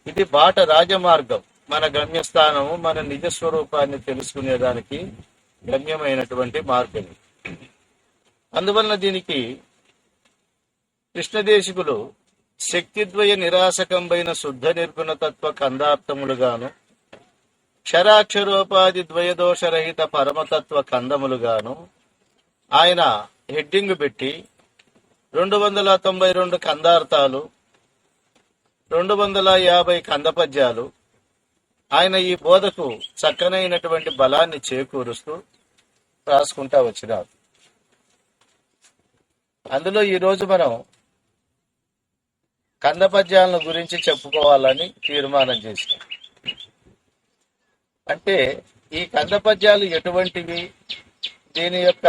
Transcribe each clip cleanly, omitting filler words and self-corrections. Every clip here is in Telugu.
ఇది బాట రాజమార్గం. మన గమ్యస్థానము, మన నిజ స్వరూపాన్ని తెలుసుకునేదానికి గమ్యమైనటువంటి మార్గం. అందువలన దీనికి కృష్ణదేశికులు శక్తిద్వయ నిరాశకంబైన శుద్ధ నిర్గుణతత్వ కందార్థములుగాను, క్షరాక్షరోపాధి ద్వయదోషరహిత పరమతత్వ కందములుగాను ఆయన హెడ్డింగ్ పెట్టి 292 కందార్థాలు, 250 కందపద్యాలు ఆయన ఈ బోధకు చక్కనైనటువంటి బలాన్ని చేకూరుస్తూ రాసుకుంటా వచ్చినారు. అందులో ఈరోజు మనం కందపద్యాలను గురించి చెప్పుకోవాలని తీర్మానం చేసినాం. అంటే ఈ కందపద్యాలు ఎటువంటివి, దీని యొక్క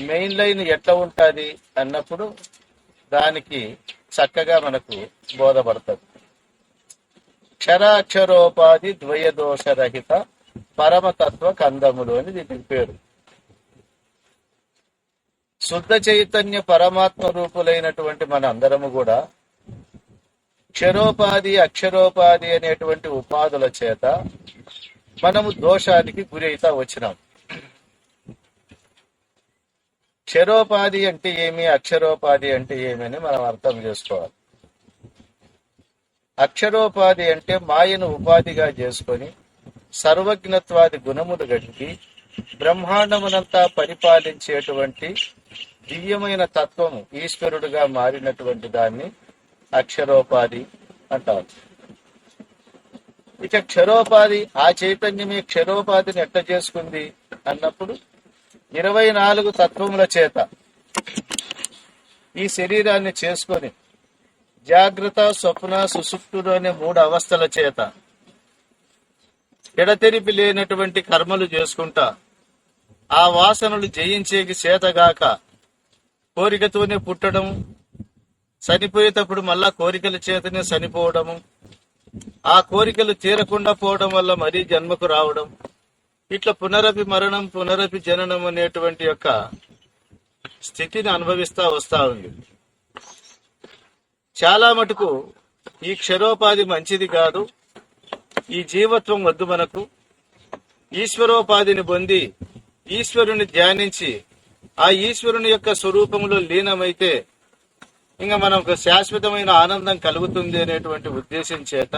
మెయిన్ లైన్ ఎట్లా ఉంటుంది అన్నప్పుడు దానికి చక్కగా మనకు బోధపడుతుంది. క్షరాక్షరోపాధి ద్వయదోషరహిత పరమతత్వ కందములు అని దీనికి పేరు. శుద్ధ చైతన్య పరమాత్మ రూపులైనటువంటి మన అందరము కూడా క్షరోపాధి అక్షరోపాధి అనేటువంటి ఉపాధుల చేత మనము దోషానికి గురి అవుతా వచ్చినాం. క్షరోపాధి అంటే ఏమి, అక్షరోపాధి అంటే ఏమి అని మనం అర్థం చేసుకోవాలి. అక్షరోపాధి అంటే మాయను ఉపాధిగా చేసుకొని సర్వజ్ఞత్వాది గుణములు గడిపి బ్రహ్మాండమునంతా పరిపాలించేటువంటి దివ్యమైన తత్వము ఈశ్వరుడుగా మారినటువంటి దాన్ని అక్షరోపాధి అంటారు. ఇక క్షరోపాధి, ఆ చైతన్యమే క్షరోపాధిని ఎట్లా చేసుకుంది అన్నప్పుడు 24 తత్వముల చేత ఈ శరీరాన్ని చేసుకొని జాగ్రత్త, స్వప్న, సుషుప్తులు అనే 3 అవస్థల చేత ఎడతెరిపి లేనటువంటి కర్మలు చేసుకుంటా ఆ వాసనలు జయించేకి చేతగాక కోరికతోనే పుట్టడం, చనిపోయేటప్పుడు మళ్ళా కోరికల చేతనే చనిపోవడము, ఆ కోరికలు తీరకుండా పోవడం వల్ల మరీ జన్మకు రావడం, ఇట్లా పునరపి మరణం పునరపి జననం అనేటువంటి యొక్క స్థితిని అనుభవిస్తా వస్తా ఉంది. చాలా మటుకు ఈ క్షరోపాధి మంచిది కాదు, ఈ జీవత్వం వద్దు మనకు, ఈశ్వరోపాధిని పొంది ఈశ్వరుని ధ్యానించి ఆ ఈశ్వరుని యొక్క స్వరూపంలో లీనమైతే ఇంకా మనకు శాశ్వతమైన ఆనందం కలుగుతుంది అనేటువంటి ఉద్దేశం చేత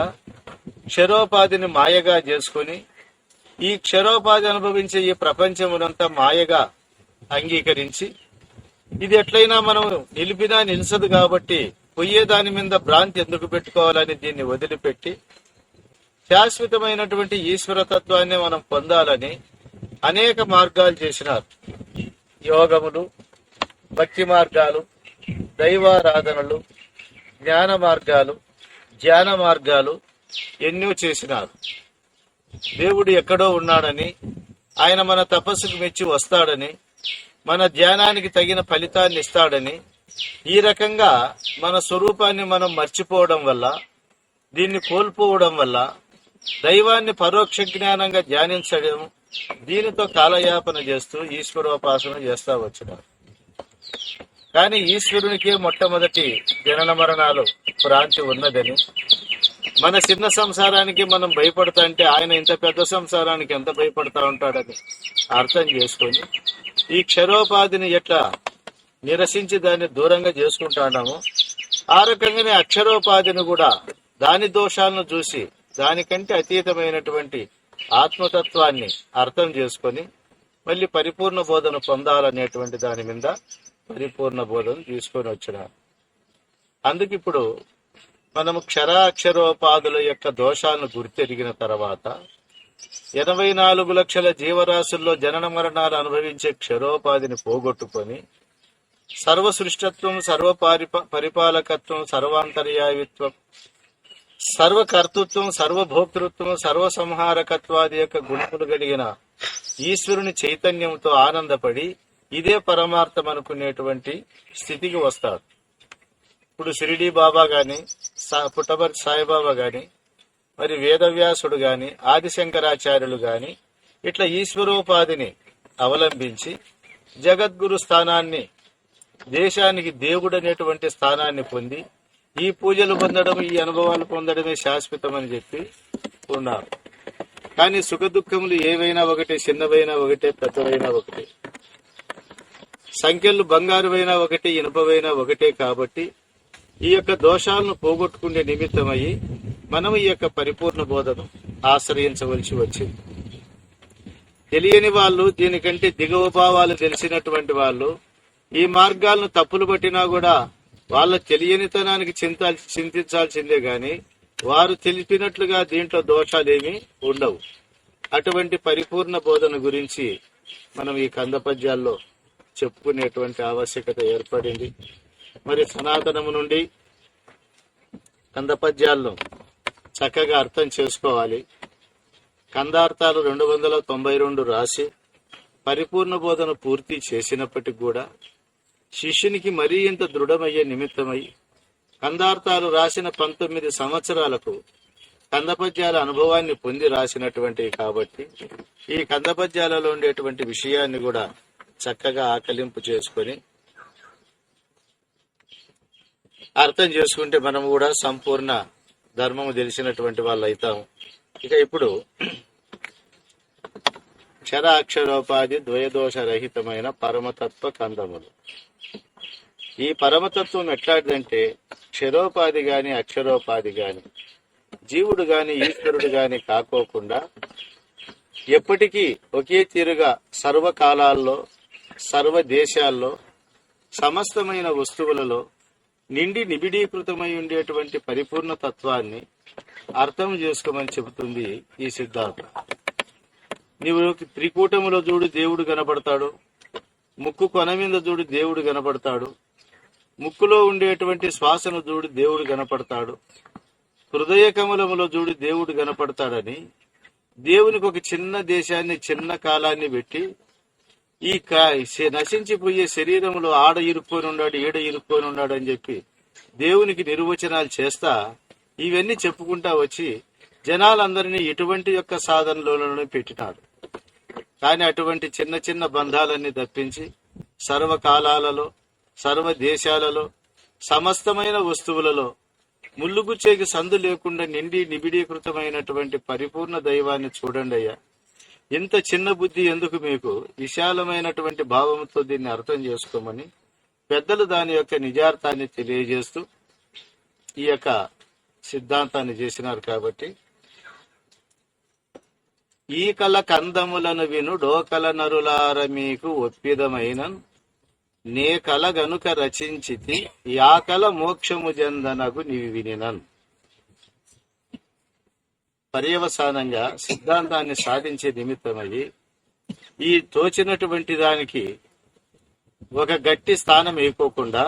క్షరోపాధిని మాయగా చేసుకొని ఈ క్షరోపాధి అనుభవించే ఈ ప్రపంచమునంతా మాయగా అంగీకరించి ఇది ఎట్లయినా మనం నిలిపినా నిలిచదు కాబట్టి పొయ్యేదాని మీద భ్రాంతి ఎందుకు పెట్టుకోవాలని దీన్ని వదిలిపెట్టి శాశ్వతమైనటువంటి ఈశ్వరతత్వాన్ని మనం పొందాలని అనేక మార్గాలు చేసినారు. యోగములు, భక్తి మార్గాలు, దైవారాధనలు, జ్ఞాన మార్గాలు, ధ్యాన మార్గాలు ఎన్నో చేసినారు. దేవుడు ఎక్కడో ఉన్నాడని, ఆయన మన తపస్సుకు మెచ్చి వస్తాడని, మన ధ్యానానికి తగిన ఫలితాన్ని ఇస్తాడని, ఈ రకంగా మన స్వరూపాన్ని మనం మర్చిపోవడం వల్ల, దీన్ని కోల్పోవడం వల్ల దైవాన్ని పరోక్ష జ్ఞానంగా ధ్యానించడం, దీనితో కాలయాపన చేస్తూ ఈశ్వరోపాసన చేస్తా వచ్చినారు. కానీ ఈశ్వరునికే మొట్టమొదటి జనన మరణాలు భ్రాంతి ఉన్నదని, మన చిన్న సంసారానికి మనం భయపడతా అంటే ఆయన ఇంత పెద్ద సంసారానికి ఎంత భయపడతా ఉంటాడని అర్థం చేసుకొని ఈ క్షరోపాధిని ఎట్లా నిరసించి దాన్ని దూరంగా చేసుకుంటాడామో ఆ రకంగానే అక్షరోపాధిని కూడా దాని దోషాలను చూసి దానికంటే అతీతమైనటువంటి ఆత్మతత్వాన్ని అర్థం చేసుకొని మళ్ళీ పరిపూర్ణ బోధన పొందాలనేటువంటి దాని మీద పరిపూర్ణ బోధన తీసుకొని వచ్చినారు. అందుకిప్పుడు మనము క్షరాక్షరోపాధుల యొక్క దోషాలను గుర్తెరిగిన తర్వాత 84 లక్షల జీవరాశుల్లో జనన మరణాలు అనుభవించే క్షరోపాధిని పోగొట్టుకొని సర్వసృష్టత్వం, పరిపాలకత్వం, సర్వాంతర్యావిత్వం, సర్వకర్తృత్వం, సర్వభోక్తృత్వం, సర్వసంహారకత్వాది యొక్క గుణములు కలిగిన ఈశ్వరుని చైతన్యంతో ఆనందపడి ఇదే పరమార్థం అనుకునేటువంటి స్థితికి వస్తారు. ఇప్పుడు షిరిడీ బాబా గాని, పుట్టపర్తి సాయిబాబా గాని, మరి వేదవ్యాసుడు గాని, ఆదిశంకరాచార్యులు గాని ఇట్లా ఈశ్వరోపాధిని అవలంబించి జగద్గురు స్థానాన్ని, దేశానికి దేవుడు అనేటువంటి స్థానాన్ని పొంది ఈ పూజలు పొందడం, ఈ అనుభవాలు పొందడమే శాశ్వతం అని చెప్పి ఉన్నారు. కానీ సుఖ దుఃఖములు ఏవైనా ఒకటే, చిన్నవైనా ఒకటే, పెద్దవైనా ఒకటే, సంఖ్యలు బంగారువైనా ఒకటే, ఇనుపవైనా ఒకటే. కాబట్టి ఈ యొక్క దోషాలను పోగొట్టుకునే నిమిత్తమయ్యి మనం ఈ యొక్క పరిపూర్ణ బోధను ఆశ్రయించవలసి వచ్చింది. తెలియని వాళ్ళు, దీనికంటే దిగువ భావాలు తెలిసినటువంటి వాళ్ళు ఈ మార్గాలను తప్పులు పట్టినా కూడా వాళ్ళ తెలియనితనానికి చింతించాల్సిందే గాని వారు తెలిపినట్లుగా దీంట్లో దోషాలేమీ ఉండవు. అటువంటి పరిపూర్ణ బోధన గురించి మనం ఈ కంద పద్యాల్లో చెప్పుకునేటువంటి ఆవశ్యకత ఏర్పడింది. మరి సనాతనము నుండి కంద పద్యాలను చక్కగా అర్థం చేసుకోవాలి. కందార్థాలు 292 రాసి పరిపూర్ణ బోధన పూర్తి చేసినప్పటికి కూడా శిష్యునికి మరీ ఇంత దృఢమయ్యే నిమిత్తమై కందార్థాలు రాసిన 19 సంవత్సరాలకు కందపద్యాల అనుభవాన్ని పొంది రాసినటువంటివి. కాబట్టి ఈ కందపద్యాలలో ఉండేటువంటి విషయాన్ని కూడా చక్కగా ఆకలింపు చేసుకొని అర్థం చేసుకుంటే మనం కూడా సంపూర్ణ ధర్మము తెలిసినటువంటి వాళ్ళు అవుతాము. ఇక ఇప్పుడు క్షర అక్షరోపాధి ద్వయదోష రహితమైన పరమతత్వ కందములు. ఈ పరమతత్వం ఎట్లాంటిదంటే క్షరోపాధి గాని అక్షరోపాధి గాని, జీవుడు గాని ఈశ్వరుడు గాని కాకోకుండా ఎప్పటికీ ఒకే తీరుగా సర్వకాలాల్లో, సర్వ దేశాల్లో, సమస్తమైన వస్తువులలో నిండి నిబిడీకృతమై ఉండేటువంటి పరిపూర్ణ తత్వాన్ని అర్థం చేసుకోమని చెబుతుంది ఈ సిద్ధాంతం. నీవు త్రికూటములో చూడు దేవుడు కనపడతాడు, ముక్కు కొన మీద చూడు దేవుడు కనపడతాడు, ముక్కులో ఉండేటువంటి శ్వాసను చూడు దేవుడు కనపడతాడు, హృదయ కమలములో చూడు దేవుడు కనపడతాడని దేవునికి ఒక చిన్న దేశాన్ని, చిన్న కాలాన్ని పెట్టి ఈ నశించిపోయే శరీరంలో ఆడ ఇరుక్కొని ఉన్నాడు, ఈడ ఇరుక్కొని ఉన్నాడు అని చెప్పి దేవునికి నిర్వచనాలు చేస్తా ఇవన్నీ చెప్పుకుంటా వచ్చి జనాలందరినీ ఇటువంటి యొక్క సాధనలోనే పెట్టినాడు. కానీ అటువంటి చిన్న చిన్న బంధాలన్నీ తప్పించి సర్వకాలాలలో, సర్వ దేశాలలో, సమస్తమైన వస్తువులలో ముల్లుగుచ్చేకి సందు లేకుండా నిండి నిబిడీకృతమైనటువంటి పరిపూర్ణ దైవాన్ని చూడండి అయ్యా. ఇంత చిన్న బుద్ధి ఎందుకు మీకు? విశాలమైనటువంటి భావంతో దీన్ని అర్థం చేసుకోమని పెద్దలు దాని యొక్క నిజార్థాన్ని తెలియజేస్తూ ఈ యొక్క సిద్ధాంతాన్ని చేసినారు. కాబట్టి ఈ కల కందములను విను డోకల నరులార మీకు ఒప్పిదమైన నే కల గనుక రచించితి యా కల మోక్షము జందనగు నీవి వినినన్. పర్యవసానంగా సిద్ధాంతాన్ని సాధించే నిమిత్తమయ్యి ఈ తోచినటువంటి దానికి ఒక గట్టి స్థానం వేయకోకుండా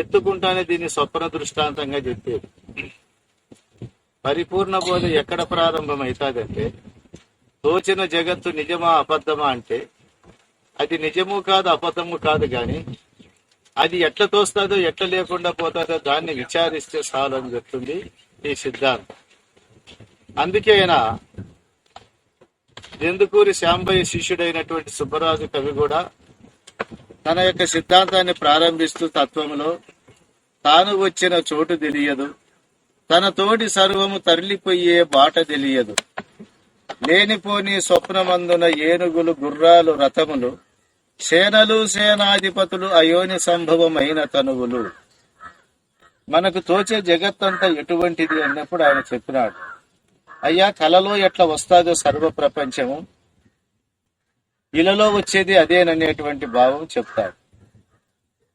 ఎత్తుకుంటానే దీన్ని స్వప్న దృష్టాంతంగా చెప్పేది. పరిపూర్ణ బోధ ఎక్కడ ప్రారంభమవుతాదంటే తోచిన జగత్తు నిజమా అబద్ధమా అంటే అది నిజము కాదు, అబద్ధము కాదు, గాని అది ఎట్లా తోస్తాదో, ఎట్లా లేకుండా పోతాదో దాన్ని విచారిస్తే చాలు అని చెప్తుంది ఈ సిద్ధాంతం. అందుకే ఆయన జందుకూరి శాంబయ్య శిష్యుడైనటువంటి సుబ్బరాజు కవి కూడా తన యొక్క సిద్ధాంతాన్ని ప్రారంభిస్తూ తత్వములో తాను వచ్చిన చోటు తెలియదు, తన తోటి సర్వము తరలిపోయే బాట తెలియదు, లేనిపోని స్వప్నమందున ఏనుగులు గుర్రాలు రథములు సేనలు సేనాధిపతులు అయోని సంభవమైన తనువులు. మనకు తోచే జగత్తంతా ఎటువంటిది అన్నప్పుడు ఆయన చెప్పినాడు, అయ్యా కలలో ఎట్లా వస్తాదో సర్వ ప్రపంచము, ఇలలో వచ్చేది అదేననేటువంటి భావం చెప్తాడు.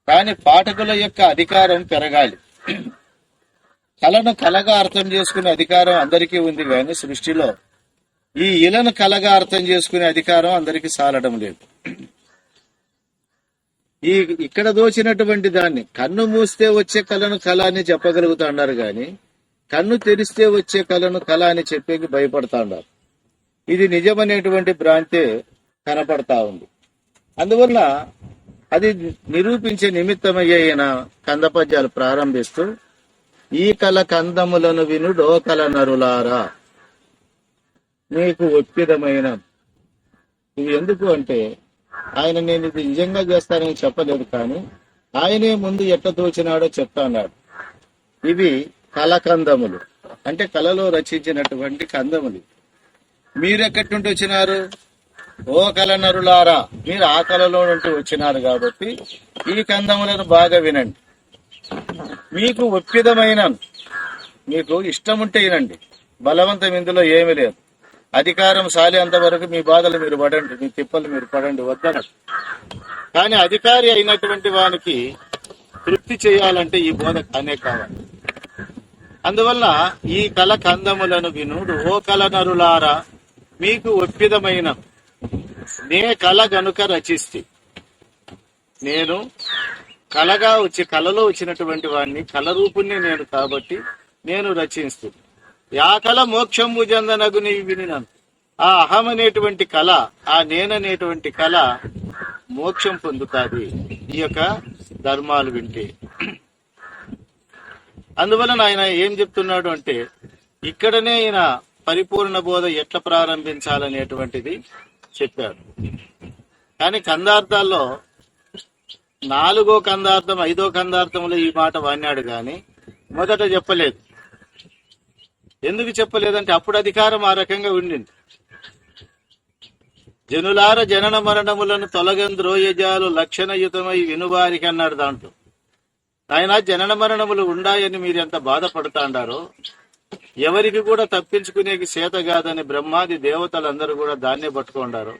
కానీ పాఠకుల యొక్క అధికారం పెరగాలి. కళను కళగా అర్థం చేసుకునే అధికారం అందరికీ ఉంది, కానీ సృష్టిలో ఈ ఇలను కళగా అర్థం చేసుకునే అధికారం అందరికీ సాలడం లేదు. ఈ ఇక్కడ దోచినటువంటి దాన్ని కన్ను మూస్తే వచ్చే కళను కళ అని చెప్పగలుగుతున్నారు, కానీ కన్ను తెరిస్తే వచ్చే కళను కళ అని చెప్పేకి భయపడతాండారు. ఇది నిజమనేటువంటి భ్రాంతే కనపడతా ఉంది. అందువల్ల అది నిరూపించే నిమిత్తమయ్యైన కందపద్యాలు ప్రారంభిస్తూ ఈ కల కందములను విను డోకల నరులారా మీకు ఒప్పిదమైన. ఇవి ఎందుకు అంటే ఆయన నేను ఇది నిజంగా చేస్తానని చెప్పలేదు, కానీ ఆయనే ముందు ఎట్లా తోచినాడో చెప్తా అన్నాడు. ఇవి కలకందములు, అంటే కలలో రచించినటువంటి కందములు. మీరెక్కడి నుండి వచ్చినారు? ఓ కలనరులారా, మీరు ఆ కలలో నుండి వచ్చినారు కాబట్టి ఈ కందములను బాగా వినండి. మీకు ఒప్పిదమైన, మీకు ఇష్టం ఉంటే వినండి, బలవంతం ఇందులో ఏమీ లేదు. అధికారం సాలేంత వరకు మీ బాధలు మీరు పడండి, మీ తిప్పలు మీరు పడండి, వద్దనట్టు. కానీ అధికారి అయినటువంటి వానికి తృప్తి చేయాలంటే ఈ బోధ కానే కావాలి. అందువల్ల ఈ కల కందములను వినుడు. ఓ కల నరులారా, మీకు ఒప్పిదమైన నే కల గనుక రచిస్తే, నేను కలగా వచ్చి కలలో వచ్చినటువంటి వాడిని, కల రూపుణ్ణి నేను కాబట్టి నేను రచిస్తూ యా కల మోక్షము జందనగు నీవి వినినాను. ఆ అహం అనేటువంటి కళ, ఆ నేననేటువంటి కళ మోక్షం పొందుతాది ఈ యొక్క ధర్మాలు వింటే. అందువలన ఆయన ఏం చెప్తున్నాడు అంటే, ఇక్కడనే ఆయన పరిపూర్ణ బోధ ఎట్లా ప్రారంభించాలనేటువంటిది చెప్పాడు. కానీ కందార్థాల్లో 4వ కందార్థం 5వ కందార్థంలో ఈ మాట వాడినాడు కానీ మొదట చెప్పలేదు. ఎందుకు చెప్పలేదంటే అప్పుడు అధికారం ఆ రకంగా ఉండింది. జనులార జనన మరణములను తొలగంద్రోయజాలు లక్షణయుతమై వినువారికి అన్నాడు దాంట్లో. ఆయన జనన మరణములు ఉండాయని మీరు ఎంత బాధపడుతాండారో, ఎవరికి కూడా తప్పించుకునేకి చేత కాదని బ్రహ్మాది దేవతలందరూ కూడా దాన్నే పట్టుకుండారు.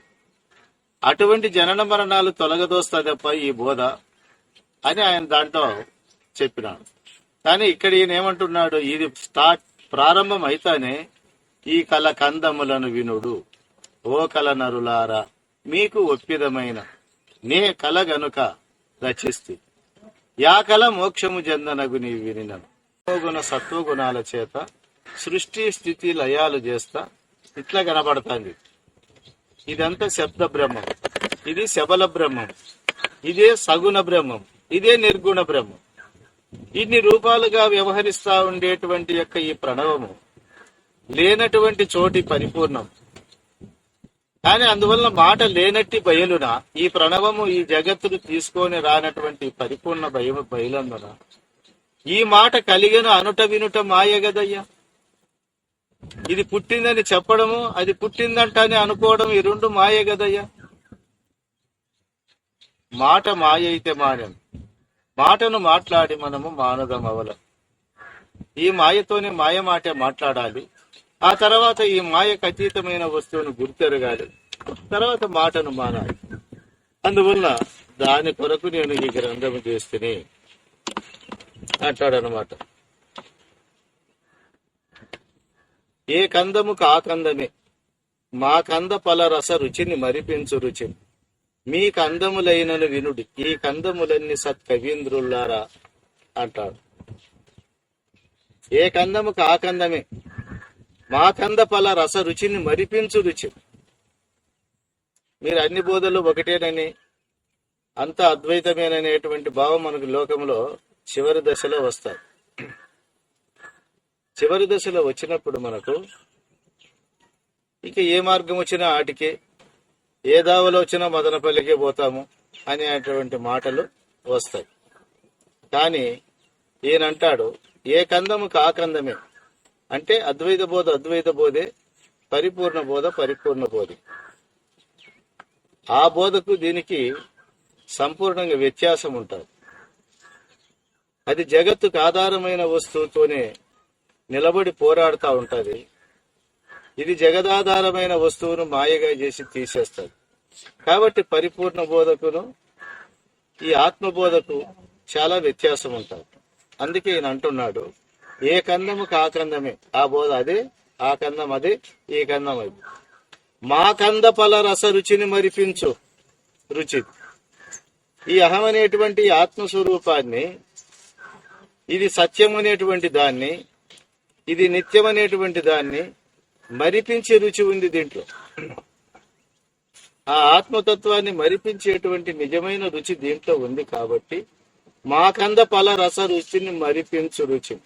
అటువంటి జనన మరణాలు తొలగదోస్తదప్ప ఈ బోధ అని ఆయన దాంట్లో చెప్పినాడు. కానీ ఇక్కడ ఈయన ఏమంటున్నాడు, ఇది ప్రారంభం అయితేనే ఈ కల కందములను వినుడు. ఓ కల నరులారా, మీకు ఒప్పిదమైన నే కల గనుక రచిస్తే యా కల మోక్షము జందనగు నీ వినినను. గుణ సత్వగుణాల చేత సృష్టి స్థితి లయాలు చేస్తా ఇట్లా కనబడతాంది. ఇదంతా శబ్ద బ్రహ్మం, ఇది శబల బ్రహ్మం, ఇదే సగుణ బ్రహ్మం, ఇదే నిర్గుణ బ్రహ్మం. ఇన్ని రూపాలుగా వ్యవహరిస్తా ఉండేటువంటి యొక్క ఈ ప్రణవము లేనటువంటి చోటి పరిపూర్ణం. కానీ అందువల్ల మాట లేనట్టి బయలున ఈ ప్రణవము ఈ జగత్తును తీసుకొని రానటువంటి పరిపూర్ణ బయలందున ఈ మాట కలిగిన అనుట వినుట మాయ గదయ్యా. ఇది పుట్టిందని చెప్పడము, అది పుట్టిందంటని అనుకోవడం, ఈ రెండు మాయ గదయ్యా. మాట మాయ అయితే మానం, మాటను మాట్లాడి మనము మానదం అవలం. ఈ మాయతోనే మాయ మాటే మాట్లాడాలి. ఆ తర్వాత ఈ మాయకు అతీతమైన వస్తువును గుర్తెరగాలి. తర్వాత మాటను మానాలి. అందువల్ల దాని కొరకు నేను ఈ గ్రంథము చేస్తేనే అంటాడనమాట. ఏ కందముకు ఆ కందమే, మా కంద పల రస రుచిని మరిపించు రుచిని, మీ కందములైనను వినుడి, ఈ కందములన్నీ సత్కవీంద్రులారా అంటాడు. ఏ కందముకు ఆ కందమే, మా కంద పల రస రుచిని మరిపించు రుచి. మీరు అన్ని బోధలు ఒకటేనని, అంత అద్వైతమేననేటువంటి భావం మనకు లోకంలో చివరి దశలో వస్తాయి. చివరి దశలో వచ్చినప్పుడు మనకు ఇక ఏ మార్గం వచ్చినా ఆటికే, ఏ దావలో వచ్చినా మదనపల్లికే పోతాము అనేటువంటి మాటలు వస్తాయి. కానీ ఈయనంటాడు, ఏ కందముకు ఆ కందమే, అంటే అద్వైత బోధ అద్వైత బోధే, పరిపూర్ణ బోధ పరిపూర్ణ బోధే. ఆ బోధకు దీనికి సంపూర్ణంగా వ్యత్యాసం ఉంటుంది. అది జగత్తుకు ఆధారమైన వస్తువుతోనే నిలబడి పోరాడుతూ ఉంటుంది. ఇది జగదాధారమైన వస్తువును మాయగా చేసి తీసేస్తుంది. కాబట్టి పరిపూర్ణ బోధకును ఈ ఆత్మబోధకు చాలా వ్యత్యాసం ఉంటుంది. అందుకే ఈయన అంటున్నాడు, ఏ కందముకు ఆ కందమే, ఆ బోధ అదే, ఆ కందం అదే, ఈ కందం అది. మా కంద పల రస రుచిని మరిపించు రుచి. ఈ అహం అనేటువంటి ఆత్మస్వరూపాన్ని, ఇది సత్యం అనేటువంటి దాన్ని, ఇది నిత్యం అనేటువంటి దాన్ని మరిపించే రుచి ఉంది దీంట్లో. ఆ ఆత్మతత్వాన్ని మరిపించేటువంటి నిజమైన రుచి దీంట్లో ఉంది. కాబట్టి మా కంద పల రస రుచిని మరిపించు రుచి,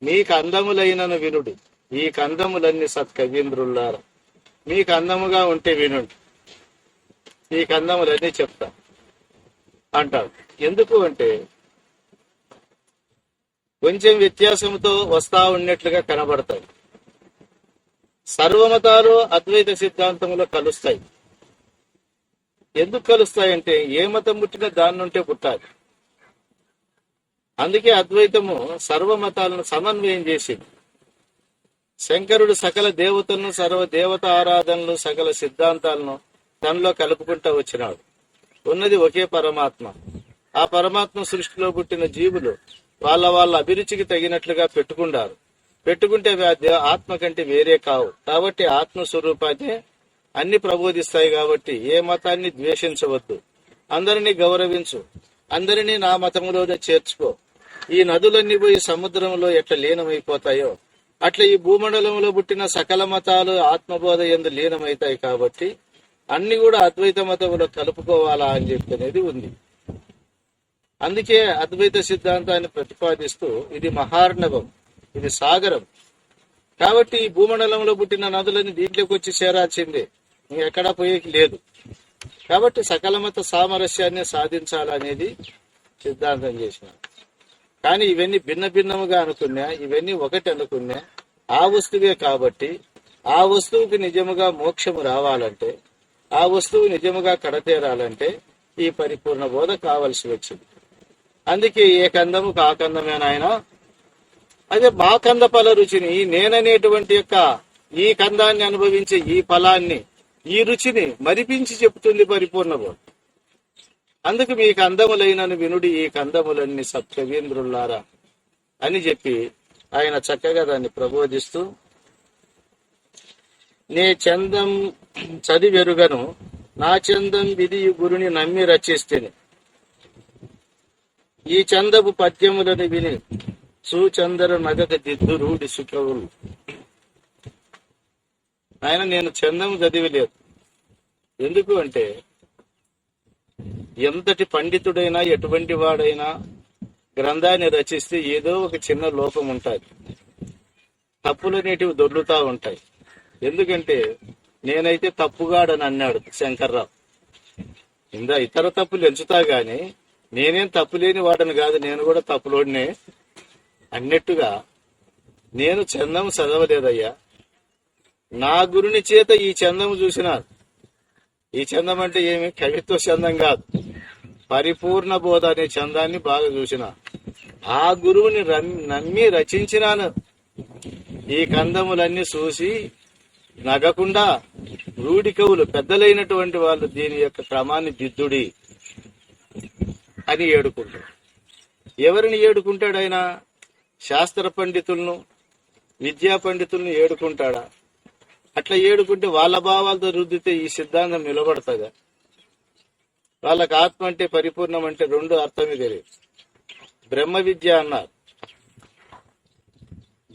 మీ కందములైనను వినుడి, ఈ కందములన్నీ సత్కవీంద్రులారా. మీ కందముగా ఉంటే వినుండి, ఈ కందములన్నీ చెప్తా అంటాడు. ఎందుకు అంటే కొంచెం వ్యత్యాసంతో వస్తా ఉన్నట్లుగా కనబడతాయి. సర్వమతాలు అద్వైత సిద్ధాంతంలో కలుస్తాయి. ఎందుకు కలుస్తాయంటే ఏ మతం పుట్టినా దాని నుంటే పుట్టాలి. అందుకే అద్వైతము సర్వమతాలను సమన్వయం చేసింది. శంకరుడు సకల దేవతలను, సర్వ దేవత ఆరాధనలు, సకల సిద్ధాంతాలను తనలో కలుపుకుంటూ వచ్చినాడు. ఉన్నది ఒకే పరమాత్మ. ఆ పరమాత్మ సృష్టిలో పుట్టిన జీవులు వాళ్ళ అభిరుచికి తగినట్లుగా పెట్టుకుంటే అవి ఆత్మ కంటే వేరే కావు. కాబట్టి ఆత్మస్వరూపాన్ని అన్ని ప్రబోధిస్తాయి. కాబట్టి ఏ మతాన్ని ద్వేషించవద్దు, అందరినీ గౌరవించు, అందరినీ నా మతంలోనే చేర్చుకో. ఈ నదులన్నీ పోయి సముద్రంలో ఎట్లా లీనమైపోతాయో అట్లా ఈ భూమండలంలో పుట్టిన సకల మతాలు ఆత్మబోధ యందు లీనమవుతాయి. కాబట్టి అన్ని కూడా అద్వైత మతంలో కలుపుకోవాలా అని చెప్పనేది ఉంది. అందుకే అద్వైత సిద్ధాంతాన్ని ప్రతిపాదిస్తూ ఇది మహార్ణవం, ఇది సాగరం. కాబట్టి ఈ భూమండలంలో పుట్టిన నదులని దీంట్లోకి వచ్చి చేరాల్సిందే, ఇంకెక్కడా పోయేకి లేదు. కాబట్టి సకల మత సామరస్యాన్ని సాధించాలనేది సిద్ధాంతం చేసిన. కానీ ఇవన్నీ భిన్నముగా అనుకున్నా, ఇవన్నీ ఒకటి అనుకున్నా ఆ వస్తువే. కాబట్టి ఆ వస్తువుకి నిజముగా మోక్షము రావాలంటే, ఆ వస్తువు నిజముగా కడతేరాలంటే ఈ పరిపూర్ణ బోధ కావలసి వచ్చింది. అందుకే ఏ కందము కాకందమేనాయన. అదే మా కంద ఫల రుచిని, నేననేటువంటి యొక్క ఈ కందాన్ని అనుభవించే ఈ ఫలాన్ని, ఈ రుచిని మరిపించి చెప్తుంది పరిపూర్ణ బోధ. అందుకు మీ కందములైనను వినుడి ఈ కందములన్నీ సప్తవేంద్రులారా అని చెప్పి ఆయన చక్కగా దాన్ని ప్రబోధిస్తూ, నే చందం చదివెరుగను, నా చందం విధి గురుని నమ్మి రచిస్తేని, ఈ చందపు పద్యములను విని సుచందర నగక దిద్దు రూడి సుఖవులు. ఆయన నేను చందము చదివలేదు. ఎందుకు అంటే ఎంతటి పండితుడైనా ఎటువంటి వాడైనా గ్రంథాన్ని రచిస్తే ఏదో ఒక చిన్న లోపం ఉంటుంది, తప్పులనేటివి దొర్లుతా ఉంటాయి. ఎందుకంటే నేనైతే తప్పుగాడని అన్నాడు శంకర్రావు. ఇతర తప్పులు ఎంచుతా గాని నేనేం తప్పులేని వాడని కాదు, నేను కూడా తప్పులోడినే అన్నట్టుగా నేను చందము చదవలేదయ్యా. నా గురుని చేత ఈ చందము చూసినాను. ఈ చందం అంటే ఏమి కవిత్వ చందం కాదు, పరిపూర్ణ బోధ అనే చందాన్ని బాగా చూసిన. ఆ గురువుని నమ్మి రచించినాను. ఈ కందములన్నీ చూసి నగకుండా రూఢి కవులు పెద్దలైనటువంటి వాళ్ళు దీని యొక్క క్రమాన్ని దిద్దుడి అని ఏడుకుంటాడు. ఎవరిని ఏడుకుంటాడు ఆయన? శాస్త్ర పండితులను, విద్యా పండితులను ఏడుకుంటాడా? అట్లా ఏడుకుంటే వాళ్ళ భావాలతో రుద్దితే ఈ సిద్ధాంతం నిలబడతాగా? వాళ్ళకి ఆత్మ అంటే పరిపూర్ణం అంటే రెండు అర్థమే తెలియదు. బ్రహ్మ విద్య అన్నారు.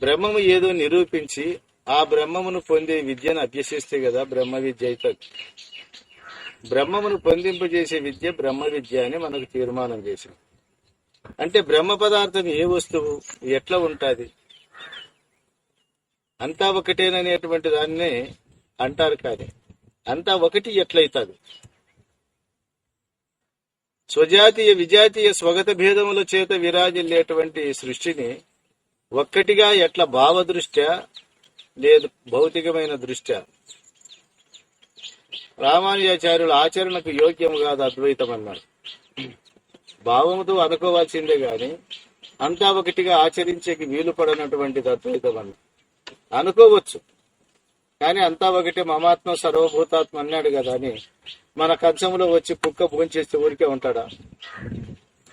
బ్రహ్మము ఏదో నిరూపించి ఆ బ్రహ్మమును పొందే విద్యను అభ్యసిస్తే కదా బ్రహ్మ విద్య అవుతుంది. బ్రహ్మమును పొందింపజేసే విద్య బ్రహ్మ విద్య అని మనకు తీర్మానం చేసింది. అంటే బ్రహ్మ పదార్థం ఏ వస్తువు, ఎట్లా ఉంటుంది, అంతా ఒకటేననేటువంటి దాన్ని అంటారు. కానీ అంతా ఒకటి ఎట్లయితుంది? స్వజాతీయ విజాతీయ స్వగత భేదముల చేత విరాజిల్లేటువంటి సృష్టిని ఒక్కటిగా ఎట్లా భావదృష్ట్యా లేదు భౌతికమైన దృష్ట్యా రామానుజాచార్యుల ఆచరణకు యోగ్యం కాదు అద్వైతం అన్నారు. భావముతో అనుకోవాల్సిందే గాని అంతా ఒకటిగా ఆచరించేకి వీలు పడనటువంటిది అద్వైతం అన్న. అనుకోవచ్చు కానీ అంతా ఒకటి మమాత్మ సర్వభూతాత్మ అన్నాడు కదా అని మన కంచంలో వచ్చి కుక్క భోంచేస్తే ఊరికే ఉంటాడా?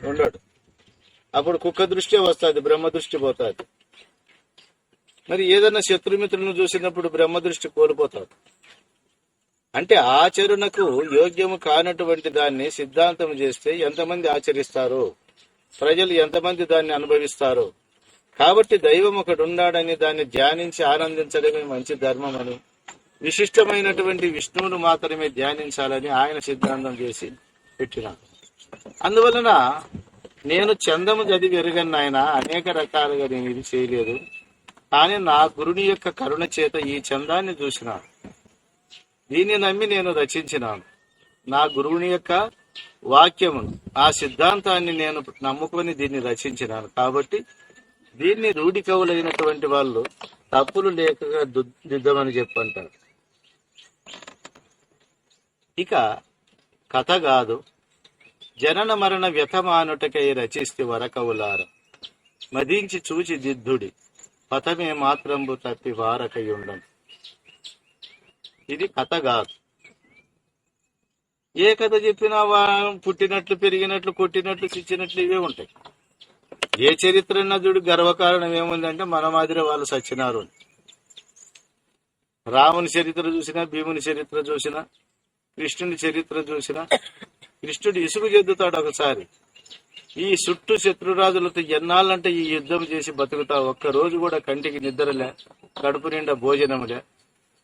ఉండడు. అప్పుడు కుక్క దృష్టి వస్తుంది, బ్రహ్మ దృష్టి పోతుంది. మరి ఏదన్నా శత్రుమిత్రులను చూసినప్పుడు బ్రహ్మ దృష్టి కోల్పోతాడు. అంటే ఆచరణకు యోగ్యము కానటువంటి దాన్ని సిద్ధాంతం చేస్తే ఎంతమంది ఆచరిస్తారు, ప్రజలు ఎంతమంది దాన్ని అనుభవిస్తారు? కాబట్టి దైవం ఒకడు ఉన్నాడని దాన్ని ధ్యానించి ఆనందించడమే మంచి ధర్మం అని, విశిష్టమైనటువంటి విష్ణువును మాత్రమే ధ్యానించాలని ఆయన సిద్ధాంతం చేసి పెట్టినాడు. అందువలన నేను చందము చదివి ఎరుగను ఆయన, అనేక రకాలుగా నేను ఇది చేయలేదు. కానీ నా గురుని యొక్క కరుణ చేత ఈ చందాన్ని చూసినాను, దీన్ని నమ్మి నేను రచించినాను. నా గురువుని యొక్క వాక్యమును, ఆ సిద్ధాంతాన్ని నేను నమ్ముకొని దీన్ని రచించినాను. కాబట్టి దీన్ని రూఢి కవులైనటువంటి వాళ్ళు తప్పులు లేక దిద్దమని చెప్పంటారు. ఇక కథ కాదు జనన మరణ వ్యథమానుటకై రచిస్తే వరకవులార మదించి చూచి దిద్దుడి పథమే మాత్రంబు తప్పి వారకయుండను. ఇది కథ కాదు. ఏ కథ చెప్పినా పుట్టినట్లు పెరిగినట్లు కొట్టినట్లు చిచ్చినట్లు ఇవే ఉంటాయి. ఏ చరిత్ర చూడు గర్వకారణం ఏముందంటే మన మాదిరి వాళ్ళు సచ్చినారు. రాముని చరిత్ర చూసినా, భీముని చరిత్ర చూసినా, కృష్ణుని చరిత్ర చూసినా, కృష్ణుడు ఇసుగు చెందుతాడు ఒకసారి. ఈ చుట్టూ శత్రురాజులతో ఎన్నాళ్ళంటే ఈ యుద్ధం చేసి బతుకుతా, ఒక్కరోజు కూడా కంటికి నిద్రలే, కడుపు నిండా భోజనములే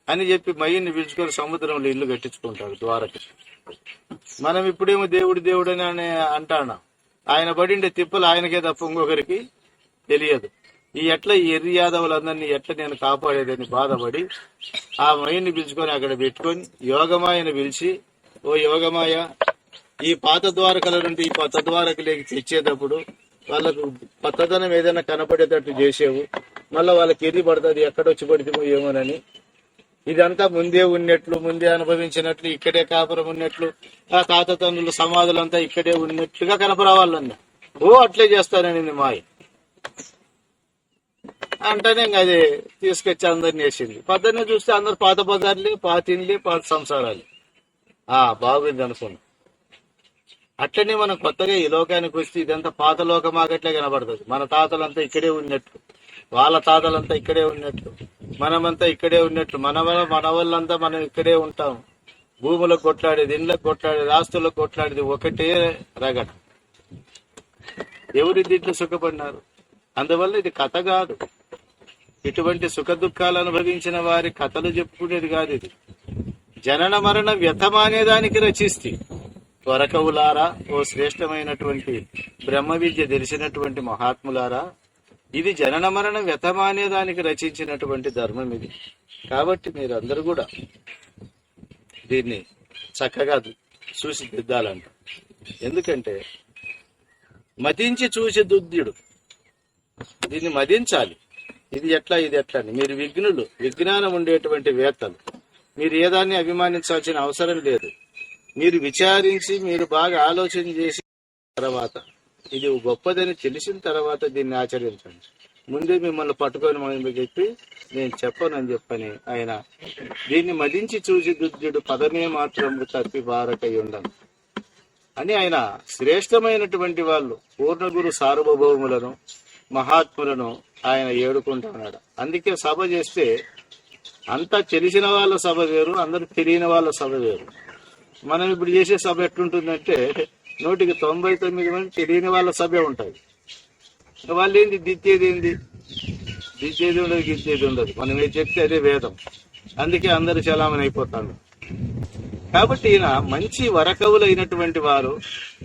అని చెప్పి మయ్యని పిలుచుకొని సముద్రంలో ఇల్లు కట్టించుకుంటాడు ద్వారకి. మనం ఇప్పుడేమో దేవుడు దేవుడు అని అంటాను. ఆయన పడిండే తిప్పలు ఆయనకే తప్ప ఇంకొకరికి తెలియదు. ఈ ఎర్రి యాదవులందరినీ ఎట్లా నేను కాపాడేదని బాధపడి ఆ మయ్యని పిలుచుకొని అక్కడ పెట్టుకొని యోగమాయను పిలిచి, ఓ యోగమాయ, ఈ పాత ద్వారకల నుండి ఈ కొత్త ద్వారకలోకి తెచ్చేటప్పుడు వాళ్ళకు కొత్తదనం ఏదైనా కనపడేటట్టు చేసేవు, మళ్ళీ వాళ్ళకి ఎర్రి పడుతుంది, ఎక్కడొచ్చి పడితేమో ఏమోనని. ఇదంతా ముందే ఉన్నట్లు, ముందే అనుభవించినట్లు, ఇక్కడే కాపురం ఉన్నట్లు, ఆ తాత తండ్రుల సమాధులంతా ఇక్కడే ఉన్నట్లుగా కనపరావాలన్నా. ఓ అట్లే చేస్తానని మాయ అంటేనే ఇంక అది తీసుకొచ్చి అందరిని వేసింది. పొద్దున్నే చూస్తే అందరు పాత బజార్లే, పాత ఇండ్లే, పాత సంసారాలు. బాగుంది అనుకున్నాం. అట్లనే మనం కొత్తగా ఈ లోకానికి వస్తే ఇదంతా పాత లోకం ఆగట్లే కనబడుతుంది. మన తాతలంతా ఇక్కడే ఉన్నట్లు, వాళ్ళ తాతలంతా ఇక్కడే ఉన్నట్లు, మనమంతా ఇక్కడే ఉన్నట్లు, మన వాళ్ళంతా మనం ఇక్కడే ఉంటాం. భూములకు కొట్లాడేది, ఇళ్లకు కొట్లాడేది, ఆస్తులకు కొట్లాడేది ఒకటే రగట. ఎవరి దీంట్లో సుఖపడినారు? అందువల్ల ఇది కథ కాదు. ఇటువంటి సుఖ దుఃఖాలు అనుభవించిన వారి కథలు చెప్పుకునేది కాదు. ఇది జనన మరణ వ్యథమానేదానికి రచిస్తే త్వరకవులారా, ఓ శ్రేష్టమైనటువంటి బ్రహ్మ విద్య తెలిసినటువంటి మహాత్ములారా, ఇది జనన మరణ వ్యథమానేదానికి రచించినటువంటి ధర్మం ఇది. కాబట్టి మీరందరూ కూడా దీన్ని చక్కగా చూసి దిద్దాలంట. ఎందుకంటే మతించి చూసి దుద్దుడు, దీన్ని మదించాలి. ఇది ఎట్లా అని. మీరు విఘ్నులు, విజ్ఞానం ఉండేటువంటి వేత్తలు, మీరు ఏదాన్ని అభిమానించాల్సిన అవసరం లేదు. మీరు విచారించి, మీరు బాగా ఆలోచన చేసిన తర్వాత, ఇది గొప్పదని తెలిసిన తర్వాత దీన్ని ఆచరించండి. ముందే మిమ్మల్ని పట్టుకొని చెప్పి నేను చెప్పనని చెప్పని ఆయన దీన్ని మదించి చూసి దుద్దుడు పదమే మాత్రం తప్పి బారకై ఉండను అని ఆయన శ్రేష్టమైనటువంటి వాళ్ళు పూర్ణగురు సార్వభౌములను, మహాత్ములను ఆయన ఏడుకుంటున్నాడు. అందుకే సభ చేస్తే అంతా తెలిసిన వాళ్ళ సభ వేరు, అందరూ తెలియని వాళ్ళ సభ వేరు. మనం ఇప్పుడు చేసే సభ ఎట్లుంటుందంటే 99 మంది తెలియని వాళ్ళ సభే ఉంటుంది. వాళ్ళు ఏంది దిద్దేది ఉండదు, గిద్దేది ఉండదు. మనం ఏం చెప్తే అదే వేదం. అందుకే అందరు చలామణి అయిపోతాడు. కాబట్టి ఈయన మంచి వరకవులైనటువంటి వారు,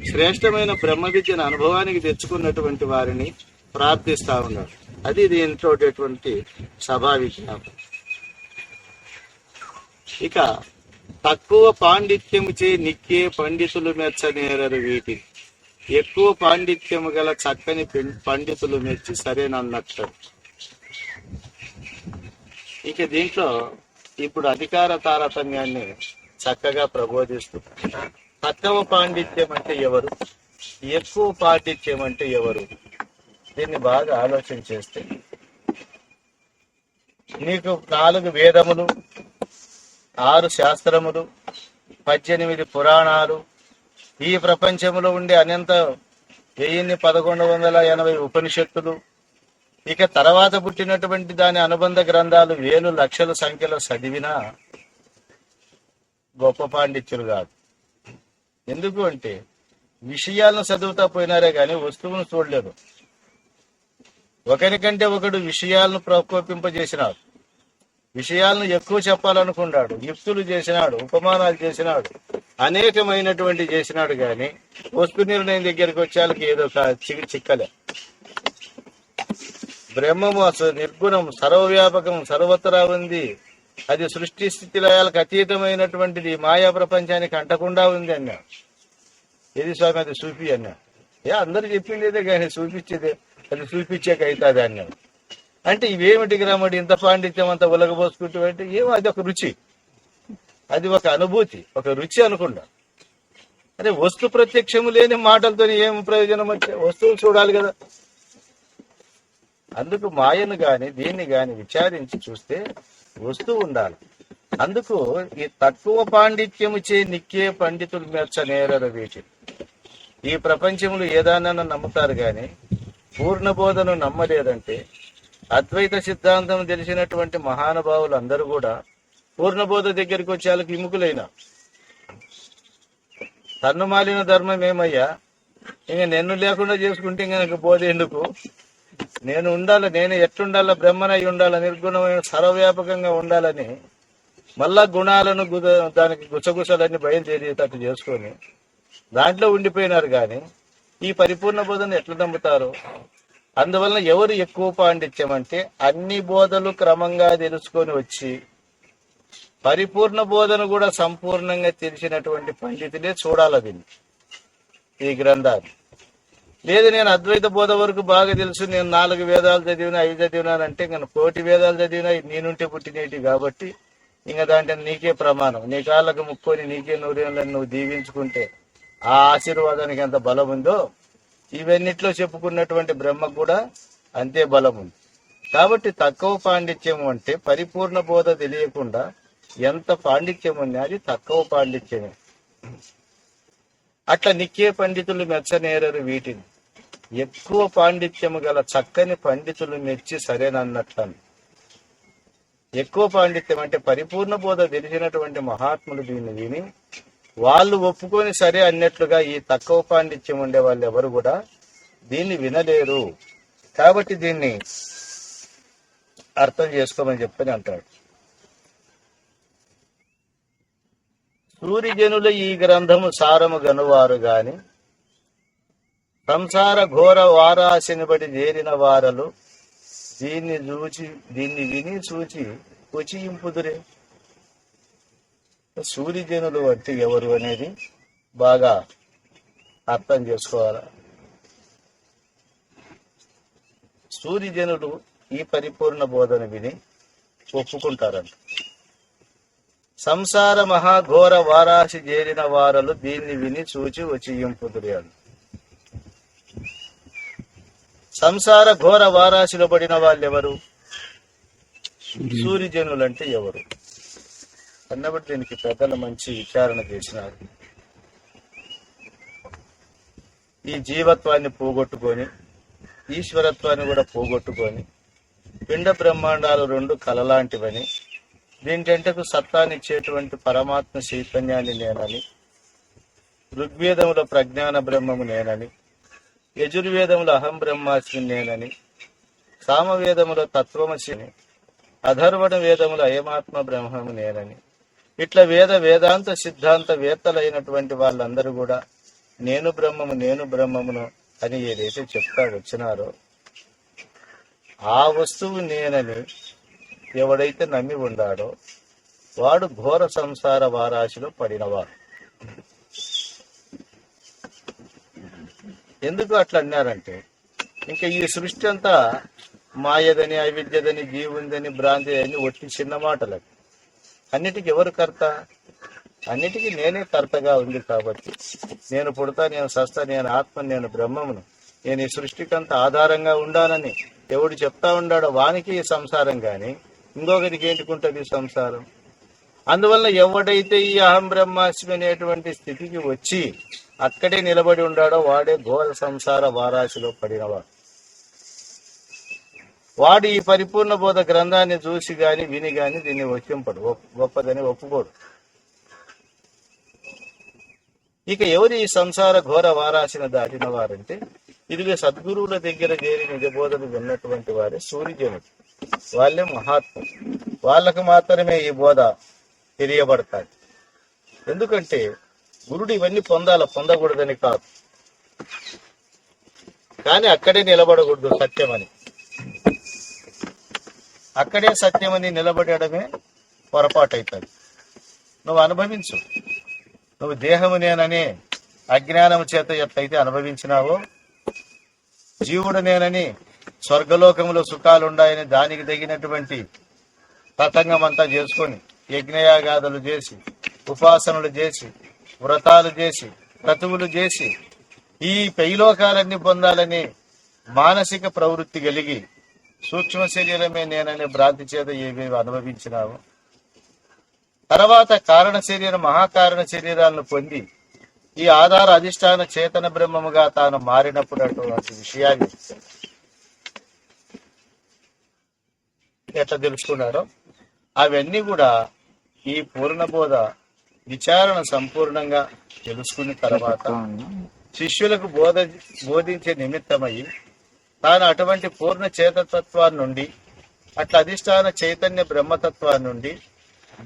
శ్రేష్టమైన బ్రహ్మ విద్యను అనుభవానికి తెచ్చుకున్నటువంటి వారిని ప్రార్థిస్తా ఉన్నారు. అది దీంట్లో సభా విజ్ఞాపం. ఇక తక్కువ పాండిత్యము చే నిక్కే పండితులు మెచ్చనేరరు వీటి, ఎక్కువ పాండిత్యము గల చక్కని పండితులు మెచ్చి సరేనన్నట్టు. ఇక దీంట్లో ఇప్పుడు అధికార తారతమ్యాన్ని చక్కగా ప్రబోధిస్తూ, తక్కువ పాండిత్యం అంటే ఎవరు, ఎక్కువ పాండిత్యం అంటే ఎవరు, దీన్ని బాగా ఆలోచన చేస్తే నీకు 4 వేదములు, 6 శాస్త్రములు, 18 పురాణాలు, ఈ ప్రపంచంలో ఉండే అనంత 1180 ఉపనిషత్తులు, ఇక తర్వాత పుట్టినటువంటి దాని అనుబంధ గ్రంథాలు వేలు లక్షల సంఖ్యలో చదివినా గొప్ప పాండిత్యులు కాదు. ఎందుకు అంటే విషయాలను చదువుతా పోయినారే గాని వస్తువును చూడలేదు. ఒకరికంటే ఒకడు విషయాలను ప్రకోపింపజేసినాడు, విషయాలను ఎక్కువ చెప్పాలనుకున్నాడు, యుక్తులు చేసినాడు, ఉపమానాలు చేసినాడు, అనేకమైనటువంటి చేసినాడు. గాని వస్తు నిర్ణయం దగ్గరికి వచ్చేళ్ళకి ఏదో చిక్కలే. బ్రహ్మము అసలు నిర్గుణం, సర్వవ్యాపకం, సర్వత్రా ఉంది. అది సృష్టి స్థితి లయాలకు అతీతమైనటువంటిది, మాయా ప్రపంచానికి అంటకుండా ఉంది అన్నాడు. ఏది స్వామి అది చూపి అన్నాడు. అందరు చెప్పిండేదే కానీ చూపించేదే. అది చూపించాక అవుతుంది అన్నాడు. అంటే ఇవేమిటి గ్రామడి ఇంత పాండిత్యం అంతా ఉలగబోసుకుంటూ అంటే ఏమో అది ఒక రుచి, అది ఒక అనుభూతి, ఒక రుచి అనుకుంటా. అరే వస్తు ప్రత్యక్షము లేని మాటలతో ఏం ప్రయోజనం వచ్చే, వస్తువులు చూడాలి కదా. అందుకు మాయను గాని దీన్ని గాని విచారించి చూస్తే వస్తువు ఉండాలి. అందుకు ఈ తక్కువ పాండిత్యము చే నిక్కే పండితులు మెచ్చ నేరర వీటి. ఈ ప్రపంచంలో ఏదానన్నా నమ్ముతారు గాని పూర్ణ బోధను నమ్మలేదంటే, అద్వైత సిద్ధాంతం తెలిసినటువంటి మహానుభావులు అందరూ కూడా పూర్ణబోధ దగ్గరికి వచ్చేళ్ళకి విముఖులైన. తన్ను మాలిన ధర్మం ఏమయ్యా, ఇంక నిన్ను లేకుండా చేసుకుంటే ఇంక బోధ ఎందుకు, నేను ఉండాలి, నేను ఎట్లుండాలా, బ్రహ్మనై ఉండాలా, నిర్గుణమైన సర్వవ్యాపకంగా ఉండాలని మళ్ళా గుణాలను దానికి గుసగుసలన్నీ బయలుదేరేటట్టు చేసుకొని దాంట్లో ఉండిపోయినారు. కానీ ఈ పరిపూర్ణ బోధన ఎట్లా నమ్ముతారు? అందువలన ఎవరు ఎక్కువ పాండిత్యం అంటే అన్ని బోధలు క్రమంగా తెలుసుకొని వచ్చి పరిపూర్ణ బోధన కూడా సంపూర్ణంగా తెలిసినటువంటి పండితులే చూడాలి దీన్ని, ఈ గ్రంథాన్ని. లేదు నేను అద్వైత బోధ వరకు బాగా తెలుసు, నేను 4 వేదాలు చదివినా 5 చదివినానంటే ఇంకా 1,000 వేదాలు చదివినా నేనుంటే పుట్టినేటి కాబట్టి ఇంకా దాంట్లో నీకే ప్రమాణం, నీ కాళ్ళకు ముక్కొని నీకే 100 ఏళ్ళని నువ్వు దీవించుకుంటే ఆ ఆశీర్వాదానికి ఎంత బలం ఉందో ఇవన్నిట్లో చెప్పుకున్నటువంటి బ్రహ్మకు కూడా అంతే బలం ఉంది. కాబట్టి తక్కువ పాండిత్యం అంటే పరిపూర్ణ బోధ తెలియకుండా ఎంత పాండిత్యం ఉన్నా అది తక్కువ పాండిత్యమే. అట్లా నిక్కే పండితులు మెచ్చనేరరు వీటిని. ఎక్కువ పాండిత్యము గల చక్కని పండితులు మెచ్చి సరేనన్నట్లను. ఎక్కువ పాండిత్యం అంటే పరిపూర్ణ బోధ తెలిసినటువంటి మహాత్ములు దీన్ని విని వాళ్ళు ఒప్పుకొని సరే అన్నట్లుగా ఈ తక్కువ పాండిత్యం ఉండే వాళ్ళు ఎవరు కూడా దీన్ని వినలేరు. కాబట్టి దీన్ని అర్థం చేసుకోమని చెప్పని అంటాడు. సూరిజనుల ఈ గ్రంథము సారము గనువారు గాని సంసార ఘోర వారాశిని బడి చేరిన వారలు దీన్ని విని చూచి కొచియింపుదురే. సూరిజనులు అంటే ఎవరు అనేది బాగా అర్థం చేసుకోవాలి. సూరిజనులు ఈ పరిపూర్ణ బోధన విని ఒప్పుకుంటారంట. సంసార మహాఘోర వారాశి చేరిన వారలు దీన్ని విని చూచి వచ్చింపుదురే. సంసార ఘోర వారాశిలో పడిన వాళ్ళెవరు? సూర్యజనులు అంటే ఎవరు అన్నబట్టి దీనికి పెద్దలు మంచి విచారణ చేసినారు. ఈ జీవత్వాన్ని పోగొట్టుకొని ఈశ్వరత్వాన్ని కూడా పోగొట్టుకొని పిండ బ్రహ్మాండాలు 2 కలలాంటివని, దీంటెంటకు సత్తానిచ్చేటువంటి పరమాత్మ చైతన్యాన్ని నేనని, ఋగ్వేదముల ప్రజ్ఞాన బ్రహ్మము నేనని, యజుర్వేదముల అహం బ్రహ్మాస్మి నేనని, సామవేదముల తత్వమసిని, అధర్వణ వేదముల అయమాత్మ బ్రహ్మము నేనని, ఇట్లా వేదాంత సిద్ధాంత వేత్తలైనటువంటి వాళ్ళందరూ కూడా నేను బ్రహ్మమును అని ఏదైతే చెప్తా వచ్చినారో ఆ వస్తువు నేనని ఎవడైతే నమ్మి ఉండాడో వాడు ఘోర సంసార వారాశిలో పడినవాడు. ఎందుకు అట్లా అన్నారంటే, ఇంకా ఈ సృష్టి అంతా మాయదని, అవిద్యదని, జీవుందని, భ్రాంతి అని ఒట్టి చిన్న మాటలు. అన్నిటికీ ఎవరు కర్త? అన్నిటికీ నేనే కర్తగా ఉంది. కాబట్టి నేను పుడతా, నేను సస్తా, నేను ఆత్మ, నేను బ్రహ్మమును, నేను ఈ సృష్టికంతా ఆధారంగా ఉండాలని ఎవడు చెప్తా ఉన్నాడో వానికి ఈ సంసారం గాని ఇంకొకరికి ఏంటికుంటది సంసారం. అందువల్ల ఎవడైతే ఈ అహం బ్రహ్మాస్మి అనేటువంటి స్థితికి వచ్చి అక్కడే నిలబడి ఉన్నాడో వాడే ఘోర సంసార వారాశిలో పడినవాడు. వాడు ఈ పరిపూర్ణ బోధ గ్రంథాన్ని చూసి గాని విని గాని దీన్ని ఒప్పింపడు, గొప్పదని ఒప్పుకోడు. ఇక ఎవరు ఈ సంసార ఘోర వారాశిని దాటిన వారంటే ఇదిగే సద్గురువుల దగ్గర చేరి నిజ బోధలు విన్నటువంటి వారే సూర్యజనుడు. వాళ్ళే మహాత్ములు. వాళ్ళకు మాత్రమే ఈ బోధ తెలియబడతాయి. ఎందుకంటే గురుడు ఇవన్నీ పొందకూడదని కాదు, కానీ అక్కడే నిలబడకూడదు సత్యమని. అక్కడే సత్యమని నిలబడమే పొరపాటు అవుతుంది. నువ్వు అనుభవించు. నువ్వు దేహము నేననే అజ్ఞానము చేత ఎట్లయితే అనుభవించినావో జీవుడు నేనని, స్వర్గలోకంలో సుఖాలుండాయని దానికి తగినటువంటి తతంగం అంతా చేసుకొని యజ్ఞయాగాదులు చేసి, ఉపాసనలు చేసి, వ్రతాలు చేసి, క్రతువులు చేసి ఈ పైలోకాలన్నీ పొందాలని మానసిక ప్రవృత్తి కలిగి సూక్ష్మ శరీరమే నేననే భ్రాంతి చేత ఏవేవి అనుభవించినావు, తర్వాత కారణ శరీరం మహాకారణ శరీరాలను పొంది ఈ ఆధార అధిష్టాన చేతన బ్రహ్మముగా తాను మారినప్పుడు అటువంటి విషయాన్ని ఎట్లా తెలుసుకున్నాడో అవన్నీ కూడా ఈ పూర్ణబోధ విచారణ సంపూర్ణంగా తెలుసుకున్న తర్వాత శిష్యులకు బోధించే నిమిత్తమై తాను అటువంటి పూర్ణ చేతతత్వాన్ని నుండి అట్లా అధిష్టాన చైతన్య బ్రహ్మతత్వాన్ని నుండి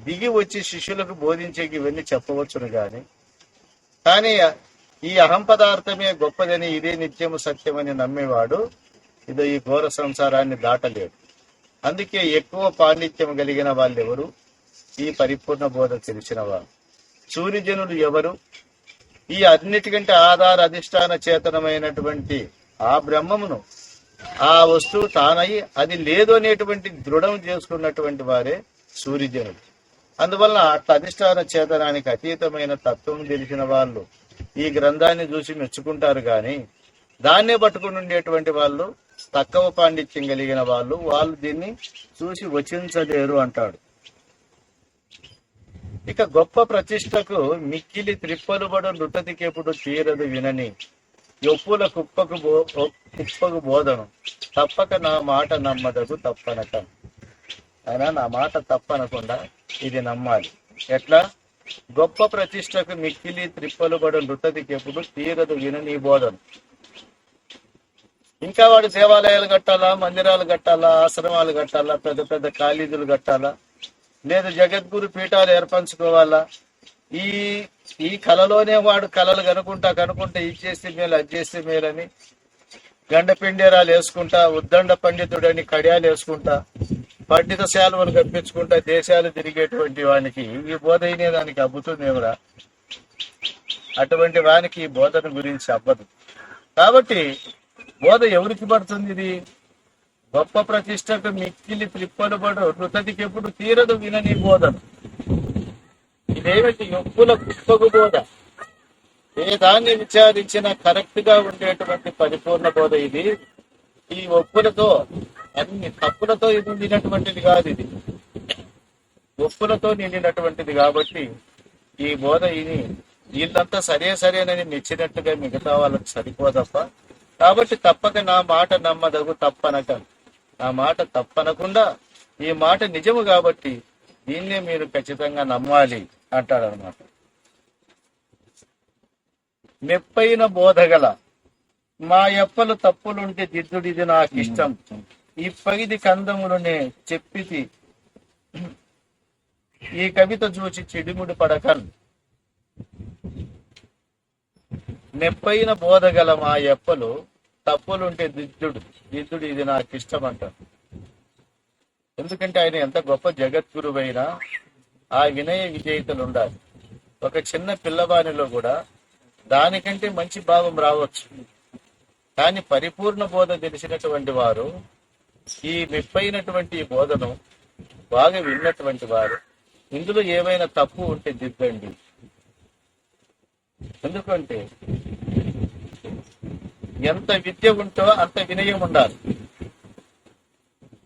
దిగి వచ్చి శిష్యులకు బోధించేకి ఇవన్నీ చెప్పవచ్చును కానీ ఈ అహం పదార్థమే గొప్పదని, ఇదే నిత్యము సత్యమని నమ్మేవాడు ఇదో ఈ ఘోర సంసారాన్ని దాటలేడు. అందుకే ఎక్కువ పాండిత్యం కలిగిన వాళ్ళు ఎవరు? ఈ పరిపూర్ణ బోధ తెలిసిన వారు. సూర్యజనులు ఎవరు? ఈ అన్నిటికంటే ఆధార అధిష్టాన చేతనమైనటువంటి ఆ బ్రహ్మమును, ఆ వస్తువు తానై అది లేదు అనేటువంటి దృఢం చేసుకున్నటువంటి వారే సూర్యజనులు. అందువల్ల అట్లా అధిష్టాన చేతనానికి అతీతమైన తత్వం తెలిసిన వాళ్ళు ఈ గ్రంథాన్ని చూసి మెచ్చుకుంటారు కానీ దాన్నే పట్టుకుని ఉండేటువంటి వాళ్ళు, తక్కువ పాండిత్యం కలిగిన వాళ్ళు దీన్ని చూసి వచించలేరు అంటాడు. ఇక గొప్ప ప్రతిష్టకు మిక్కిలి త్రిప్పలుబడు నృతతికెప్పుడు తీరదు వినని ఒప్పుల కుప్పకు బోధను తప్పక నా మాట నమ్మదగు తప్పనక. అయినా నా మాట తప్పనకుండా ఇది నమ్మాలి. ఎట్లా? గొప్ప ప్రతిష్టకు మిక్కిలి త్రిప్పలుబడు నృతతికెప్పుడు తీరదు వినని బోధను. ఇంకా వాడు దేవాలయాలు కట్టాలా, మందిరాలు కట్టాలా, ఆశ్రమాలు కట్టాలా, పెద్ద పెద్ద కాలేజీలు కట్టాలా, లేదా జగద్గురు పీఠాలు ఏర్పరచుకోవాలా, ఈ కళలోనే వాడు కళలు కనుకుంటా ఇది చేస్తే మేలు, అది చేస్తే మేలని గండ పిండేరాలు వేసుకుంటా, ఉద్దండ పండితుడని కడియాలు వేసుకుంటా, పండిత శాలువలు కప్పించుకుంటా దేశాలు తిరిగేటువంటి వానికి ఈ బోధ అయినే దానికి అబ్బుతుందేమరా? అటువంటి వానికి ఈ బోధన గురించి అబ్బదు. కాబట్టి బోధ ఎవరికి పడుతుంది? ఇది గొప్ప ప్రతిష్టకు మిక్కిలి త్రిప్పలుబడు నృతతికి ఎప్పుడు తీరదు వినని బోధన. ఇదేమిటి? ఒప్పుల కుప్పగు బోధ. ఏ దాన్ని విచారించినా కరెక్ట్ గా ఉండేటువంటి పరిపూర్ణ బోధ ఇది. ఈ ఒప్పులతో, అన్ని తప్పులతో నిండినటువంటిది కాదు. ఇది ఒప్పులతో నిండినటువంటిది. కాబట్టి ఈ బోధ వీళ్ళంతా సరేనని మెచ్చినట్టుగా మిగతా వాళ్ళకి సరిపోదప్ప. కాబట్టి తప్పక నా మాట నమ్మదగు తప్పనక, నా మాట తప్పనకుండా ఈ మాట నిజము కాబట్టి దీన్నే మీరు ఖచ్చితంగా నమ్మాలి అంటాడు అనమాట. మెప్పైన బోధగల మా ఎప్పలు తప్పులుంటే దిద్దుడిది నాకిష్టం, ఈ పగిది కందములునే చెప్పితి ఈ కవిత చూచి చిడిముడి పడకన్. మెప్పైన బోధగల మా ఎప్పలు తప్పులుంటే దిద్దుడు ఇది నాకు ఇష్టం అంటారు. ఎందుకంటే ఆయన ఎంత గొప్ప జగద్గురువైనా ఆ వినయ విజేతలు ఉండాలి. ఒక చిన్న పిల్లవానిలో కూడా దానికంటే మంచి భావం రావచ్చు. కానీ పరిపూర్ణ బోధ తెలిసినటువంటి వారు ఈ మెప్పైనటువంటి బోధను బాగా విన్నటువంటి వారు ఇందులో ఏమైనా తప్పు ఉంటే దిద్దండి. ఎందుకంటే ఎంత విద్య ఉంటో అంత వినయం ఉండాలి.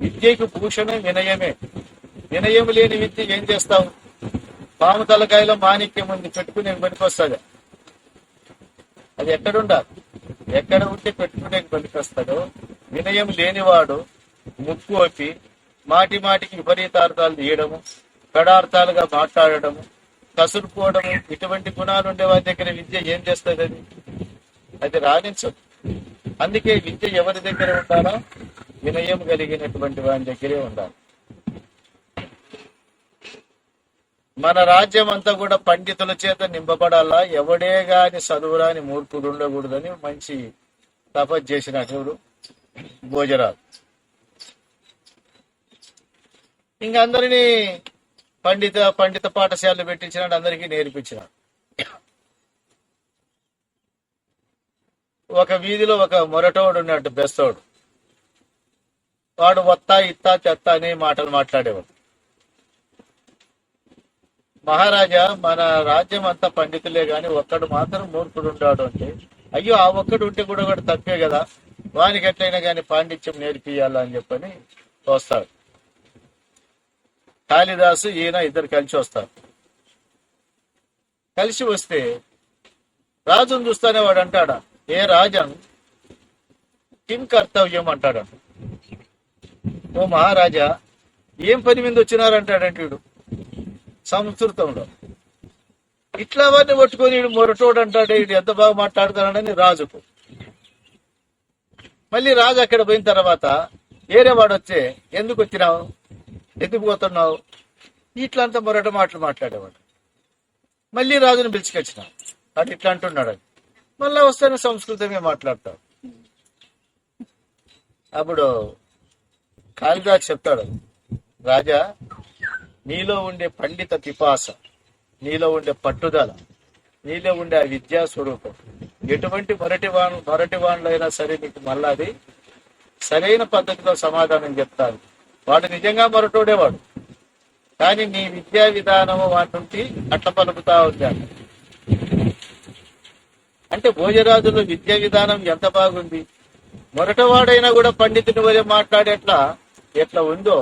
విద్యకు భూషణం వినయమే. వినయం లేని విద్య ఏం చేస్తావు? పాము తలకాయలో మాణిక్యం ఉంది, పెట్టుకునే పనికొస్తుంది. అది ఎక్కడుండాలి? ఎక్కడ ఉంటే పెట్టుకునే పనికొస్తాడో. వినయం లేనివాడు ముక్కు ఒప్పి మాటికి విపరీతార్థాలు తీయడము, కడార్థాలుగా మాట్లాడటము, కసురుకోవడము, ఇటువంటి గుణాలు ఉండే వారి దగ్గర విద్య ఏం చేస్తుంది? అది రాణించదు. అందుకే విద్య ఎవరి దగ్గర ఉండాలో? వినయం కలిగినటువంటి వారి దగ్గరే ఉండాలి. మన రాజ్యం అంతా కూడా పండితుల చేత నింపబడాలా. ఎవడే గాని చదువురాని మూర్ఖుడు ఉండకూడదని మంచి తపస్సు చేసినటువంటి భోజరాలు. ఇంకా అందరినీ పండిత పాఠశాలలు పెట్టించినాడు, అందరికీ నేర్పించినాడు. ఒక వీధిలో ఒక మొరటోడు ఉన్నట్టు బెస్తోడు. వాడు వత్తా ఇత్తా చెత్త అనే మాటలు మాట్లాడేవాడు. మహారాజా, మన రాజ్యం అంతా పండితులే గాని ఒక్కడు మాత్రం మూర్ఖుడు ఉంటాడు అంటే, అయ్యో ఆ ఒక్కడు ఉంటే కూడా తప్పే కదా, వానికి ఎట్లయినా కానీ పాండిత్యం నేర్పియాలా అని చెప్పని వస్తాడు. కాళిదాసు ఈయన ఇద్దరు కలిసి వస్తారు. కలిసి వస్తే రాజును చూస్తానే వాడు అంటాడా, ఏ రాజన్ కిం కర్తవ్యం అంటాడు. ఓ మహారాజా, ఏం పని మీద వచ్చినారంటాడంటే వీడు సంస్కృతంలో. ఇట్లా వాడిని పట్టుకొని వీడు మొరటోడు అంటాడు, వీడు ఎంత బాగా మాట్లాడుతున్నాడని రాజుకు. మళ్ళీ రాజు అక్కడ పోయిన తర్వాత వేరే వాడు వచ్చే, ఎందుకు వచ్చినావు, ఎందుకు పోతున్నావు, ఇట్లంతా మొరట మాటలు మాట్లాడేవాడు. మళ్ళీ రాజును పిలుచుకొచ్చినావు, వాడు ఇట్లా అంటున్నాడు అని మళ్ళా వస్తానే సంస్కృతంగా మాట్లాడతాడు. అప్పుడు కాళిదాసు చెప్తాడు, రాజా, నీలో ఉండే పండిత పిపాస, నీలో ఉండే పట్టుదల, నీలో ఉండే ఆ విద్యా స్వరూపం, ఎటువంటి మొరటివాణులైనా సరే నీకు మళ్ళా అది సరైన పద్ధతిలో సమాధానం చెప్తాను. వాడు నిజంగా మొరటోడేవాడు, కానీ నీ విద్యా విధానము వాటి నుండి అట్ల పలుకుతా ఉంటాడు. అంటే భోజరాజులో విద్యా విధానం ఎంత బాగుంది. మొరటవాడైనా కూడా పండితుని వలె మాట్లాడేట్లా ఎట్లా ఉందో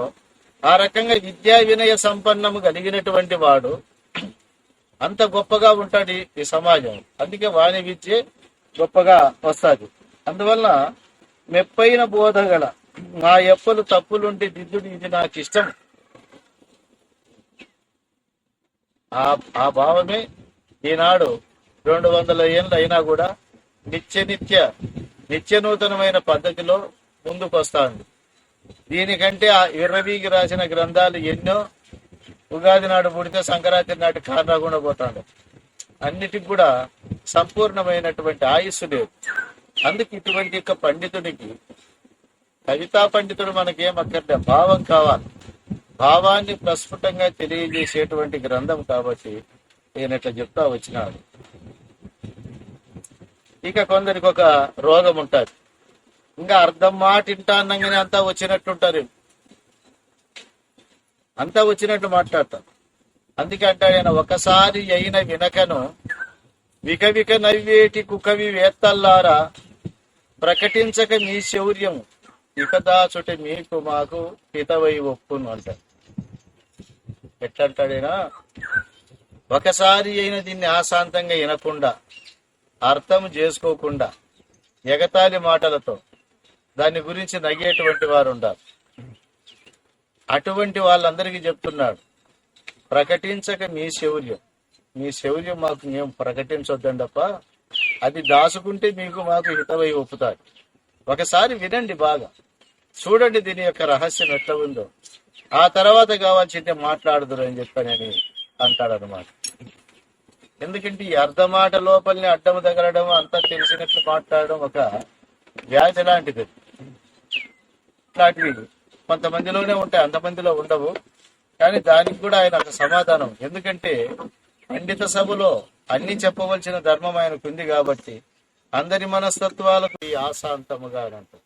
ఆ రకంగా విద్యా వినయ సంపన్నము కలిగినటువంటి వాడు అంత గొప్పగా ఉంటాడు ఈ సమాజం. అందుకే వాణి విద్య గొప్పగా వస్తుంది. అందువల్ల మెప్పైన బోధగల నా ఎప్పలు తప్పులుంటే దిద్దుడు, ఇది నాకు ఇష్టం. ఆ భావమే ఈనాడు 200 ఏళ్ళు అయినా కూడా నిత్య నూతనమైన పద్ధతిలో ముందుకు వస్తుంది. దీనికంటే ఆ విర్రవీగి రాసిన గ్రంథాలు ఎన్నో ఉగాది నాడు పుడితే సంక్రాంతి నాటి కారణకుండా పోతాడు. అన్నిటికి కూడా సంపూర్ణమైనటువంటి ఆయుస్సు లేదు. అందుకు ఇటువంటి పండితుడికి, కవితా పండితుడు మనకేం అక్కర్లే, భావం కావాలి. భావాన్ని ప్రస్ఫుటంగా తెలియజేసేటువంటి గ్రంథం కాబట్టి నేను ఇట్లా చెప్తా వచ్చినాడు. ఇక కొందరికి ఒక రోగం ఉంటుంది, ఇంకా అర్థం మాట ఇంటానంగానే అంతా వచ్చినట్టుంటారు, అంతా వచ్చినట్టు మాట్లాడతారు. అందుకే అంటాడు ఆయన, ఒకసారి అయిన వినకను వికవిక నవ్వేటి కుకవి వేత్తల్లారా ప్రకటించక మీ శౌర్యం ఇకదాచుట మీకు మాకు హితవై ఒప్పును అంటాడు. ఎట్లా అంటాడైనా, ఒకసారి అయిన దీన్ని ఆశాంతంగా వినకుండా, అర్థం చేసుకోకుండా, ఎగతాళి మాటలతో దాని గురించి నగేటువంటి వారు ఉండాలి. అటువంటి వాళ్ళందరికీ చెప్తున్నాడు, ప్రకటించక మీ శౌర్యం మాకు మేము ప్రకటించొద్దండప్ప, అది దాచుకుంటే మీకు మాకు హితవై ఒప్పుతారు. ఒకసారి వినండి, బాగా చూడండి దీని యొక్క రహస్యం ఎట్లా ఉందో, ఆ తర్వాత కావాల్సిందే మాట్లాడదురు అని చెప్పని అంటాడనమాట. ఎందుకంటే ఈ అర్ధమాట లోపలిని అడ్డము తగలడం, అంతా తెలిసినట్లు మాట్లాడడం ఒక వ్యాధి లాంటిది. ఇట్లాంటివి కొంతమందిలోనే ఉంటాయి, అంతమందిలో ఉండవు. కానీ దానికి కూడా ఆయన ఒక సమాధానం, ఎందుకంటే పండిత సభలో అన్ని చెప్పవలసిన ధర్మం ఆయనకు ఉంది కాబట్టి అందరి మనస్తత్వాలకు ఈ ఆశాంతముగా అంటారు.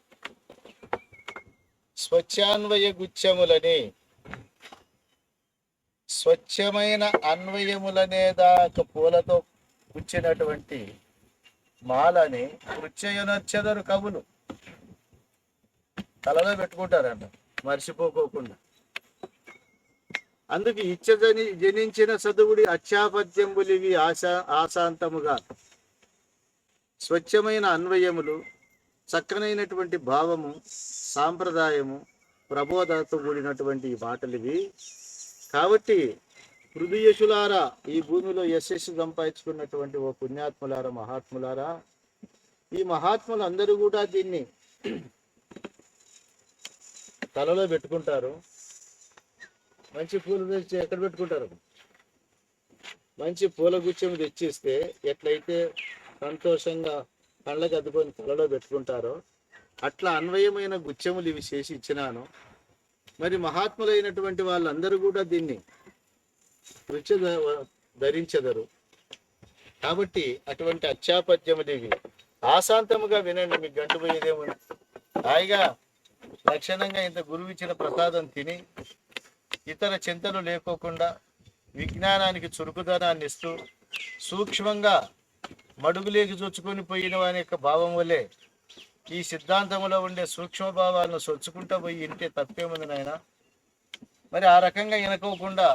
స్వచ్ఛాన్వయ గుచ్చములని, స్వచ్ఛమైన అన్వయములనే దాకా పూలతో గుచ్చినటువంటి మాలని కృత్యయునొచ్చెదరు కవులు. తలలో పెట్టుకుంటారంట మర్చిపోకోకుండా. అందుకు జనించిన చదువుడి అత్యాపద్యంబులివి ఆశాంతముగా. స్వచ్ఛమైన అన్వయములు, చక్కనైనటువంటి భావము, సాంప్రదాయము, ప్రబోధతో కూడినటువంటి ఈ మాటలు ఇవి. కాబట్టి హృదయశులారా, ఈ భూమిలో యశస్సు సంపాదించుకున్నటువంటి ఓ పుణ్యాత్ములారా, మహాత్ములారా, ఈ మహాత్ములు అందరూ కూడా దీన్ని తలలో పెట్టుకుంటారు. మంచి పూలు తెచ్చి ఎక్కడ పెట్టుకుంటారు? మంచి పూల గుచ్చం తెచ్చిస్తే ఎట్లయితే సంతోషంగా కళ్ళకి అద్దుకొని తలలో పెట్టుకుంటారో అట్లా అన్వయమైన గుచ్చములు ఇవి చేసి ఇచ్చినాను. మరి మహాత్ములైనటువంటి వాళ్ళందరూ కూడా దీన్ని ధరించెదరు. కాబట్టి అటువంటి అత్యాపద్యములు ఇవి. ఆశాంతముగా వినండి, మీకు గంటు పోయేదేముంది. హాయిగా లక్షణంగా ఇంత గురువు ఇచ్చిన ప్రసాదం తిని ఇతర చింతలు లేకోకుండా విజ్ఞానానికి చురుకుదనాన్ని ఇస్తూ సూక్ష్మంగా మడుగులేకి చొచ్చుకొని పోయిన వాని యొక్క భావం వల్లే ఈ సిద్ధాంతంలో ఉండే సూక్ష్మ భావాలను సొచ్చుకుంటూ పోయి ఇంటే తప్పేముంది నాయన. మరి ఆ రకంగా వినకోకుండా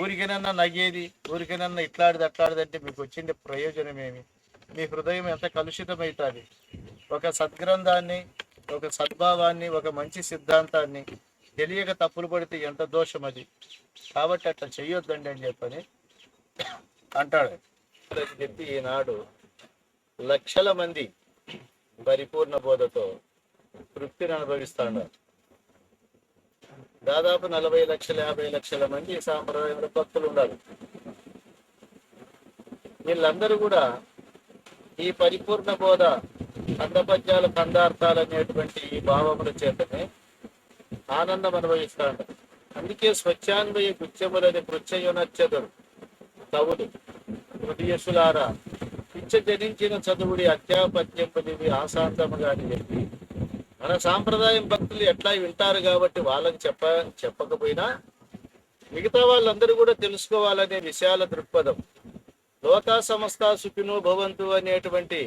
ఊరికేనన్నా నగ్గేది, ఊరికేనన్నా ఇట్లాడిది అట్లాడిదంటే మీకు వచ్చిండే ప్రయోజనమేమి? మీ హృదయం ఎంత కలుషితమవుతుంది. ఒక సద్గ్రంథాన్ని, ఒక సద్భావాన్ని, ఒక మంచి సిద్ధాంతాన్ని తెలియక తప్పులు పడితే ఎంత దోషం అది. కాబట్టి అట్లా చెయ్యొద్దండి అని చెప్పని అంటాడు. అని చెప్పి ఈనాడు లక్షల మంది పరిపూర్ణ బోధతో తృప్తిని అనుభవిస్తాడు. దాదాపు 40 లక్షల 50 లక్షల మంది సాంప్రదాయంలో భక్తులు ఉండాలి. వీళ్ళందరూ కూడా ఈ పరిపూర్ణ బోధ ఖండపద్యాల ఖండార్థాలు అనేటువంటి ఈ భావముల చేతనే ఆనందం అనుభవిస్తాడు. అందుకే స్వచ్ఛాన్వయ గుత్యములని కృత్యయునచ్చదుడు తవుడు హృదయసులారా పిచ్చ జనించిన చదువుడి అత్యాపత్యంపదివి ఆశాంతముగా అని చెప్పి మన సాంప్రదాయం భక్తులు ఎట్లా వింటారు కాబట్టి వాళ్ళకి చెప్పకపోయినా మిగతా వాళ్ళందరూ కూడా తెలుసుకోవాలనే విశాల దృక్పథం. లోకా సమస్త సుఖినో భవంతు అనేటువంటి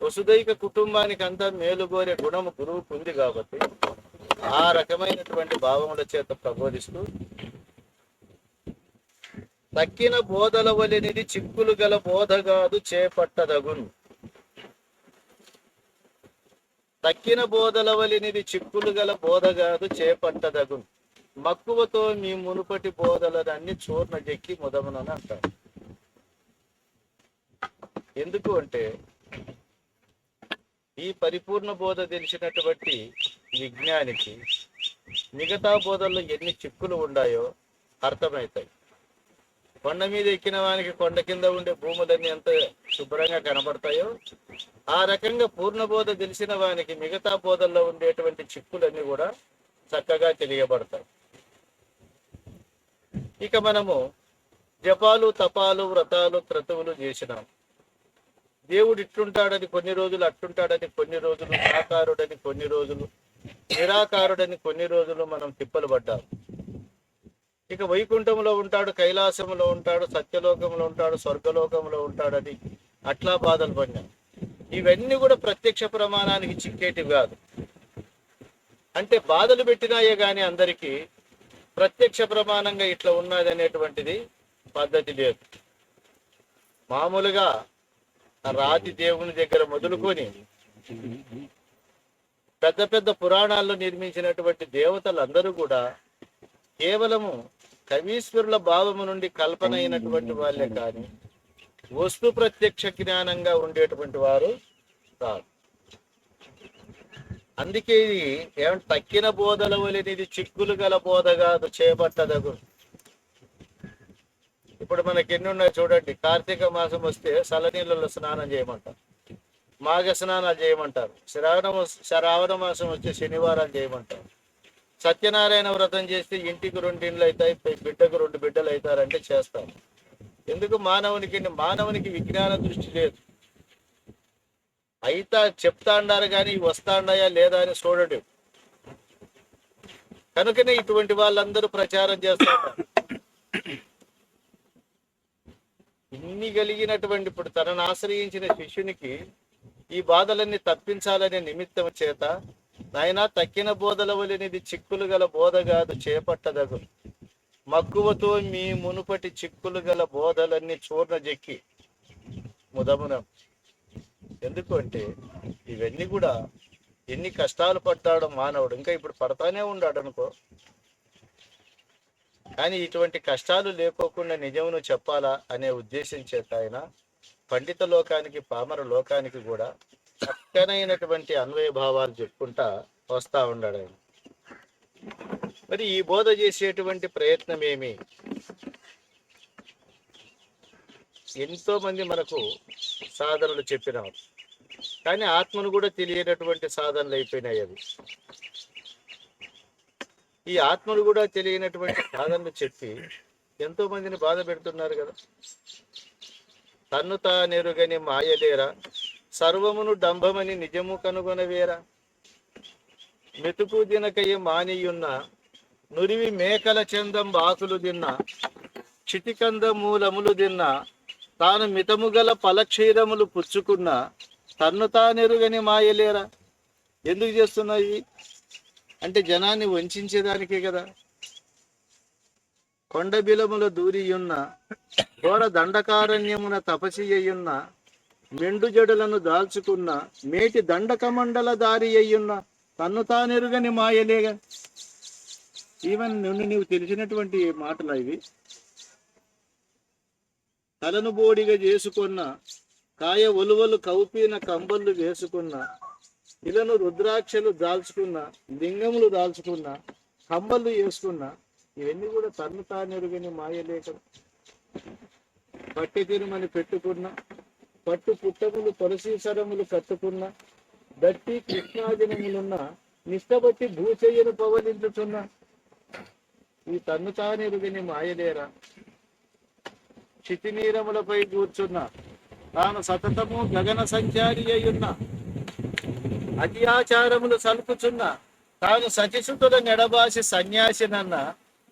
వసుదైక కుటుంబానికి అంతా మేలుగోరే గుణము గురువుకు ఉంది కాబట్టి ఆ రకమైనటువంటి భావముల చేత ప్రబోధిస్తూ తక్కిన బోధల వలెనిది చిక్కులు గల బోధగాదు చేపట్టదగును. తక్కిన బోధల వలెనిది చిక్కులు గల బోధగాదు చేపట్టదగును. మక్కువతో మీ మునుపటి బోధలనన్ని చూర్ణ చెక్కి ముదమునని అంటారు. ఎందుకు అంటే ఈ పరిపూర్ణ బోధ తెలిసినటువంటి విజ్ఞానికి మిగతా బోధల్లో ఎన్ని చిక్కులు ఉన్నాయో అర్థమవుతాయి. కొండ మీద ఎక్కిన వానికి కొండ కింద ఉండే భూములన్నీ ఎంత శుభ్రంగా కనబడతాయో ఆ రకంగా పూర్ణ బోధ తెలిసిన వానికి మిగతా బోధల్లో ఉండేటువంటి చిక్కులన్నీ కూడా చక్కగా తెలియబడతాయి. ఇక మనము జపాలు, తపాలు, వ్రతాలు, క్రతువులు చేసినాం. దేవుడు ఇట్లుంటాడని కొన్ని రోజులు, అట్లుంటాడని కొన్ని రోజులు, సాకారుడని కొన్ని రోజులు, నిరాకారుడని కొన్ని రోజులు మనం తిప్పలు పడ్డాం. ఇక వైకుంఠంలో ఉంటాడు, కైలాసంలో ఉంటాడు, సత్యలోకంలో ఉంటాడు, స్వర్గలోకంలో ఉంటాడని అట్లా బాధలు పడినాం. ఇవన్నీ కూడా ప్రత్యక్ష ప్రమాణానికి చిక్కేటివి కాదు. అంటే బాధలు పెట్టినాయే కానీ అందరికీ ప్రత్యక్ష ప్రమాణంగా ఇట్లా ఉన్నది అనేటువంటిది పద్ధతి లేదు. మామూలుగా రాతి దేవుని దగ్గర మొదలుకొని పెద్ద పెద్ద పురాణాల్లో నిర్మించినటువంటి దేవతలందరూ కూడా కేవలము కవీశ్వరుల భావము నుండి కల్పన అయినటువంటి వాళ్ళే కానీ వస్తు ప్రత్యక్ష జ్ఞానంగా ఉండేటువంటి వారు కాదు. అందుకే ఇది ఏమంటే తక్కిన బోధల వలెనిది చిక్కులు గల బోధ కాదు చేపట్టదగు. ఇప్పుడు మనకి ఎన్ని ఉన్నాయి చూడండి. కార్తీక మాసం వస్తే చల్లనీళ్ళలో స్నానం చేయమంటారు, మాఘ స్నానాలు చేయమంటారు. శ్రావణ మాసం వస్తే శనివారాలు చేయమంటారు. సత్యనారాయణ వ్రతం చేస్తే ఇంటికి 2 ఇండ్లు అవుతాయి, బిడ్డకు 2 బిడ్డలు అవుతారంటే చేస్తారు. ఎందుకు? మానవునికి విజ్ఞాన దృష్టి లేదు. అయితా చెప్తా అన్నారు కానీ వస్తాండాయా లేదా అని చూడడు. కనుకనే ఇటువంటి వాళ్ళందరూ ప్రచారం చేస్తారు. ఇన్ని కలిగినటువంటి ఇప్పుడు తనను ఆశ్రయించిన శిష్యునికి ఈ బాధలన్నీ తప్పించాలనే నిమిత్తం చేత నాయన తక్కిన బోధల వలెనిది చిక్కులు గల బోధ కాదు చేపట్టదగు. మక్కువతో మీ మునుపటి చిక్కులు గల బోధలన్నీ చూర్ణ చెక్కి ముదమునం. ఎందుకు అంటే ఇవన్నీ కూడా ఎన్ని కష్టాలు పడ్డాడో మానవుడు, ఇంకా ఇప్పుడు పడతానే ఉన్నాడు అనుకో. కానీ ఇటువంటి కష్టాలు లేకోకుండా నిజమును చెప్పాలా అనే ఉద్దేశం చేత ఆయన పండిత లోకానికి, పామర లోకానికి కూడా చక్కనైనటువంటి అన్వయ భావాలు చెప్పుకుంటా వస్తా ఉన్నాడు ఆయన. మరి ఈ బోధ చేసేటువంటి ప్రయత్నం ఏమి? ఎంతో మంది మనకు సాధనలు చెప్పినారు, కానీ ఆత్మను కూడా తెలియనటువంటి సాధనలు అయిపోయినాయి అవి. ఈ ఆత్మను కూడా తెలియనటువంటి సాధనలు చెప్పి ఎంతో మందిని బాధ పెడుతున్నారు కదా. తన్ను తానెరుగని మాయలేరా సర్వమును డంభమని నిజము కనుగొనవేరా. మెతుకు దినకయ్య మానియున్న నురివి మేకల చందం ఆకులు తిన్న చిటికంద మూలములు తిన్న తాను మితము గల ఫలక్షీరములు పుచ్చుకున్న తన్ను తానెరుగని మాయలేరా. ఎందుకు చేస్తున్నాయి అంటే జనాన్ని వంచేదానికే కదా. కొండ బిలముల దూరియున్న ఘోర దండకారణ్యమున తపసి అయ్యున్న మెండు జడులను దాల్చుకున్న మేటి దండకమండల దారి అయ్యున్న తన్ను తానెరుగని మాయలేగా. ఈవెన్ నుండి నీవు తెలిసినటువంటి మాటలు ఇవి. తలను బోడిగా చేసుకున్న కాయ ఒలువలు కౌపీన కంబళ్ళు వేసుకున్న ఇలను రుద్రాక్షలు దాల్చుకున్న లింగములు దాల్చుకున్న కంబళ్ళు వేసుకున్న ఇవన్నీ కూడా తన్ను తానెరుగని మాయలేక. పట్టి తిరుమని పెట్టుకున్న పట్టు పుట్టములు పొలసీసరములు కట్టుకున్న దట్టి కృష్ణాజనములున్న నిష్టబట్టి భూచయ్యను పవలించుతున్న ఈ తన్ను తానెరుగని మాయలేరా. చితినీరములపై కూర్చున్న తాను సతతము గగన సంచారి అయ్యున్న అతి ఆచారములు సల్పుచున్న తాను సచిసుతుల నెడబాసి సన్యాసినన్న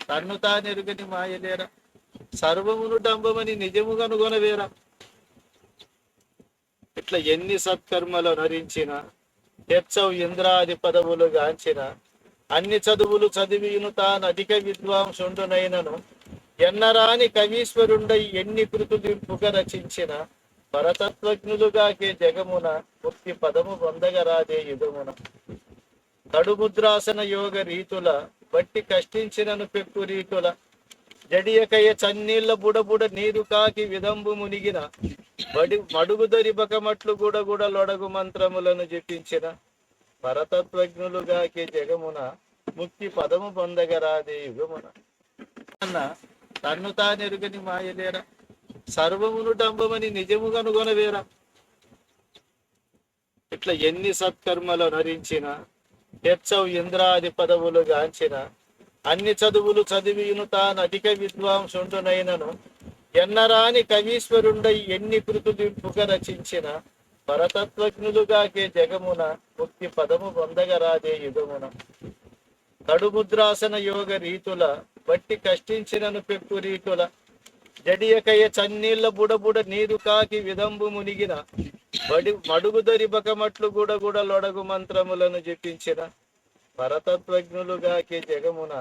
తన్ను తానెరుగని మాయలేరా. సర్వమును డంబమని నిజము కనుగొనవేరా. ఇట్లా ఎన్ని సత్కర్మలు నరించిన తెచ్చవు ఇంద్రాది పదవులు గాంచిన అన్ని చదువులు చదివిను తాను అధిక విద్వాంసుండునైనను ఎన్నరాని కవీశ్వరుండై ఎన్ని కృతులింపుక రచించిన పరతత్వజ్ఞులుగాకే జగమున ముక్తి పదము పొందగరాదే యుగమున. కడుముద్రాసన యోగ రీతుల బట్టి కష్టించినను పెక్కు రీతుల జడియకయ చన్నీళ్ల బుడబుడ నీరు కాకి విదంబు మునిగిన మడుగుదరి బకమట్లు గుడగుడ లొడగు మంత్రములను జపించిన పరతత్వజ్ఞులుగాకే జగమున ముక్తి పదము పొందగరాదే యుగమున. అన్న తన్ను తానెరుగని మాయలేరా. సర్వమును డంబమని నిజము కనుగొనవేరా. ఇట్లా ఎన్ని సత్కర్మలు నరించిన తెచ్చవు ఇంద్రాది పదవులు గాంచిన అన్ని చదువులు చదివిను తాను అధిక విద్వాంసుండునైనను ఎన్నరాని కవీశ్వరుండై ఎన్ని కృతులింపుక రచించిన పరతత్వజ్ఞులుగాకే జగమున ముక్తి పదము పొందగరాదే యుగమున. కడుముద్రాసన యోగ రీతుల బట్టి కష్టించినను పెక్కు రీతుల జడియకయ చన్నీళ్ల బుడబుడ నీరు కాకి విదంబు మునిగిన మడుగుదరి బకమట్లు గుడగుడ లొడగు మంత్రములను జపించిన పరతత్వజ్ఞులుగాకే జగమున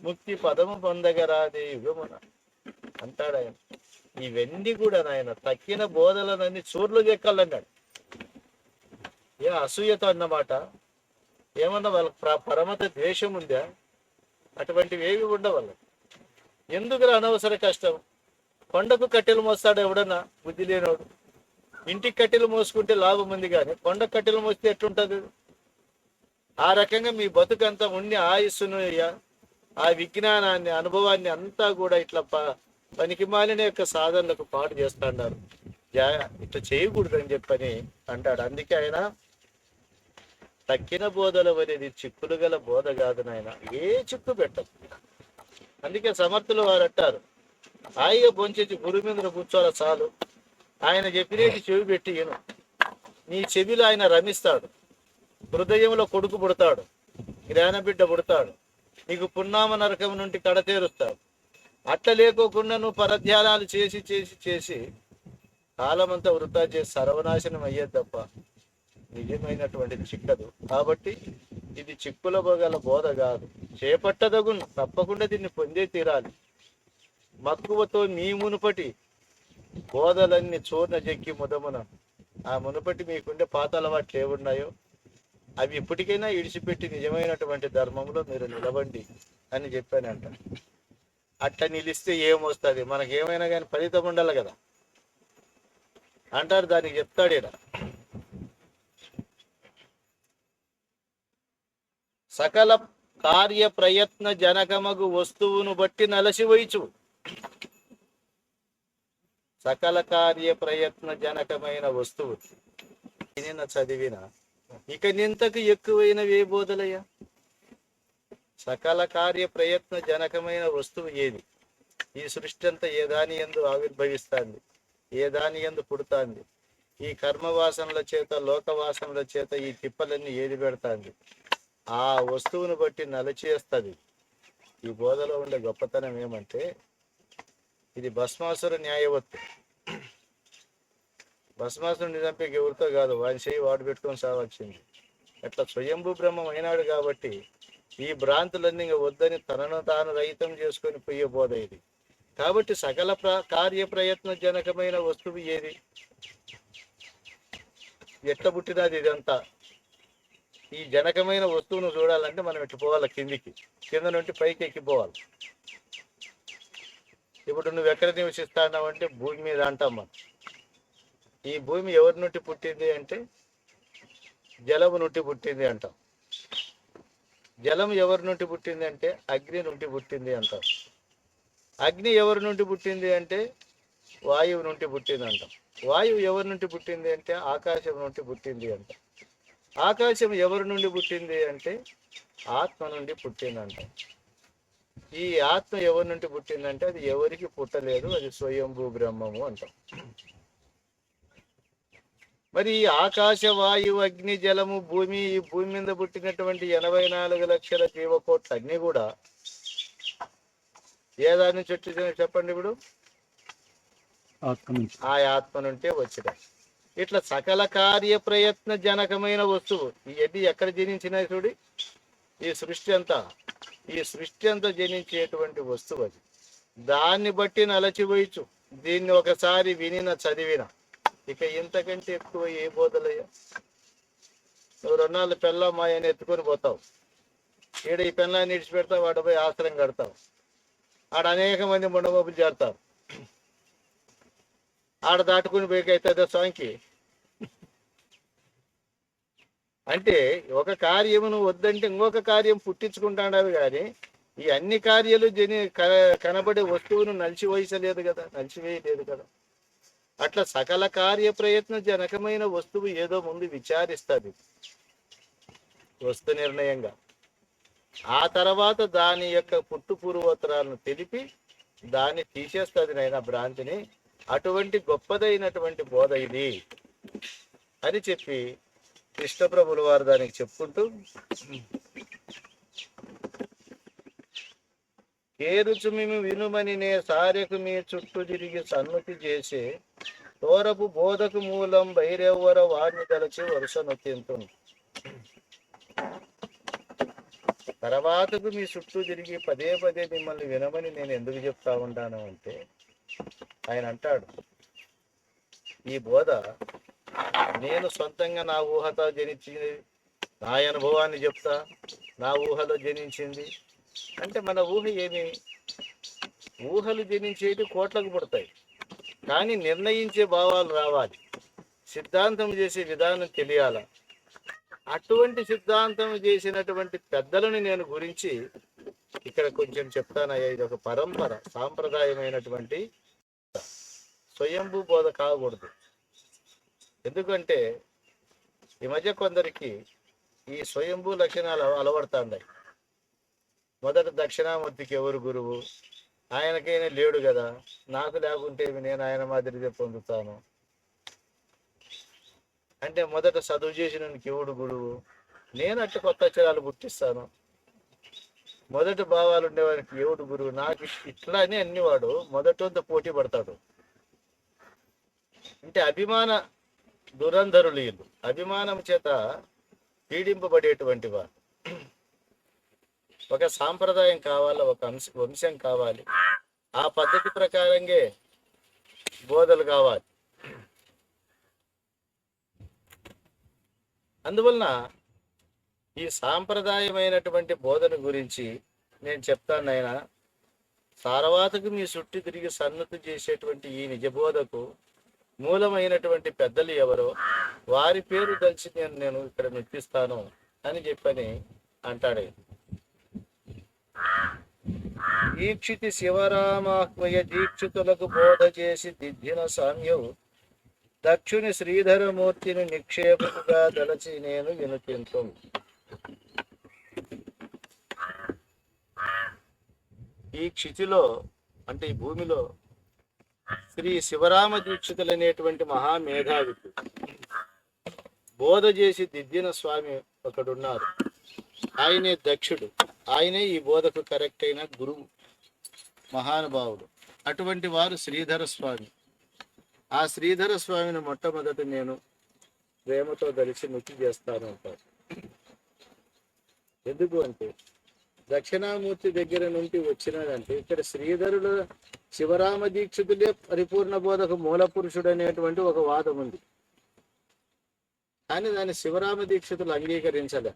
ముక్తి పదము పొందగరాదే యుగమున అంటాడాయన. ఇవన్నీ కూడా నాయన తక్కిన బోధలనన్నీ చూర్లు చెక్కాలన్నాడు. ఏ అసూయతో అన్నమాట. ఏమన్నా వాళ్ళకి పరమత ద్వేషం ఉందా? అటువంటివి ఏవి ఉండవు. ఎందుకు అనవసర కష్టం? కొండకు కట్టెలు మోస్తాడు ఎవడన్నా బుద్ధి లేనోడు. ఇంటికి కట్టెలు మోసుకుంటే లాభం ఉంది, కానీ కొండ కట్టెలు మోస్తే ఎట్లుంటది? ఆ రకంగా మీ బతుకంతా ఉండి ఆయుస్సును ఆ విజ్ఞానాన్ని అనుభవాన్ని అంతా కూడా ఇట్లా పనికి మాలిన యొక్క సాధనలకు పాటు చేస్తున్నారు. ఇట్లా చేయకూడదని చెప్పని అంటాడు. అందుకే ఆయన తక్కిన బోధలు అనేది చిక్కులు గల బోధ కాదు నాయన, ఏ చిక్కు పెట్టదు. అందుకే సమర్థులు వారు అంటారు, హాయిగా బొంచేసి గురు మీద కూర్చోాల చాలు, ఆయన చెప్పినట్టు చెవి పెట్టి నీ చెవిలో ఆయన రమిస్తాడు, హృదయంలో కొడుకు పుడతాడు, జ్ఞానబిడ్డ పుడతాడు, నీకు పున్నామ నరకం నుండి కడతేరుస్తాడు. అట్లా లేకోకుండా నువ్వు పరధ్యానాలు చేసి చేసి చేసి కాలమంతా వృధా చేసి సర్వనాశనం అయ్యేది తప్ప నిజమైనటువంటిది చిక్కదు. కాబట్టి ఇది చిక్కుల గల బోధ కాదు, చేపట్టదగును, తప్పకుండా దీన్ని పొందే తీరాలి. మక్కువతో నీ మునుపటి బోధలన్నీ చూర్ణ చెక్కి ముదమున ఆ మునుపటి మీకుండే పాత అలవాట్లు ఏమున్నాయో అవి ఇప్పటికైనా ఇడిచిపెట్టి నిజమైనటువంటి ధర్మంలో మీరు నిలవండి అని చెప్పానంట. అట్లా నిలిస్తే ఏమొస్తుంది? మనకేమైనా కానీ ఫలితం ఉండాలి కదా అంటారు. దానికి చెప్తాడు ఈడ, సకల కార్య ప్రయత్న జనకమగు వస్తువును బట్టి నలసివైచు. సకల కార్య ప్రయత్న జనకమైన వస్తువు నిన్న చదివిన ఇక నింతకు ఎక్కువైనవి ఏ బోధలయ్యా? సకల కార్య ప్రయత్న జనకమైన వస్తువు ఏది? ఈ సృష్టి అంతా ఏ దాని యందు ఆవిర్భవిస్తాంది, ఏ దాని యందు పుడుతాంది, ఈ కర్మవాసనల చేత లోకవాసనల చేత ఈ తిప్పలన్నీ ఏది పెడతాంది, ఆ వస్తువును బట్టి నలచేస్తుంది. ఈ బోధలో ఉండే గొప్పతనం ఏమంటే, ఇది భస్మాసుర న్యాయవత్తు. భస్మాసురుని చంపేకి ఎవరితో కాదు, వాని చేయి వాడు పెట్టుకొని సావచ్చింది. అట్లా స్వయంభూ బ్రహ్మం అయినాడు కాబట్టి ఈ భ్రాంతులన్నీ ఇంకా వద్దని తనను తాను రహితం చేసుకొని పోయే బోధ ఇది. కాబట్టి సకల కార్య ప్రయత్న జనకమైన వస్తువు ఏది, ఎట్లా పుట్టినది ఇదంతా. ఈ జనకమైన వస్తువును చూడాలంటే మనం ఎట్టు పోవాలి, కింద నుండి పైకి ఎక్కిపోవాలి. ఇప్పుడు నువ్వు ఎక్కడ నివసిస్తాన్నావంటే భూమి మీద అంటాం మనం. ఈ భూమి ఎవరి నుండి పుట్టింది అంటే జలము నుండి పుట్టింది అంటాం. జలం ఎవరి నుండి పుట్టింది అంటే అగ్ని నుండి పుట్టింది అంటాం. అగ్ని ఎవరి నుండి పుట్టింది అంటే వాయువు నుండి పుట్టింది అంటాం. వాయువు ఎవరి నుండి పుట్టింది అంటే ఆకాశం నుండి పుట్టింది అంటాం. ఆకాశం ఎవరి నుండి పుట్టింది అంటే ఆత్మ నుండి పుట్టింది అంటాం. ఈ ఆత్మ ఎవరి నుండి పుట్టిందంటే అది ఎవరికి పుట్టలేదు, అది స్వయంభూ బ్రహ్మము అంటాం. మరి ఈ ఆకాశ వాయువు అగ్ని జలము భూమి, ఈ భూమి మీద పుట్టినటువంటి 84 లక్షల జీవకోట్ల అగ్ని కూడా ఏ దాని నుంచి వచ్చి చెప్పండి ఇప్పుడు, ఆ ఆత్మ నుంటే వచ్చినాయి. ఇట్లా సకల కార్య ప్రయత్న జనకమైన వస్తువు ఇవన్నీ ఎక్కడ జనించినాయి చూడి, ఈ సృష్టి అంతా జనించేటువంటి వస్తువు అది. దాన్ని బట్టి నలచిపోయచ్చు. దీన్ని ఒకసారి వినిన చదివిన ఇక ఇంతకంటే ఎక్కువ ఏ బోధలయ్యా. నువ్వు 2 నాళ్ళు పెళ్ళమ్మాయని ఎత్తుకొని పోతావు, ఈడ ఈ పెళ్ళాన్ని ఇడిచిపెడతావు, వాడు పోయి ఆశ్రయం కడతావు, ఆడ అనేక మంది ముండమోపులు చేరుతారు, ఆడ దాటుకుని పోయికైతుందో సాంకి. అంటే ఒక కార్యమును వద్దంటే ఇంకొక కార్యం పుట్టించుకుంటాడావి కానీ ఈ అన్ని కార్యాలు కనబడే వస్తువును నలిచివేయలేదు కదా. అట్లా సకల కార్య ప్రయత్న జనకమైన వస్తువు ఏదో ముందు విచారిస్తుంది వస్తు నిర్ణయంగా. ఆ తర్వాత దాని యొక్క పుట్టు పూర్వోత్తరాలను తెలిపి దాన్ని తీసేస్తుంది నైనా భ్రాంతిని. అటువంటి గొప్పదైనటువంటి బోధ ఇది అని చెప్పి కృష్ణప్రభుల వారు దానికి చెప్పుకుంటూ, కేరుచు మేము వినుమని నే సారెకు మీ చుట్టూ తిరిగి సన్నుతి చేసే తోరపు బోధకు మూలం బైరెవ్వర వాడిని తలచి వరుస నొత్తింతు. తర్వాతకు మీ చుట్టూ తిరిగి పదే మిమ్మల్ని వినమని నేను ఎందుకు చెప్తా ఉంటాను అంటే, ఆయన అంటాడు, ఈ బోధ నేను సొంతంగా నా ఊహతో జనించింది, నా అనుభవాన్ని చెప్తా, నా ఊహలో జనించింది అంటే. మన ఊహ ఏమి, ఊహలు జనించేటి కోట్లకు పుడతాయి, కానీ నిర్ణయించే భావాలు రావాలి, సిద్ధాంతం చేసే విధానం తెలియాల. అటువంటి సిద్ధాంతం చేసినటువంటి పెద్దలను నేను గురించి ఇక్కడ కొంచెం చెప్తానయ్యా. ఇది ఒక పరంపర, సాంప్రదాయమైనటువంటి స్వయంభూ బోధ కాకూడదు. ఎందుకంటే ఈ మధ్య కొందరికి ఈ స్వయంభూ లక్షణాలు అలవడుతున్నాయి. మొదట దక్షిణామూర్తికి ఎవరు గురువు, ఆయనకైనా లేడు కదా, నాకు లేకుంటే నేను ఆయన మాదిరిగా పొందుతాను అంటే, మొదట చదువు చేసిన ఎవడు గురువు, నేను అట్లా కొత్త అక్షరాలు పుట్టిస్తాను, మొదటి భావాలు ఉండేవారికి ఎవడు గురువు, నాకు ఇట్లా అని అన్ని వాడు మొదటంతా పోటీ పడతాడు. అంటే అభిమాన దురంధరులు వీళ్ళు, అభిమానం చేత పీడింపబడేటువంటి వారు. ఒక సాంప్రదాయం కావాలి, ఒక వంశం కావాలి, ఆ పద్ధతి ప్రకారంగా బోధలు కావాలి. అందువలన ఈ సాంప్రదాయమైనటువంటి బోధన గురించి నేను చెప్తాను. ఆయన సారవాతకు మీ చుట్టూ తిరిగి సన్నతి చేసేటువంటి ఈ నిజబోధకు మూలమైనటువంటి పెద్దలు ఎవరో వారి పేరు తెలిసి నేను ఇక్కడ మెప్పిస్తాను అని చెప్పని అంటాడు. దీక్షితి శివరామాహ్వయ దీక్షితులకు బోధ చేసి దిద్దిన సామ్యవు దక్షుని శ్రీధరమూర్తిని నిక్షేపముగా తలచి నేను వినుతింతు. ఈ క్షితిలో అంటే ఈ భూమిలో శ్రీ శివరామ దీక్షితులు అనేటువంటి మహామేధావికి బోధ చేసి దిద్దిన స్వామి ఒకడున్నారు. ఆయనే దక్షుడు. ఆయనే ఈ బోధకు కరెక్ట్ అయిన గురువు, మహానుభావుడు. అటువంటి వారు శ్రీధర స్వామి. ఆ శ్రీధర స్వామిని మొట్టమొదట నేను ప్రేమతో కలిసి నృత్తి చేస్తాను అంటారు. ఎందుకు అంటే దక్షిణామూర్తి దగ్గర నుండి వచ్చినదంటే ఇక్కడ శ్రీధరుడు శివరామ దీక్షితులే పరిపూర్ణ బోధకు మూల పురుషుడు అనేటువంటి ఒక వాదం ఉంది. కానీ దాన్ని శివరామ దీక్షితులు అంగీకరించలే.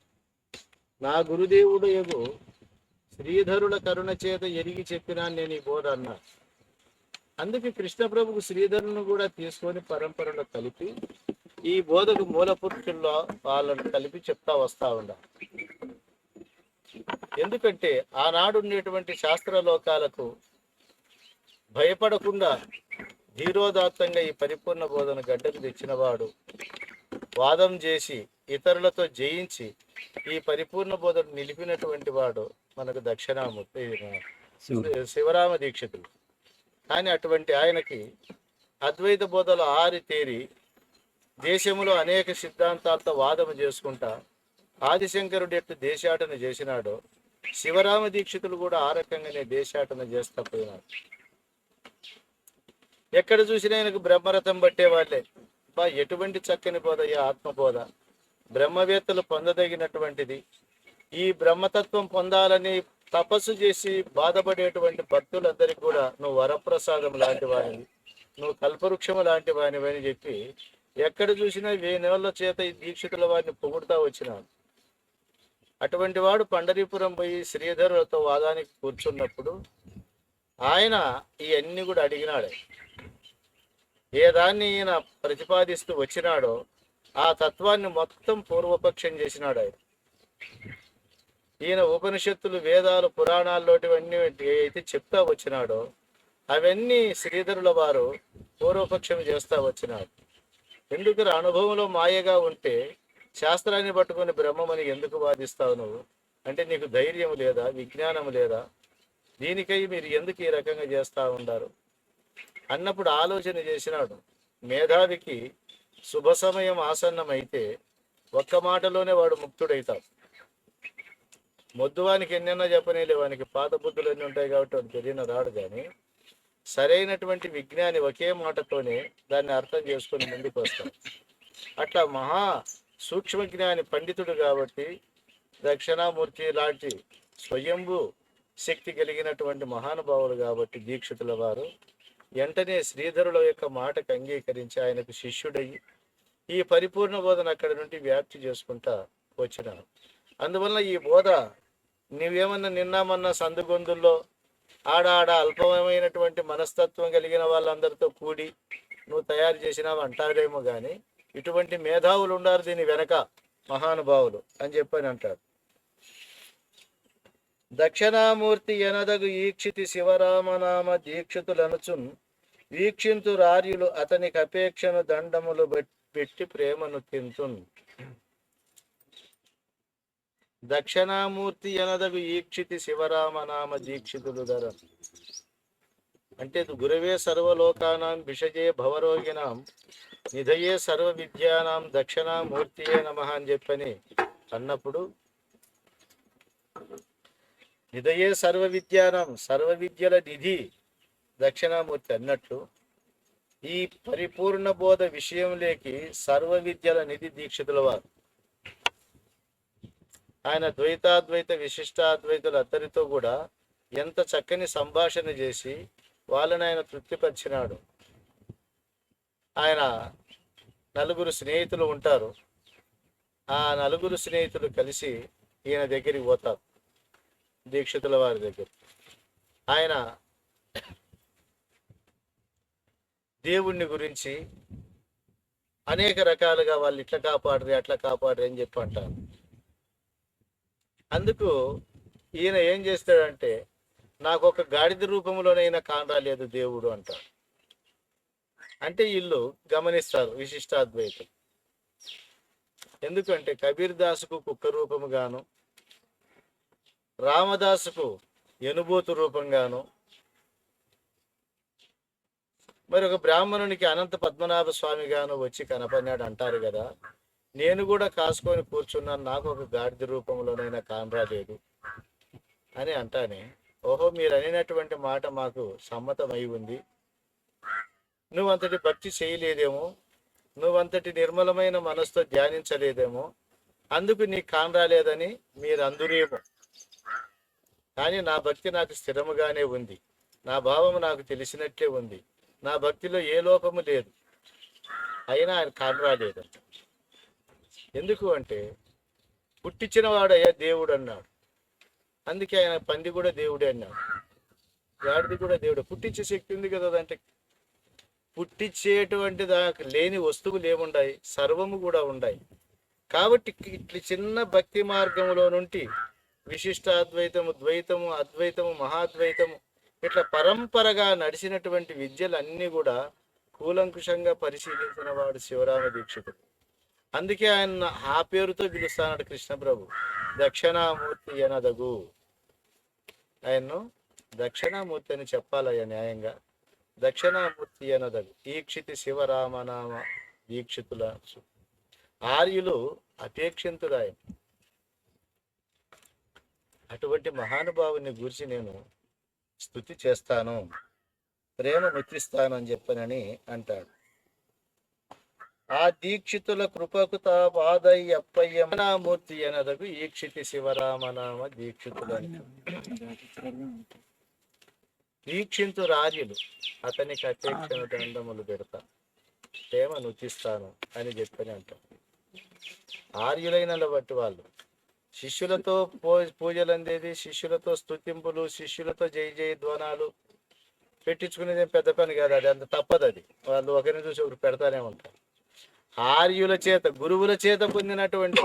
నా గురుదేవుడు ఏగో శ్రీధరుల కరుణ చేత ఎరిగి చెప్పినా నేను ఈ బోధ అన్నా. అందుకే కృష్ణప్రభుకు శ్రీధరులను కూడా తీసుకొని పరంపరలో కలిపి ఈ బోధకు మూల పురుషుల్లో వాళ్ళను కలిపి చెప్తా వస్తా ఉండాలి. ఎందుకంటే ఆనాడు ఉండేటువంటి శాస్త్రలోకాలకు భయపడకుండా ధీరోదాత్తంగా ఈ పరిపూర్ణ బోధన గడ్డకు తెచ్చినవాడు, వాదం చేసి ఇతరులతో జయించి ఈ పరిపూర్ణ బోధన నిలిపినటువంటి వాడు మనకు దక్షిణామూర్తి శివరామ దీక్షితులు. కానీ అటువంటి ఆయనకి అద్వైత బోధలు ఆరితేరి దేశంలో అనేక సిద్ధాంతాలతో వాదము చేసుకుంటా ఆదిశంకరుడు ఎట్టు దేశాటన చేసినాడో శివరామ దీక్షితులు కూడా ఆ రకంగానే దేశాటన చేస్తా పోయినాడు. ఎక్కడ చూసినా ఆయనకు బ్రహ్మరథం పట్టే వాళ్ళే. ఎటువంటి చక్కని బోధ ఈ ఆత్మబోధ, బ్రహ్మవేత్తలు పొందదగినటువంటిది. ఈ బ్రహ్మతత్వం పొందాలని తపస్సు చేసి బాధపడేటువంటి భక్తులందరికీ కూడా నువ్వు వరప్రసాదం లాంటి వాడివి, నువ్వు కల్పవృక్షము లాంటి వాడివి అని చెప్పి ఎక్కడ చూసినా వేనేళ్ల చేత ఈ దీక్షితుల వారిని పొగుడుతా వచ్చినాడు. అటువంటి వాడు పండరీపురం పోయి శ్రీధరులతో వాదానికి కూర్చున్నప్పుడు ఆయన ఇవన్నీ కూడా అడిగినాడు. ఏ దాన్ని ఈయన ప్రతిపాదిస్తూ వచ్చినాడో ఆ తత్వాన్ని మొత్తం పూర్వపక్షం చేసినాడు ఆయన. ఈయన ఉపనిషత్తులు, వేదాలు, పురాణాల్లోటివన్నీ అయితే చెప్తా వచ్చినాడో అవన్నీ శ్రీధరుల వారు పూర్వపక్షం చేస్తా వచ్చినాడు. ఎందుకు అనుభవంలో మాయగా ఉంటే శాస్త్రాన్ని పట్టుకుని బ్రహ్మమని ఎందుకు వాదిస్తావు నువ్వు? అంటే నీకు ధైర్యం లేదా, విజ్ఞానం లేదా? దీనికై మీరు ఎందుకు ఈ రకంగా చేస్తూ ఉంటారు అన్నప్పుడు ఆలోచన చేసినాడు. మేధావికి శుభ సమయం ఆసన్నమైతే ఒక్క మాటలోనే వాడు ముక్తుడైతాడు. మొద్దువానికి ఎన్నెన్నో చెప్పనేలే, వానికి పాత బుద్ధులు ఎన్ని ఉంటాయి కాబట్టి వాడు తెలియని రాడు. కానీ సరైనటువంటి విజ్ఞాని ఒకే మాటతోనే దాన్ని అర్థం చేసుకొని ముందుకు వస్తాడు. అట్లా మహా సూక్ష్మజ్ఞాని పండితుడు కాబట్టి దక్షిణామూర్తి లాంటి స్వయంభూ శక్తి కలిగినటువంటి మహానుభావులు కాబట్టి దీక్షితుల వారు వెంటనే శ్రీధరుల యొక్క మాటకు అంగీకరించి ఆయనకు శిష్యుడయ్యి ఈ పరిపూర్ణ బోధన అక్కడి నుండి వ్యాప్తి చేసుకుంటా వచ్చినారు. అందువల్ల ఈ బోధ నీవేమన్నా నిన్నామన్నా సందుగొందుల్లో ఆడ అల్పమైనటువంటి మనస్తత్వం కలిగిన వాళ్ళందరితో కూడి నువ్వు తయారు చేసినావు అంటారేమో కానీ ఇటువంటి మేధావులు ఉన్నారు దీని వెనక, మహానుభావులు అని చెప్పని అంటారు. దక్షిణామూర్తి ఎనదగు ఈక్షితి శివరామనామ దీక్షితులనుచున్ వీక్షింతు రార్యులు అతనికి అపేక్షను దండములు పెట్టి ప్రేమను తింతున్. దక్షిణామూర్తి ఎనదగు ఈక్షితి శివరామనామ దీక్షితులు ధర అంటే గురవే సర్వలోకానాం విషజే భవరోగినాం నిధయే సర్వ విద్యానాం దక్షిణామూర్తియే నమః అని చెప్పని అన్నప్పుడు నిధయే సర్వ విద్యానాం, సర్వ విద్యల నిధి దక్షిణామూర్తి అన్నట్లు ఈ పరిపూర్ణ బోధ విషయంలోకి సర్వ విద్యల నిధి దీక్షితుల వారు. ఆయన ద్వైతాద్వైత విశిష్టాద్వైతులు అందరితో కూడా ఎంత చక్కని సంభాషణ చేసి వాళ్ళని ఆయన తృప్తిపరిచినాడు. ఆయన నలుగురు స్నేహితులు ఉంటారు. ఆ నలుగురు స్నేహితులు కలిసి ఈయన దగ్గరికి పోతారు, దీక్షితుల వారి దగ్గర. ఆయన దేవుణ్ణి గురించి అనేక రకాలుగా వాళ్ళు ఇట్లా కాపాడరు అట్లా కాపాడరు అని చెప్పి అంటారు. అందుకు ఈయన ఏం చేస్తాడంటే నాకు ఒక గాడిద రూపంలోనైనా కానరాలేదు దేవుడు అంటాడు. అంటే వీళ్ళు గమనిస్తారు విశిష్టాద్వైతం. ఎందుకంటే కబీర్ దాసుకు కుక్క రూపముగాను, రామదాసుకు ఎనుబోతు రూపంగాను, మరి ఒక బ్రాహ్మణునికి అనంత పద్మనాభ స్వామి గాను వచ్చి కనపడినాడు అంటారు కదా. నేను కూడా కాసుకొని కూర్చున్నాను, నాకు ఒక గాడిద రూపంలోనైనా కానరాలేదు అని అంటానే, ఓహో మీరు అనేటటువంటి మాట మాకు సమ్మతమై ఉంది, నువ్వంతటి భక్తి చేయలేదేమో, నువ్వంతటి నిర్మలమైన మనసుతో ధ్యానించలేదేమో, అందుకు నీకు కానరాలేదని మీరు అందురేమో. కానీ నా భక్తి నాకు స్థిరముగానే ఉంది, నా భావము నాకు తెలిసినట్లే ఉంది, నా భక్తిలో ఏ లోపము లేదు, అయినా ఆయన కానరాలేదు. ఎందుకు అంటే పుట్టించిన వాడయ్యా దేవుడు అన్నాడు, అందుకే ఆయన పంది కూడా దేవుడే అన్నాడు, గాడిది కూడా దేవుడు. పుట్టించే శక్తి ఉంది కదా అంటే. పుట్టించేటువంటి దానికి లేని వస్తువులు ఏముండాయి, సర్వము కూడా ఉన్నాయి. కాబట్టి ఇట్లా చిన్న భక్తి మార్గంలో నుండి విశిష్టాద్వైతము, ద్వైతము, అద్వైతము, మహాద్వైతము, ఇట్లా పరంపరగా నడిచినటువంటి విద్యలు అన్నీ కూడా కూలంకుషంగా పరిశీలించిన వాడు శివరామ దీక్షితుడు. అందుకే ఆయన ఆ పేరుతో పిలుస్తాడు కృష్ణ ప్రభు, దక్షిణామూర్తి అనదగు. ఆయన్ను దక్షిణామూర్తి అని చెప్పాలయ్యా న్యాయంగా. దక్షిణామూర్తి అనదగు ఈక్షితి శివరామనామ దీక్షితుల ఆర్యులు అపేక్షింతుడాయ. అటువంటి మహానుభావుని గురించి నేను స్తుతి చేస్తాను, ప్రేమ ముత్రిస్తాను అని చెప్పనని అంటాడు. ఆ దీక్షితుల కృపకు తాపాదయ్యప్పయ్యమూర్తి అనదగు ఈక్షితి శివరామనామ దీక్షితుల. దీక్షింతు రాజులు అతనికి అపేక్షణ దండములు పెడతా, ప్రేమ నుతిస్తాను అని చెప్పని అంటారు. ఆర్యులైన బట్టి వాళ్ళు శిష్యులతో పూజలు అందేది, శిష్యులతో స్తుతింపులు, శిష్యులతో జై జయ ధ్వనాలు పెట్టించుకునేది పెద్ద పని కాదు, అది అంత తప్పదు. అది వాళ్ళు ఒకరిని చూసి ఒకరు పెడతానే ఉంటారు. ఆర్యుల చేత, గురువుల చేత పొందినటువంటి,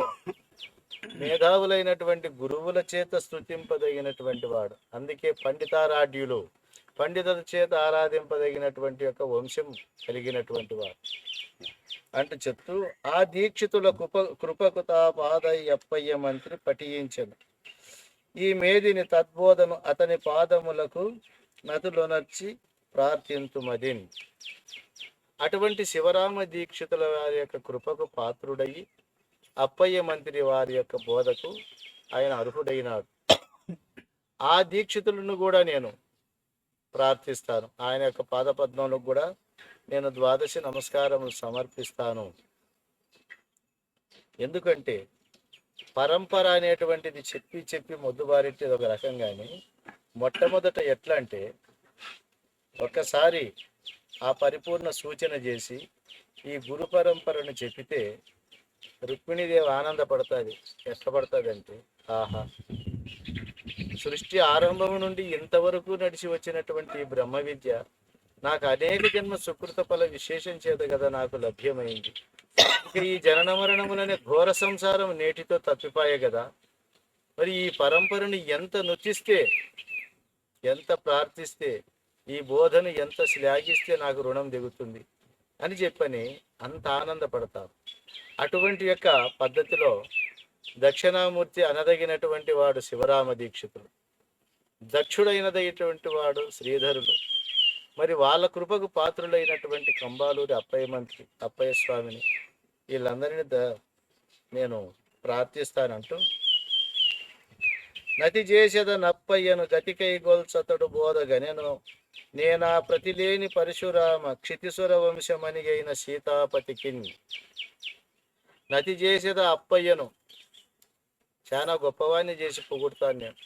మేధావులైనటువంటి గురువుల చేత స్తుతింపదగినటువంటి వాడు. అందుకే పండితారాధ్యులు, పండితుల చేత ఆరాధింపదగినటువంటి యొక్క వంశం కలిగినటువంటి వాడు అంటూ చెప్తూ, ఆ దీక్షితుల కృపకు తాపాదయ్యప్పయ్య మంత్రి పఠించెను ఈ మేదిని తద్బోధను అతని పాదములకు నదులొనర్చి ప్రార్థింతుమదిన్. అటువంటి శివరామ దీక్షితుల వారి యొక్క కృపకు పాత్రుడయి అప్పయ్య మంత్రి వారి యొక్క బోధకు ఆయన అర్హుడైనాడు. ఆ దీక్షితులను కూడా నేను ప్రార్థిస్తాను, ఆయన యొక్క పాదపద్మములకు కూడా నేను ద్వాదశి నమస్కారములు సమర్పిస్తాను. ఎందుకంటే పరంపర అనేటువంటిది చెప్పి చెప్పి మొద్దుబారెట్టేది ఒక రకంగానే. మొట్టమొదట ఎట్లా అంటే, ఒక్కసారి ఆ పరిపూర్ణ సూచన చేసి ఈ గురు పరంపరను చెప్పితే రుక్మిణీదేవి ఆనందపడుతుంది. ఎష్టపడుతుంది అంటే, ఆహా, సృష్టి ఆరంభం నుండి ఇంతవరకు నడిచి వచ్చినటువంటి బ్రహ్మ విద్య నాకు అనేక జన్మ సుకృత ఫల విశేషం చేత కదా నాకు లభ్యమైంది. ఇక ఈ జనన మరణములనే ఘోర సంసారం నేటితో తప్పిపాయే కదా. మరి ఈ పరంపరను ఎంత నుతిస్తే, ఎంత ప్రార్థిస్తే, ఈ బోధను ఎంత శ్లాఘిస్తే నాకు రుణం దిగుతుంది అని చెప్పని అంత ఆనందపడతారు. అటువంటి యొక్క పద్ధతిలో దక్షిణామూర్తి అనదగినటువంటి వాడు శివరామ దీక్షితుడు, దక్షుడైనదైనటువంటి వాడు శ్రీధరుడు. మరి వాళ్ళ కృపకు పాత్రులైనటువంటి కంబాలూరి అప్పయ్య మంత్రి, అప్పయ్య స్వామిని, వీళ్ళందరినీ నేను ప్రార్థిస్తానంటూ, నతి చేసేద నప్పయ్యను గతికై గొల్సతడు బోధగనెను నేనా ప్రతిలేని పరశురామ క్షితిసుర వంశమని అయిన సీతాపతికి నతి చేసేద అప్పయ్యను, చాలా గొప్పవాడిని చేసి పొగుడుతాను నేను.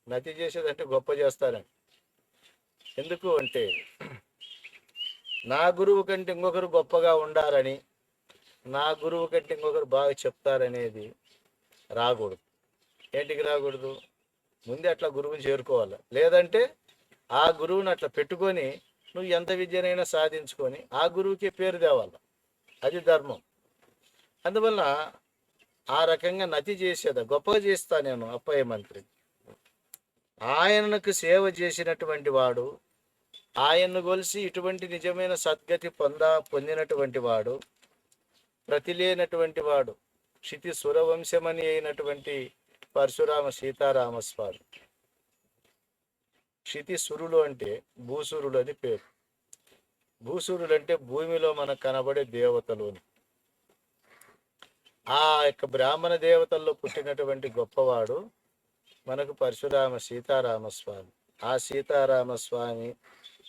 నతి చేసేదంటే గొప్ప చేస్తానని. ఎందుకు అంటే నా గురువు కంటే ఇంకొకరు గొప్పగా ఉండాలని, నా గురువు కంటే ఇంకొకరు బాగా చెప్తారనేది రాకూడదు. ఏంటికి రాకూడదు? ముందే అట్లా గురువుని చేరుకోవాలి. లేదంటే ఆ గురువుని అట్లా పెట్టుకొని నువ్వు ఎంత విద్యనైనా సాధించుకొని ఆ గురువుకి పేరు తేవాలి. అది ధర్మం. అందువల్ల ఆ రకంగా నతి చేసేదా గొప్పగా చేస్తా నేను అప్పయ్య మంత్రి. ఆయనకు సేవ చేసినటువంటి వాడు, ఆయన్ను కొలిసి ఇటువంటి నిజమైన సద్గతి పొందినటువంటి వాడు, ప్రతిలేనటువంటి వాడు, క్షితి సురవంశమని అయినటువంటి పరశురామ సీతారామస్వామి. క్షితి సురులు అంటే భూసురులు అని పేరు. భూసూరులు అంటే భూమిలో మనకు కనబడే దేవతలు. ఆ యొక్క బ్రాహ్మణ దేవతల్లో పుట్టినటువంటి గొప్పవాడు మనకు పరశురామ సీతారామస్వామి. ఆ సీతారామస్వామి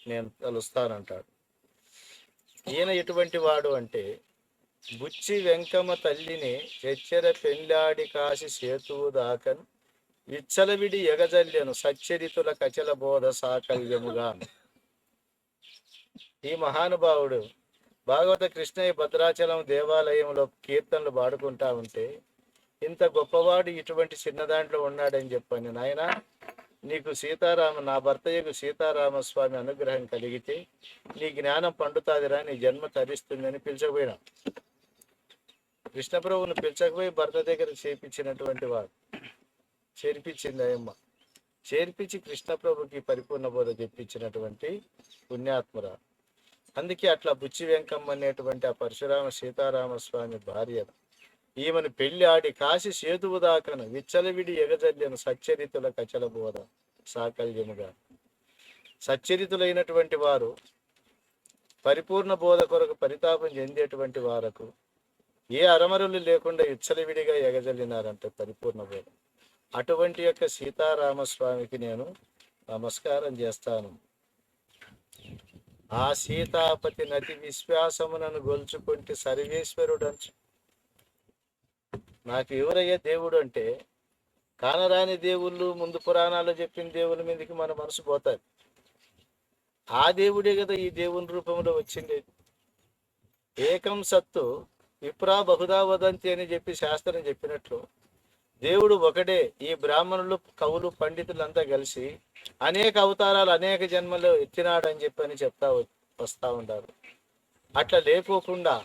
నేను తలుస్తానంటాడు. ఈయన ఎటువంటి వాడు అంటే, బుచ్చి వెంకమ్మ తల్లిని చెచ్చెర పెండ్లాడి కాసి సేతువు దాకన్ విచ్చలవిడి ఎగజల్యను సచ్చరితుల కచల బోధ సాకల్యముగా. ఈ మహానుభావుడు భాగవత కృష్ణయ్య భద్రాచలం దేవాలయంలో కీర్తనలు పాడుకుంటా ఉంటే, ఇంత గొప్పవాడు ఇటువంటి చిన్న దాంట్లో ఉన్నాడని చెప్పాను. నాయన, నీకు నా భర్తయ్యకు సీతారామస్వామి అనుగ్రహం కలిగితే నీ జ్ఞానం పండుతాదిరా, నీ జన్మ తరిస్తుందని పిలిచకపోయినా. కృష్ణప్రభువును పిలిచకపోయి భర్త దగ్గర చేర్పించినటువంటి వాడు. చేర్పించింది అయ్యమ్మ. చేర్పించి కృష్ణప్రభుకి పరిపూర్ణ బోధ చెప్పించినటువంటి పుణ్యాత్మురా. అందుకే అట్లా బుచ్చి వెంకమ్మ అనేటువంటి ఆ పరశురామ సీతారామస్వామి భార్య ఈమెను పెళ్లి ఆడి కాశీ సేతువు దాకను విచ్చలవిడి ఎగజల్యను సచ్చరితుల కచల బోధ సాకల్యముగా. సచ్చరితులైనటువంటి వారు పరిపూర్ణ బోధ కొరకు పరితాపం చెందేటువంటి వారకు ఏ అరమరులు లేకుండా విచ్చలవిడిగా ఎగజల్లినారంటే పరిపూర్ణ బోధ. అటువంటి యొక్క సీతారామస్వామికి నేను నమస్కారం చేస్తాను. ఆ సీతాపతి నతి విశ్వాసమునను గొల్చుకుంటే సర్వేశ్వరుడంచు. నాకు ఎవరయ్యా దేవుడు అంటే, కానరాని దేవుళ్ళు, ముందు పురాణాల్లో చెప్పిన దేవుల మీదకి మన మనసు పోతారు. ఆ దేవుడే కదా ఈ దేవుని రూపంలో వచ్చింది. ఏకం సత్తు విప్రా బహుదా వదంతి అని చెప్పి శాస్త్రం చెప్పినట్లు, దేవుడు ఒకడే. ఈ బ్రాహ్మణులు, కవులు, పండితులంతా కలిసి అనేక అవతారాలు అనేక జన్మలో ఎత్తినాడని చెప్పని చెప్తా వస్తూ ఉంటారు. అట్లా లేకోకుండా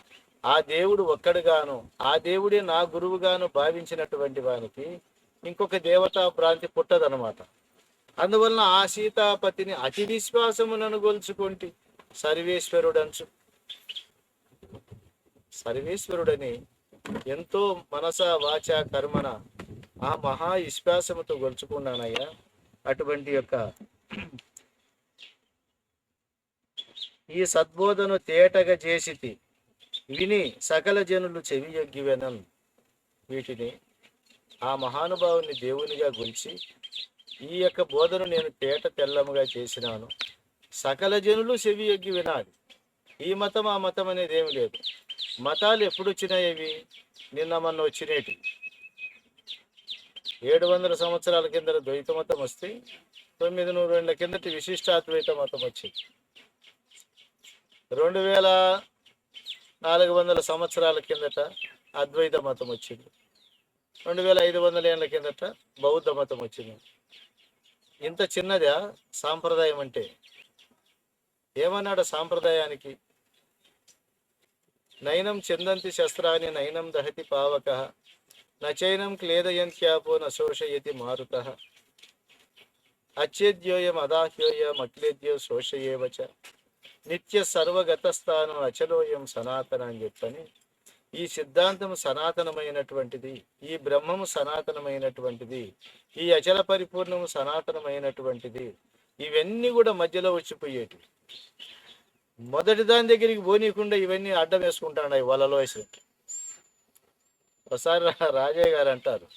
ఆ దేవుడు ఒక్కడుగాను, ఆ దేవుడే నా గురువుగాను భావించినటువంటి వానికి ఇంకొక దేవతా భ్రాంతి పుట్టదనమాట. అందువలన ఆ సీతాపతిని అతి విశ్వాసమునను గొల్చుకొంటి సర్వేశ్వరుడంచు. సర్వేశ్వరుడని ఎంతో మనస వాచ కర్మన ఆ మహా విశ్వాసముతో గొలుచుకున్నానయ్యా. అటువంటి యొక్క ఈ సద్బోధను తేటగా చేసి విని సకల జనులు చెవియొగ్గి వినన్. వీటిని ఆ మహానుభావుని దేవునిగా గురించి ఈ యొక్క బోధను నేను తేట తెల్లముగా చేసినాను. సకల జనులు చెవియొగ్గి వినాలి. ఈ మతం ఆ మతం అనేది ఏమి లేదు. మతాలు ఎప్పుడు వచ్చినాయి? నిన్న మొన్న వచ్చినేటి. 700 సంవత్సరాల కింద ద్వైత మతం వస్తే 900 ఏళ్ల కిందటి విశిష్టాద్వైత మతం వచ్చింది. 2400 సంవత్సరాల కిందట అద్వైత మతం వచ్చింది. 2500 ఏళ్ల కిందట బౌద్ధ మతం వచ్చింది. ఇంత చిన్నదా సాంప్రదాయం అంటే? ఏమన్నాడు సాంప్రదాయానికి? నైనం చందంతి శస్త్రాన్ని నైనం దహతి పావక నచైనం క్లేదయంత్యాపో నశోషయతి మారుత అచ్చేద్యోయం అదాహ్యోయం అక్లేద్యో శోషయేవచ నిత్య సర్వగతస్థానం అచలోయం సనాతన అని చెప్పని ఈ సిద్ధాంతము సనాతనమైనటువంటిది, ఈ బ్రహ్మము సనాతనమైనటువంటిది, ఈ అచల పరిపూర్ణము సనాతనమైనటువంటిది. ఇవన్నీ కూడా మధ్యలో వచ్చిపోయేటి. మొదటి దాని దగ్గరికి పోనీయకుండా ఇవన్నీ అడ్డం వేసుకుంటాడు వలలో వేసి. ఒకసారి రాజయ్య గారు అంటారు,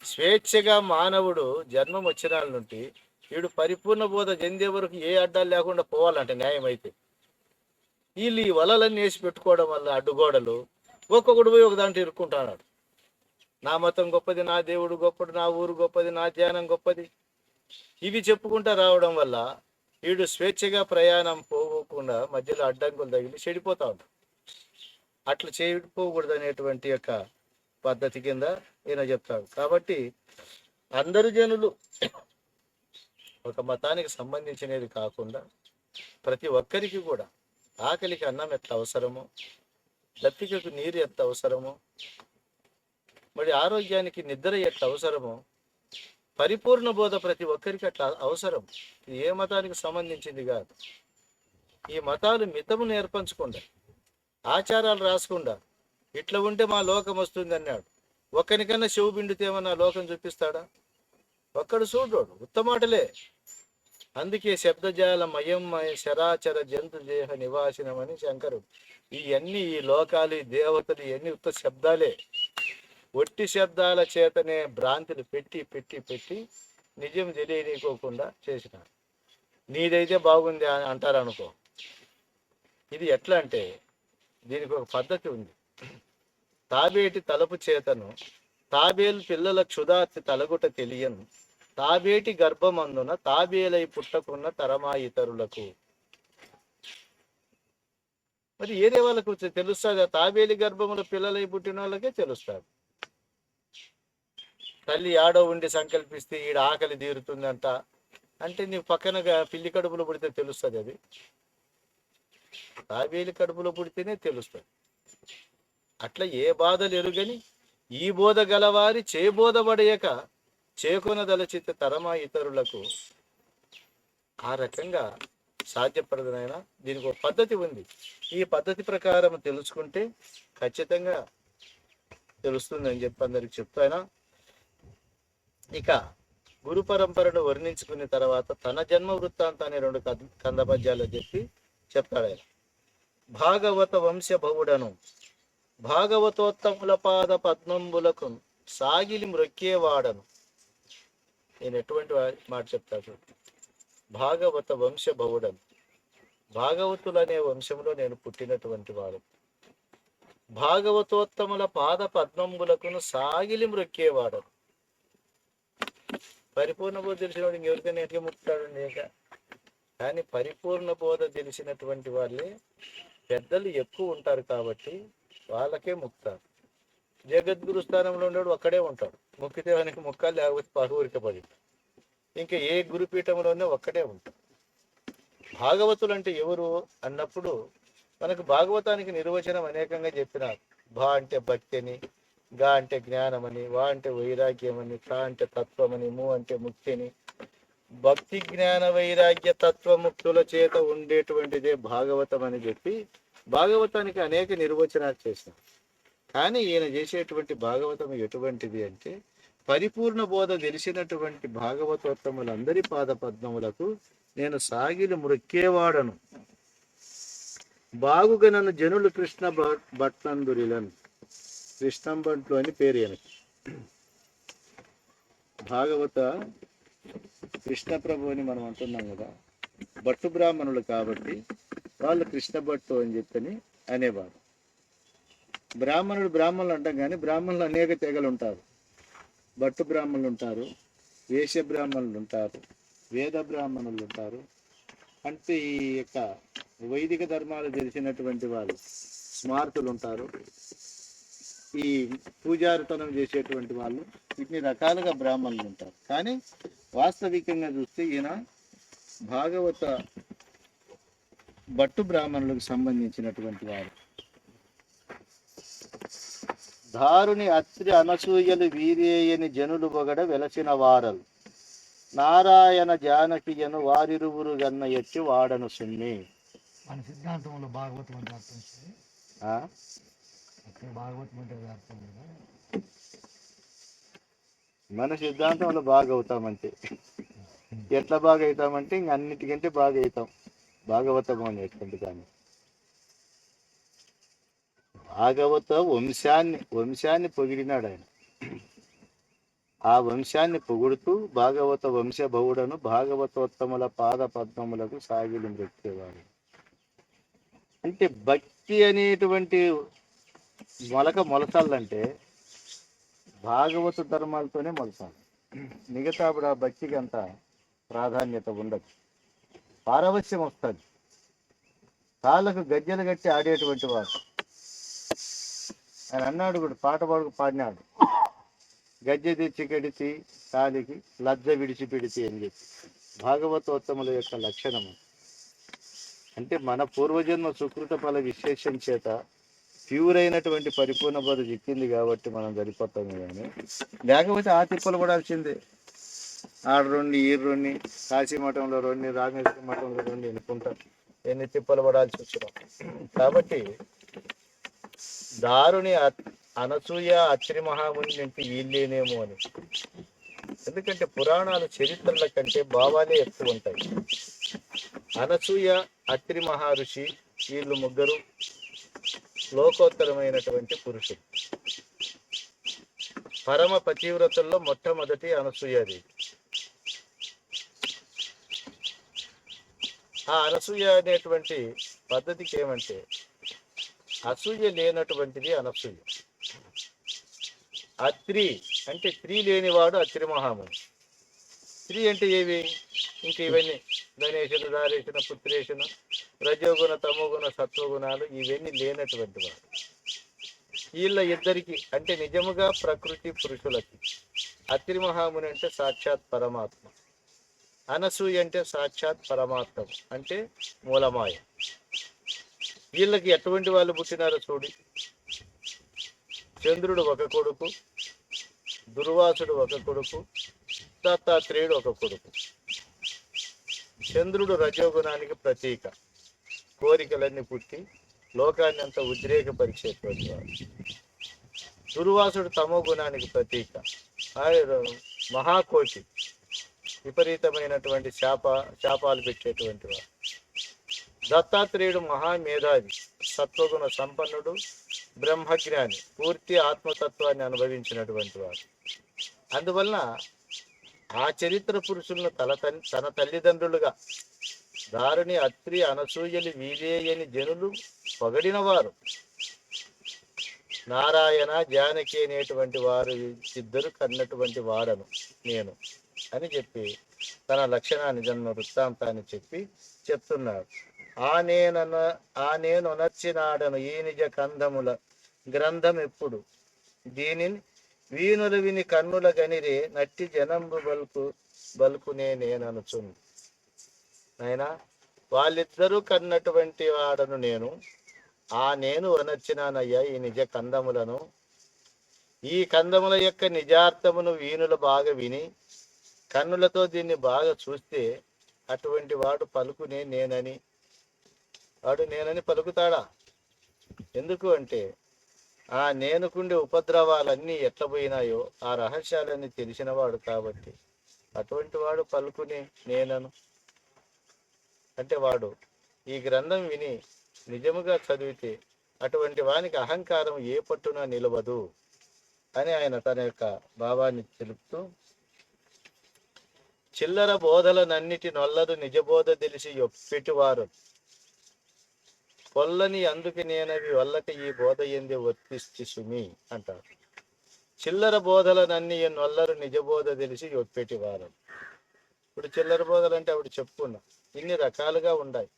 స్వేచ్ఛగా మానవుడు జన్మం వచ్చిన నుండి వీడు పరిపూర్ణ బోధ చెందే వరకు ఏ అడ్డాలు లేకుండా పోవాలంటే న్యాయం అయితే. వీళ్ళు ఈ వలలన్నీ వేసి పెట్టుకోవడం వల్ల అడ్డుగోడలు ఒక్కొక్కడు పోయి ఒక దాంట్లో ఇరుక్కుంటున్నాడు. నా మతం గొప్పది, నా దేవుడు గొప్పది, నా ఊరు గొప్పది, నా ధ్యానం గొప్పది, ఇవి చెప్పుకుంటా రావడం వల్ల వీడు స్వేచ్ఛగా ప్రయాణం పోకుండా మధ్యలో అడ్డంకులు తగిలి చెడిపోతా ఉంటాడు. అట్లా చెడిపోకూడదు అనేటువంటి యొక్క పద్ధతి కింద ఈయన చెప్తాడు. కాబట్టి అందరు జనులు ఒక మతానికి సంబంధించినది కాకుండా ప్రతి ఒక్కరికి కూడా ఆకలికి అన్నం ఎంత అవసరమో, దప్పికకు నీరు ఎంత అవసరమో, మరి ఆరోగ్యానికి నిద్ర ఎంత అవసరమో, పరిపూర్ణ బోధ ప్రతి ఒక్కరికి అట్లా అవసరం. ఇది ఏ మతానికి సంబంధించింది కాదు. ఈ మతాలు మితము నేర్పించకుండా, ఆచారాలు రాసుకుండా ఇట్లా ఉంటే మా లోకం వస్తుంది అన్నాడు. ఒక్కనికన్నా చెవు పిండితేమన్నా లోకం చూపిస్తాడా? ఒక్కడు చూడోడు. ఉత్తమాటలే. అందుకే శబ్దజాల మయమ్మయ శరాచర జంతు దేహ నివాసినమని శంకరుడు. ఇవన్నీ ఈ లోకాలు, ఈ దేవతలు, ఇవన్నీ ఉత్త శబ్దాలే. ఒట్టి శబ్దాల చేతనే భ్రాంతులు పెట్టి పెట్టి పెట్టి నిజం తెలియనీకోకుండా చేసినారు. నీదైతే బాగుంది అని అంటారు అనుకో. ఇది ఎట్లా అంటే దీనికి ఒక పద్ధతి ఉంది. తాబేటి తలుపు చేతను తాబేలు పిల్లల క్షుధార్తి తలగుట తెలియను, తాబేటి గర్భమందున తాబేలై పుట్టకున్న తరమా ఇతరులకు. మరి ఏదే వాళ్ళకు తెలుస్తుంది? ఆ తాబేలి గర్భములో పిల్లలై పుట్టిన వాళ్ళకే తెలుస్తుంది. తల్లి ఆడో ఉండి సంకల్పిస్తే ఈడ ఆకలి తీరుతుందంట అంటే నీవు పక్కనగా పిల్లి కడుపులో పుడితే తెలుస్తుంది. అది తాబేలి కడుపులో పుడితేనే తెలుస్తుంది. అట్లా ఏ బాధలు ఎరుగని ఈ బోధ గలవారి చేబోధపడయక చేకొనదలచిత తరమా ఇతరులకు. ఆ రకంగా సాధ్యపడదనైనా దీనికి ఒక పద్ధతి ఉంది. ఈ పద్ధతి ప్రకారం తెలుసుకుంటే ఖచ్చితంగా తెలుస్తుందని చెప్పి అందరికి చెప్తాయినా. ఇక గురు పరంపరను వర్ణించుకున్న తర్వాత తన జన్మ వృత్తాంతాన్ని 2 కందపద్యాలు చెప్పి చెప్తాడు ఆయన. భాగవత వంశ భవుడను భాగవతోత్తముల పాద పద్మంబులకు సాగిలి మ్రొక్కేవాడను. నేను ఎటువంటి మాట చెప్తాడు? భాగవత వంశ భవుడను, భాగవతులనే వంశంలో నేను పుట్టినటువంటి వాడు. భాగవతోత్తముల పాద పద్మంబులకు సాగిలి మ్రొక్కేవాడను. పరిపూర్ణ బోధ తెలిసిన వాడు ఇంకెవరికైనా ఎట్లా ముక్తాడు లేక. కానీ పరిపూర్ణ బోధ తెలిసినటువంటి వాళ్ళే పెద్దలు ఎక్కువ ఉంటారు కాబట్టి వాళ్ళకే ముక్తారు. జగద్గురు స్థానంలో ఉండేవాడు ఒక్కడే ఉంటాడు. ముక్కితే వానికి ముక్కాలు, లేకపోతే పరువురిక పడి. ఇంకా ఏ గురుపీఠంలోనే ఒక్కడే ఉంటాడు. భాగవతులు అంటే ఎవరు అన్నప్పుడు మనకు భాగవతానికి నిర్వచనం అనేకంగా చెప్పినారు. భా అంటే భక్తి అని, గా అంటే జ్ఞానమని, వా అంటే వైరాగ్యమని, కా అంటే తత్వమని, ము అంటే ముక్తి అని. భక్తి జ్ఞాన వైరాగ్య తత్వముక్తుల చేత ఉండేటువంటిదే భాగవతం అని చెప్పి భాగవతానికి అనేక నిర్వచనాలు చేసినారు. కానీ ఈయన చేసేటువంటి భాగవతం ఎటువంటిది అంటే పరిపూర్ణ బోధ తెలిసినటువంటి భాగవతోత్తములందరి పాద పద్మములకు నేను సాగిలి మ్రొక్కేవాడను. బాగుగా నన్ను జనులు కృష్ణ భట్నందురిలను. కృష్ణం బంట్లు అని పేరు ఈయనకి. భాగవత కృష్ణ ప్రభు అని మనం అంటున్నాం కదా. భట్టు బ్రాహ్మణులు కాబట్టి వాళ్ళు కృష్ణ భట్టు అని చెప్పని అనేవారు. బ్రాహ్మణులు అంటాం కానీ బ్రాహ్మణులు అనేక తెగలు ఉంటారు. భట్టు బ్రాహ్మణులు ఉంటారు, వేశ్య బ్రాహ్మణులు ఉంటారు, వేద బ్రాహ్మణులు ఉంటారు. అంటే ఈ యొక్క వైదిక ధర్మాలు తెలిసినటువంటి వాళ్ళు స్మార్తులు ఉంటారు. ఈ పూజారితనం చేసేటువంటి వాళ్ళు, ఇన్ని రకాలుగా బ్రాహ్మణులు ఉంటారు. కానీ వాస్తవికంగా చూస్తే ఈయన భాగవత భట్టు బ్రాహ్మణులకు సంబంధించినటువంటి వారు. దారుని అత్రి అనసూయలు వీరేయని జనులు పొగడ వెలసిన వారలు, నారాయణ జానకియను వారిరువురు గన్న ఎట్టి వాడను సున్ని. మన సిద్ధాంతంలో భాగవతం అంటే అర్థం భాగవతం అంటే అర్థం కదా. మన సిద్ధాంతంలో బాగా అవుతామంటే ఎట్లా బాగా అవుతామంటే ఇంక అన్నిటికంటే బాగా అవుతాం భాగవతం అనేటువంటి దాన్ని. భాగవత వంశాన్ని పొగిడినాడు ఆయన. ఆ వంశాన్ని పొగుడుతూ భాగవత వంశ భవుడను భాగవతోత్తముల పాద పద్మములకు సాగిలి మ్రొక్కేవాడు. అంటే భక్తి అనేటువంటి మొలచాలంటే భాగవత ధర్మాలతోనే మొలచాలి. మిగతా ఆ భక్తికి అంత ప్రాధాన్యత ఉండదు. పారవశ్యం వస్తుంది. కాళ్ళకు గజ్జలు కట్టి ఆడేటువంటి వాడు ఆయన అన్నాడు కూడా, పాట పాడినాడు. గజ్జె తెచ్చి కడిచి కాలికి లజ్జ విడిచిపెడితే అని చెప్పి. భాగవతోత్తముల యొక్క లక్షణము అంటే మన పూర్వజన్మ సుకృత ఫల విశేషం చేత ప్యూర్ అయినటువంటి పరిపూర్ణ బోధ చిక్కింది కాబట్టి మనం సరిపోతాం. కానీ లేకపోతే ఆ తిప్పలు పడాల్సిందే. ఆడ రెండు, ఈ రెండు, కాశీ మఠంలో రెండు, రామేశ్వర మఠంలో రెండు ఎన్నుకుంటాం. ఎన్ని తిప్పలు పడాల్సి వచ్చినాం. కాబట్టి దారుని అనసూయ అత్రి మహాముని అంటే వీళ్ళేనేమో అని ఎందుకంటే పురాణాలు చరిత్రల కంటే భావాలే ఎక్కువ ఉంటాయి. అనసూయ, అత్రి మహర్షి వీళ్ళు ముగ్గురు లోకోత్తరమైనటువంటి పురుషులు. పరమ పతివ్రతల్లో మొట్టమొదటి అనసూయాదేవి. ఆ అనసూయ అనేటువంటి పద్ధతికి ఏమంటే అసూయ లేనటువంటిది అనసూయ. అత్రి అంటే స్త్రీ లేనివాడు అత్రి మహాముని. స్త్రీ అంటే ఏవి? ఇంక ఇవన్నీ గణేశుడు, దారేశున, పుత్రేశున, రజోగుణ, తమోగుణ, సత్వగుణాలు ఇవన్నీ లేనటువంటి వాడు. వీళ్ళ ఇద్దరికి అంటే నిజముగా ప్రకృతి పురుషులకి అత్రి మహాముని అంటే సాక్షాత్ పరమాత్మ, అనసూయ అంటే సాక్షాత్ పరమాత్మ అంటే మూలమాయ. వీళ్ళకి ఎటువంటి వాళ్ళు పుట్టినారో చూడు. చంద్రుడు ఒక కొడుకు, దుర్వాసుడు ఒక కొడుకు, దత్తాత్రేయుడు ఒక కొడుకు. చంద్రుడు రజోగుణానికి ప్రతీక, కోరికలన్నీ పుట్టి లోకాన్ని అంతా ఉద్రేకపరిచేటువంటి వాడు. దుర్వాసుడు తమో గుణానికి ప్రతీక, ఆయన మహాకోటి, విపరీతమైనటువంటి శాపాలు పెట్టేటువంటి వాడు. దత్తాత్రేయుడు మహామేధావి, సత్వగుణ సంపన్నుడు, బ్రహ్మజ్ఞాని, పూర్తి ఆత్మతత్వాన్ని అనుభవించినటువంటి వాడు. అందువలన ఆ చరిత్ర పురుషులను తన తల్లిదండ్రులుగా దారుని, అత్రి, అనసూయలు వీరేయని జనులు పొగడినవారు. నారాయణ, జానకి అనేటువంటి వారు ఇద్దరు కన్నటువంటి వాడను నేను అని చెప్పి తన లక్షణాన్ని, జన్మ వృత్తాంతాన్ని చెప్తున్నాడు. ఆ నేను నచ్చినాడను ఈ నిజ కందముల గ్రంథం ఎప్పుడు, దీనిని వీణులు విని కన్నుల గనిరే నట్టి జనంబు బల్కునే నేననుచును. నాయనా, వాళ్ళిద్దరూ కన్నటువంటి వాడను నేను, నేను అనర్చినానయ్యా ఈ నిజ కందములను. ఈ కందముల యొక్క నిజార్థమును వీణులు బాగా విని కన్నులతో దీన్ని బాగా చూస్తే అటువంటి వాడు పలుకునే నేనని, వాడు నేనని పలుకుతాడా? ఎందుకు అంటే ఆ నేనుకుండే ఉపద్రవాలన్నీ ఎట్లా పోయినాయో ఆ రహస్యాలన్నీ తెలిసినవాడు కాబట్టి అటువంటి వాడు పలుకునే నేనను. అంటే వాడు ఈ గ్రంథం విని నిజముగా చదివితే అటువంటి వానికి అహంకారం ఏ పట్టున నిలవదు అని ఆయన తన యొక్క భావాన్ని తెలుపుతూ, చిల్లర బోధలనన్నిటి నొల్లదు నిజబోధ తెలిసి ఒప్పెటివారు కొల్లని అందుకు నేనవి వల్లక ఈ బోధ ఎందే వర్తిస్తి సుమి అంటారు. చిల్లర బోధలనన్ని నొల్లరు నిజబోధ తెలిసి ఒప్పెటివారు. ఇప్పుడు చిల్లర బోధలు అంటే అప్పుడు చెప్పుకున్నా ఇన్ని రకాలుగా ఉన్నాయి.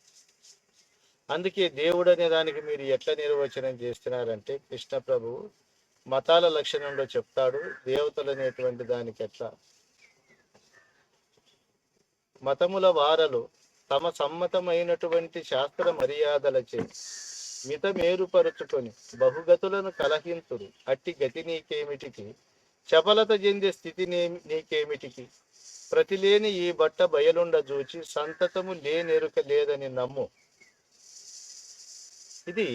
అందుకే దేవుడు అనే దానికి మీరు ఎట్లా నిర్వచనం చేస్తున్నారంటే కృష్ణ ప్రభువు మతాల లక్షణంలో చెప్తాడు. దేవతలు అనేటువంటి దానికి ఎట్లా మతముల వారలు తమ సమ్మతమైనటువంటి శాస్త్ర మర్యాదలచే మితమేరుపరుచుకొని బహుగతులను కలహింతుడు. అట్టి గతి నీకేమిటికి, చపలత చెందే స్థితి నీకేమిటికి, ప్రతిలేని ఈ బట్ట బయలుండ జూచి సంతతము లేనెరుక లేదని నమ్ము. ఇది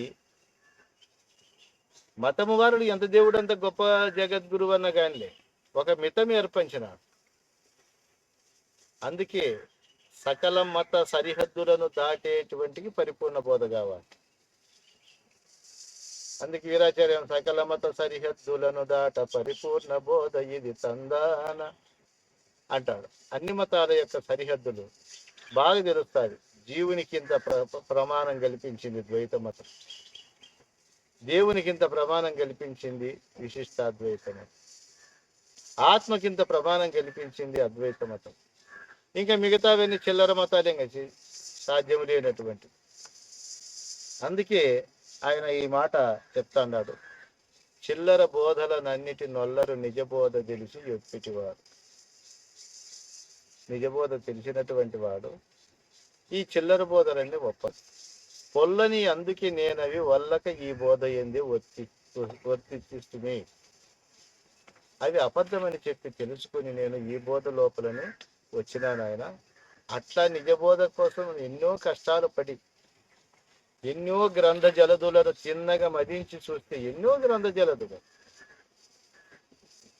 మతము వారుడు ఎంత దేవుడు అంత గొప్ప జగద్గురువు అన్న కానీ ఒక మితం ఏర్పంచినాడు. అందుకే సకల మత సరిహద్దులను దాటేటువంటికి పరిపూర్ణ బోధ కావాలి. అందుకే వీరాచార్యం సకల మత సరిహద్దులను దాట పరిపూర్ణ బోధ ఇది తందాన అంటాడు. అన్ని మతాల యొక్క సరిహద్దులు బాగా తెలుస్తాయి. జీవునికింత ప్రమాణం కల్పించింది ద్వైత మతం, దేవునికింత ప్రమాణం కల్పించింది విశిష్టాద్వైత మతం, ఆత్మకింత ప్రమాణం కల్పించింది అద్వైత మతం. ఇంకా మిగతావన్నీ చిల్లర మతాలు ఇంకా సాధ్యం లేనటువంటి. అందుకే ఆయన ఈ మాట చెప్తాన్నాడు, చిల్లర బోధలనన్నిటి నొల్లరు నిజబోధ తెలిసి ఎప్పిటివాడు. నిజబోధ తెలిసినటువంటి వాడు ఈ చిల్లర బోధలన్నీ ఒప్పదు. పొల్లని అందుకే నేనవి వల్లక ఈ బోధ ఏంది వర్తిస్తుంది. అవి అబద్ధమని చెప్పి తెలుసుకుని నేను ఈ బోధ లోపలని వచ్చినాను ఆయన. అట్లా నిజబోధ కోసం ఎన్నో కష్టాలు పడి ఎన్నో గ్రంథ జలదులను చిన్నగా మదించి చూస్తే ఎన్నో గ్రంథ జలదులు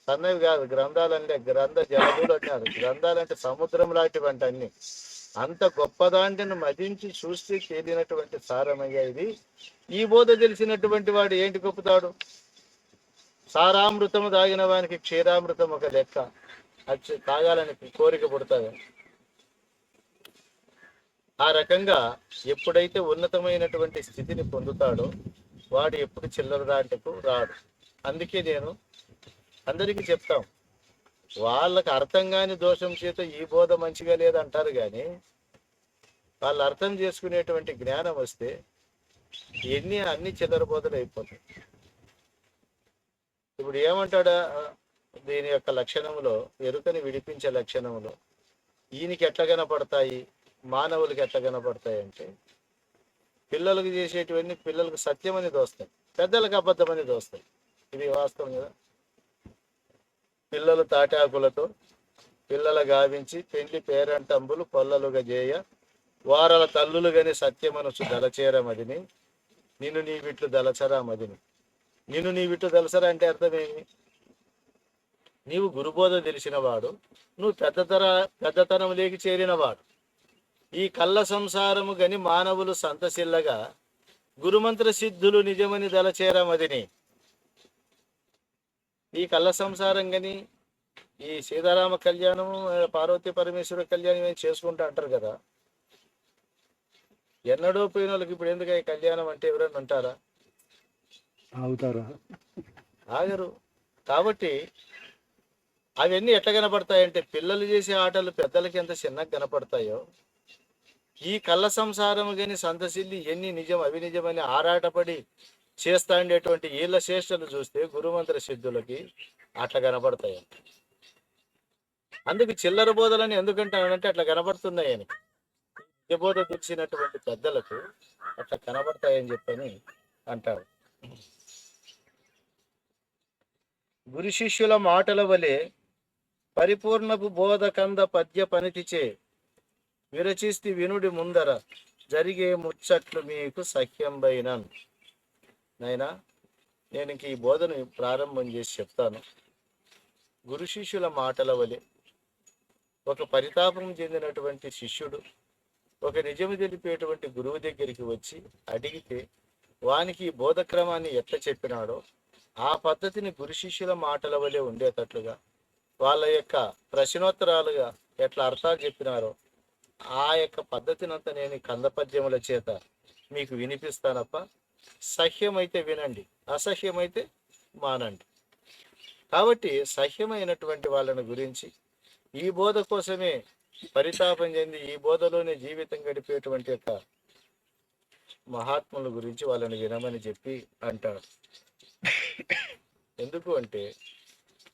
సన్నవి కాదు గ్రంథాలంటే, గ్రంథ జలములు అన్నారు. గ్రంథాలంటే సముద్రం లాంటివంటి అన్ని. అంత గొప్పదాంటిని మదించి చూస్తే తేలినటువంటి సారమయ్యా ఇది. ఈ బోధ తెలిసినటువంటి వాడు ఏంటి గొప్పతాడు? సారామృతము తాగిన వానికి క్షీరామృతం ఒక లెక్క. అది తాగాలని కోరిక పుడతాడు. ఆ రకంగా ఎప్పుడైతే ఉన్నతమైనటువంటి స్థితిని పొందుతాడో వాడు ఎప్పుడు చిల్లర దాంటకు రాడు. అందుకే నేను అందరికీ చెప్తాం, వాళ్ళకి అర్థం కాని దోషం చేత ఈ బోధ మంచిగా లేదంటారు, కానీ వాళ్ళు అర్థం చేసుకునేటువంటి జ్ఞానం వస్తే అన్ని చిల్లర బోధలు అయిపోతాయి. ఇప్పుడు ఏమంటాడా దీని యొక్క లక్షణములో, ఎరుకని విడిపించే లక్షణములో ఈయనకి ఎట్లా కనపడతాయి, మానవులకి ఎట్లా కనపడతాయి అంటే, పిల్లలకు చేసేటివన్నీ పిల్లలకు సత్యం అని దోస్తాయి, పెద్దలకు అబద్ధం అని దోస్తాయి. ఇది వాస్తవం కదా. పిల్లలు తాటాకులతో పిల్లల గావించి పెండ్లి పేరంటంబులు పొల్లలుగా చేయ వారల తల్లులు గని సత్యమనసు దలచేరమదిని నిన్ను నీ విట్లు దలచరా మదిని. నిన్ను నీ విట్లు దలచరా అంటే అర్థమేమి? నీవు గురుబోధ తెలిసినవాడు, నువ్వు పెద్దతనం లేకి చేరినవాడు. ఈ కళ్ళ సంసారము గని మానవులు సంతసిల్లగా గురుమంత్ర సిద్ధులు నిజమని దలచేరమదిని. ఈ కళ్ళ సంసారం గని ఈ సీతారామ కళ్యాణము, పార్వతీ పరమేశ్వర కళ్యాణం ఏం చేసుకుంటా అంటారు కదా. ఎన్నడో పోయిన వాళ్ళకి ఇప్పుడు ఎందుకు ఈ కళ్యాణం అంటే ఎవరైనా అంటారా? అవుతారా? ఆగరు. కాబట్టి అవన్నీ ఎట్లా కనపడతాయంటే, పిల్లలు చేసే ఆటలు పెద్దలకి ఎంత చిన్నగా కనపడతాయో, ఈ కళ్ళ సంసారం కానీ సంతసిల్లి ఎన్ని నిజం అవి నిజమని ఆరాటపడి చేస్తా ఉండేటువంటి వీళ్ళ చేష్టలు చూస్తే గురుమంత్ర సిద్ధులకి అట్లా కనపడతాయి. అందుకు చిల్లర బోధలని ఎందుకంటానంటే అట్లా కనపడుతున్నాయని. బోధ తెలిసినటువంటి పెద్దలకు అట్లా కనబడతాయని చెప్పని అంటారు. గురు శిష్యుల మాటల వలె పరిపూర్ణపు బోధకంద పద్య పనితిచే విరచిస్తి వినుడి ముందర జరిగే ముచ్చట్లు మీకు సఖ్యంబైనన్. నైనా నేను ఇంక ఈ బోధను ప్రారంభం చేసి చెప్తాను. గురు శిష్యుల మాటల వలె ఒక పరితాపం చెందినటువంటి శిష్యుడు ఒక నిజము తెలిపేటువంటి గురువు దగ్గరికి వచ్చి అడిగితే వానికి బోధక్రమాన్ని ఎట్లా చెప్పినాడో ఆ పద్ధతిని గురు శిష్యుల మాటల వలె ఉండేటట్లుగా, వాళ్ళ యొక్క ప్రశ్నోత్తరాలుగా ఎట్లా అర్థాలు చెప్పినారో ఆ యొక్క పద్ధతినంతా నేను కందపద్యముల చేత మీకు వినిపిస్తానప్ప. సహ్యమైతే వినండి, అసహ్యమైతే మానండి. కాబట్టి సహ్యమైనటువంటి వాళ్ళని గురించి, ఈ బోధ కోసమే పరితాపం చెంది ఈ బోధలోనే జీవితం గడిపేటువంటి యొక్క మహాత్ముల గురించి వాళ్ళని వినమని చెప్పి అంటారు. ఎందుకు అంటే,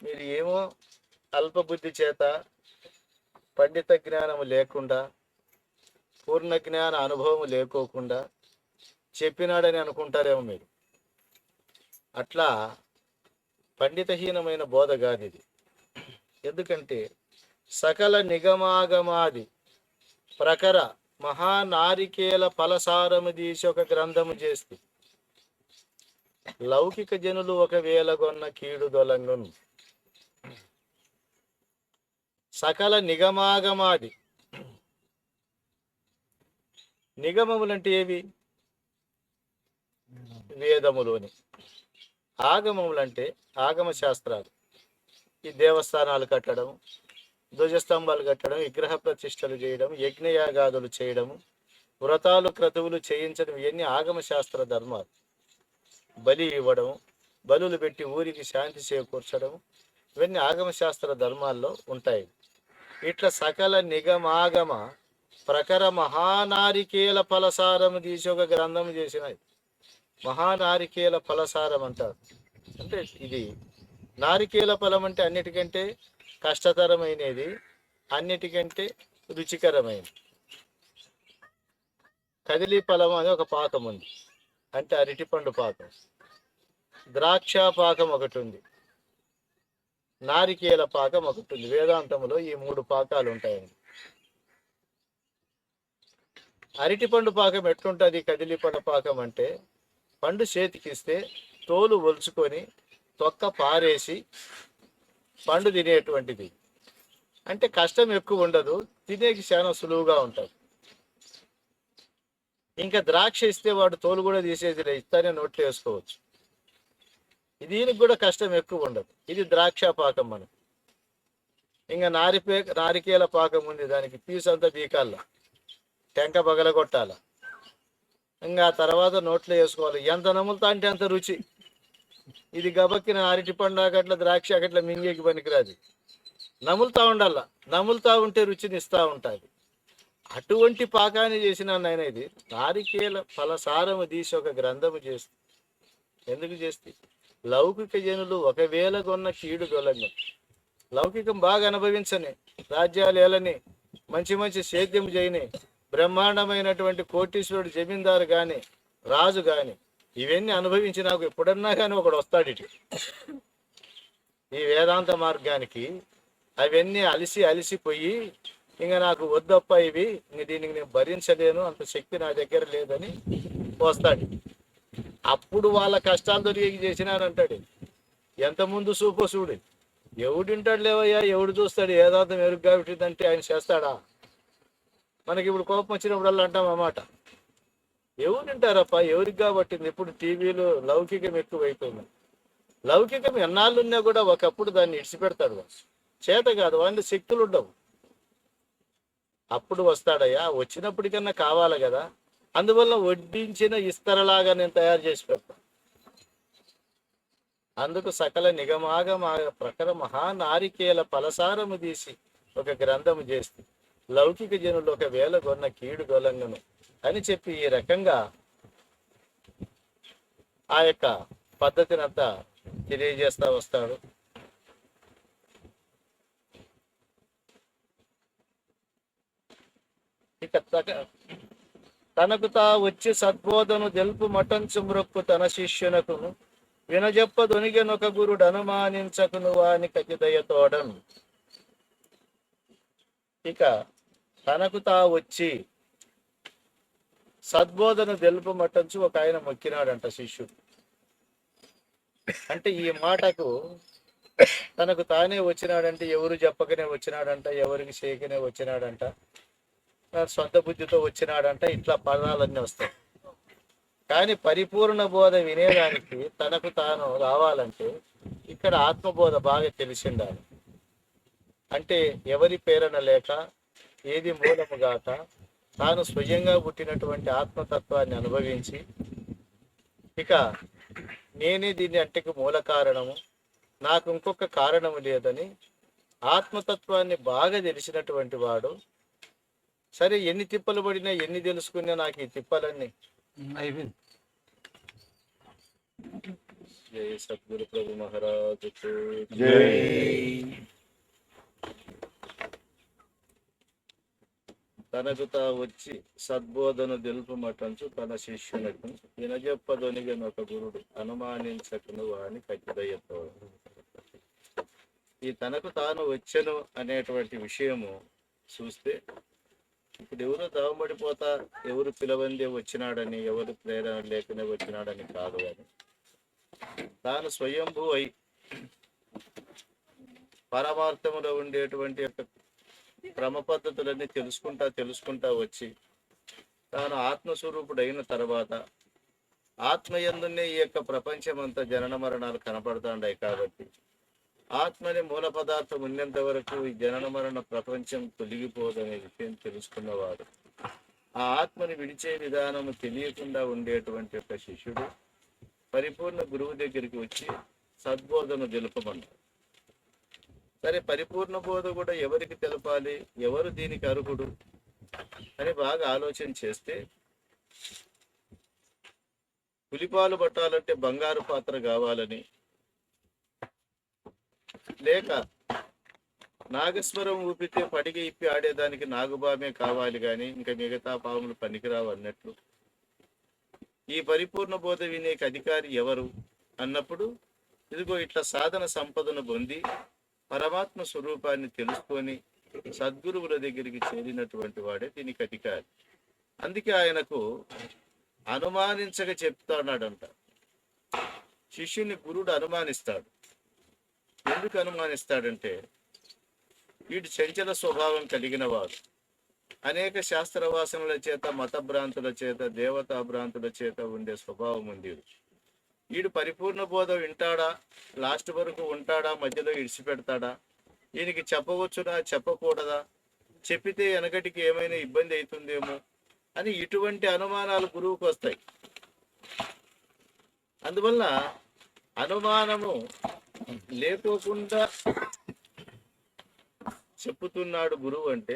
మీరు ఏమో అల్పబుద్ధి చేత పండిత జ్ఞానము లేకుండా, పూర్ణ జ్ఞాన అనుభవం లేకోకుండా చెప్పినాడని అనుకుంటారేమో మీరు. అట్లా పండితహీనమైన బోధ కాదు ఇది. ఎందుకంటే సకల నిగమాగమాది ప్రకర మహానారికేల ఫలసారము తీసి ఒక గ్రంథము చేస్తే లౌకిక జనులు ఒకవేళ కొన్న కీడు దొలంగును. సకల నిగమాగమాది, నిగమములంటే ఏవి? వేదములోని. ఆగమములంటే ఆగమ శాస్త్రాలు, ఈ దేవస్థానాలు కట్టడం, ధ్వజస్తంభాలు కట్టడం, విగ్రహ ప్రతిష్టలు చేయడం, యజ్ఞయాగాదులు చేయడము, వ్రతాలు క్రతువులు చేయించడం, ఇవన్నీ ఆగమ శాస్త్ర ధర్మాలు. బలి ఇవ్వడం, బలులు పెట్టి ఊరికి శాంతి చేకూర్చడం, ఇవన్నీ ఆగమ శాస్త్ర ధర్మాల్లో ఉంటాయి. ఇట్లా సకల నిగమాగమ ప్రకర మహానారికేల ఫలసారము తీసి ఒక గ్రంథం చేసినది. మహానారికేల ఫలసారం అంటారు. అంటే ఇది నారికేల ఫలం అంటే అన్నిటికంటే కష్టతరమైనది, అన్నిటికంటే రుచికరమైనది. కదిలి ఫలం అనే ఒక పాకం ఉంది, అంటే అరటిపండు పాకం. ద్రాక్ష పాకం ఒకటి ఉంది, నారికేల పాకం ఒకటి ఉంది. వేదాంతంలో ఈ 3 పాకాలు ఉంటాయండి. అరటిపండు పాకం ఎట్లుంటుంది? కదిలి పండు పాకం అంటే పండు చేతికిస్తే తోలు ఒలుచుకొని తొక్క పారేసి పండు తినేటువంటిది. అంటే కష్టం ఎక్కువ ఉండదు, తినేకి చాలా సులువుగా ఉంటుంది. ఇంకా ద్రాక్ష ఇస్తే వాడు తోలు కూడా తీసేసి ఇస్తానే నోట్లో వేసుకోవచ్చు. దీనికి కూడా కష్టం ఎక్కువ ఉండదు. ఇది ద్రాక్ష పాకం. మనం ఇంకా నారికేల పాకం ఉంది, దానికి పీసు అంతా పీకాల, టెంక పగలగొట్టాల, ఇంకా తర్వాత నోట్లో వేసుకోవాలి. ఎంత నములుతా అంటే అంత రుచి. ఇది గబక్కిన అరటి పండు అట్లా ద్రాక్ష అట్లా మింగేకి పనికిరాదు, నములుతా ఉండాల. నములుతా ఉంటే రుచిని ఇస్తూ ఉంటుంది. అటువంటి పాకాన్ని చేసిన నాయన ఇది నారికేల ఫలసారము తీసి ఒక గ్రంథము చేస్తే. ఎందుకు చేస్తే లౌకిక జనులు ఒకవేళ కొన్న కీడు గొలంగం. లౌకికం బాగా అనుభవించని, రాజ్యాలు ఏలని, మంచి మంచి సేద్యం చేయని, బ్రహ్మాండమైనటువంటి కోటీశ్వరుడు జమీందారు కానీ రాజు కానీ ఇవన్నీ అనుభవించి నాకు ఎప్పుడన్నా కానీ ఒకడు వస్తాడు ఇటు ఈ వేదాంత మార్గానికి. అవన్నీ అలిసిపోయి ఇంకా నాకు వద్దప్ప ఇవి, ఇంక దీనికి నేను భరించలేను, అంత శక్తి నా దగ్గర లేదని వస్తాడు. అప్పుడు వాళ్ళ కష్టాలు దొరికి చేసినారంటాడు. ఎంత ముందు చూపో చూడు. ఎవడింటాడు లేవయ్యా, ఎవడు చూస్తాడు? వేదాంతం ఎరుగ్గా పెట్టిందంటే ఆయన చేస్తాడా? మనకి ఇప్పుడు కోపం వచ్చినప్పుడల్లా అంటాం అన్నమాట. ఎవరు వింటారప్ప, ఎవరికి కాబట్టింది? ఇప్పుడు టీవీలో లౌకికం ఎక్కువైపోయింది. లౌకికం ఎన్నాళ్ళు ఉన్నా కూడా ఒకప్పుడు దాన్ని ఇడిచిపెడతాడు. చేత కాదు, వాళ్ళ శక్తులు ఉండవు. అప్పుడు వస్తాడయ్యా, వచ్చినప్పటికన్నా కావాలి కదా, అందువల్ల వడ్డించిన ఇస్తరలాగా నేను తయారు చేసి పెడతాను. అందుకు సకల నిగమాగమా ప్రకర మహానారికేల ఫలసారము తీసి ఒక గ్రంథము చేస్తే లౌకిక జనులు ఒకవేళ కొన్న కీడు గొలంగను అని చెప్పి ఈ రకంగా ఆ యొక్క పద్ధతిని అంతా తెలియజేస్తా వస్తాడు. ఇక తనకు తా వచ్చి సద్బోధను తెలుపు మటంచు మ్రొక్కు తన శిష్యునకును వినజెప్పదొనిగెనొక గురుడు అనుమానించకును వాని కతిదయతోడను. ఇక తనకు తా వచ్చి సద్బోధను తెలుపు మటంచు ఒక ఆయన మొక్కినాడంట శిష్యుడు. అంటే ఈ మాటకు తనకు తానే వచ్చినాడంటే ఎవరు చెప్పకనే వచ్చినాడంట, ఎవరికి చేయకనే వచ్చినాడంట, సొంత బుద్ధితో వచ్చినాడంట, ఇట్లా పదాలన్నీ వస్తాయి. కానీ పరిపూర్ణ బోధ వినేదానికి తనకు తాను రావాలంటే ఇక్కడ ఆత్మబోధ బాగా తెలిసిండాలి. అంటే ఎవరి ప్రేరణ లేక, ఏది మూలము గాక, తాను స్వయంగా పుట్టినటువంటి ఆత్మతత్వాన్ని అనుభవించి, ఇక నేనే దీన్ని అంటేకి మూల కారణము, నాకు ఇంకొక కారణము లేదని ఆత్మతత్వాన్ని బాగా తెలిసినటువంటి వాడు, సరే ఎన్ని తిప్పలు పడినా ఎన్ని తెలుసుకున్నా నాకు ఈ తిప్పలన్నీ అయిపోయింది. జై సద్గురు ప్రభు మహారాజు జై. తనకు తా వచ్చి సద్బోధను తెలుపుమటంచు తన శిష్యునకు వినజెప్పదొనిగను ఒక గురుడు అనుమానించకును వాని ఖచ్చితయ్యతో. ఈ తనకు తాను వచ్చెను అనేటువంటి విషయము చూస్తే ఇప్పుడు ఎవరు దావబడిపోతా, ఎవరు పిలవందే వచ్చినాడని, ఎవరు ప్రేరణ లేకనే వచ్చినాడని కాదు. అని తాను స్వయంభూ అయి పరమార్థములో ఉండేటువంటి యొక్క క్రమ పద్ధతులన్నీ తెలుసుకుంటా వచ్చి తాను ఆత్మస్వరూపుడు అయిన తర్వాత ఆత్మయందునే ఈ యొక్క ప్రపంచం అంతా జనన మరణాలు కనపడుతుంటాయి. కాబట్టి ఆత్మని మూల పదార్థం ఉన్నంత వరకు ఈ జనన మరణ ప్రపంచం తొలగిపోదనే విషయం తెలుసుకున్నవాడు, ఆ ఆత్మని విడిచే విధానము తెలియకుండా ఉండేటువంటి యొక్క శిష్యుడు పరిపూర్ణ గురువు దగ్గరికి వచ్చి సద్బోధను తెలుపమన్నాడు. సరే, పరిపూర్ణ బోధ కూడా ఎవరికి తెలపాలి, ఎవరు దీనికి అర్హుడు అని బాగా ఆలోచన చేస్తే, పులిపాలు పట్టాలంటే బంగారు పాత్ర కావాలని, లేక నాగస్వరం ఊపితే పడిగి ఇప్పి ఆడేదానికి నాగుబామే కావాలి కానీ ఇంకా మిగతా పాములు పనికిరావు అన్నట్లు, ఈ పరిపూర్ణ బోధ వినేక అధికారి ఎవరు అన్నప్పుడు, ఇదిగో ఇట్లా సాధన సంపదను పొంది పరమాత్మ స్వరూపాన్ని తెలుసుకొని సద్గురువుల దగ్గరికి చేరినటువంటి వాడే దీనికి అధికారి. అందుకే ఆయనకు అనుమానించక చెప్తాడాడంట. శిష్యుని గురుడు అనుమానిస్తాడు. ఎందుకు అనుమానిస్తాడంటే వీడు చంచల స్వభావం కలిగిన వాడు, అనేక శాస్త్రవాసనల చేత, మత భ్రాంతుల చేత, దేవతా భ్రాంతుల చేత ఉండే స్వభావం ఉంది. వీడు పరిపూర్ణ బోధ వింటాడా, లాస్ట్ వరకు ఉంటాడా, మధ్యలో ఇడిచిపెడతాడా, ఈయనకి చెప్పవచ్చునా చెప్పకూడదా, చెప్పితే వెనకటికి ఏమైనా ఇబ్బంది అవుతుందేమో అని ఇటువంటి అనుమానాలు గురువుకు వస్తాయి. అందువల్ల అనుమానము లేకోకుండా చెప్పుతున్నాడు గురువు అంటే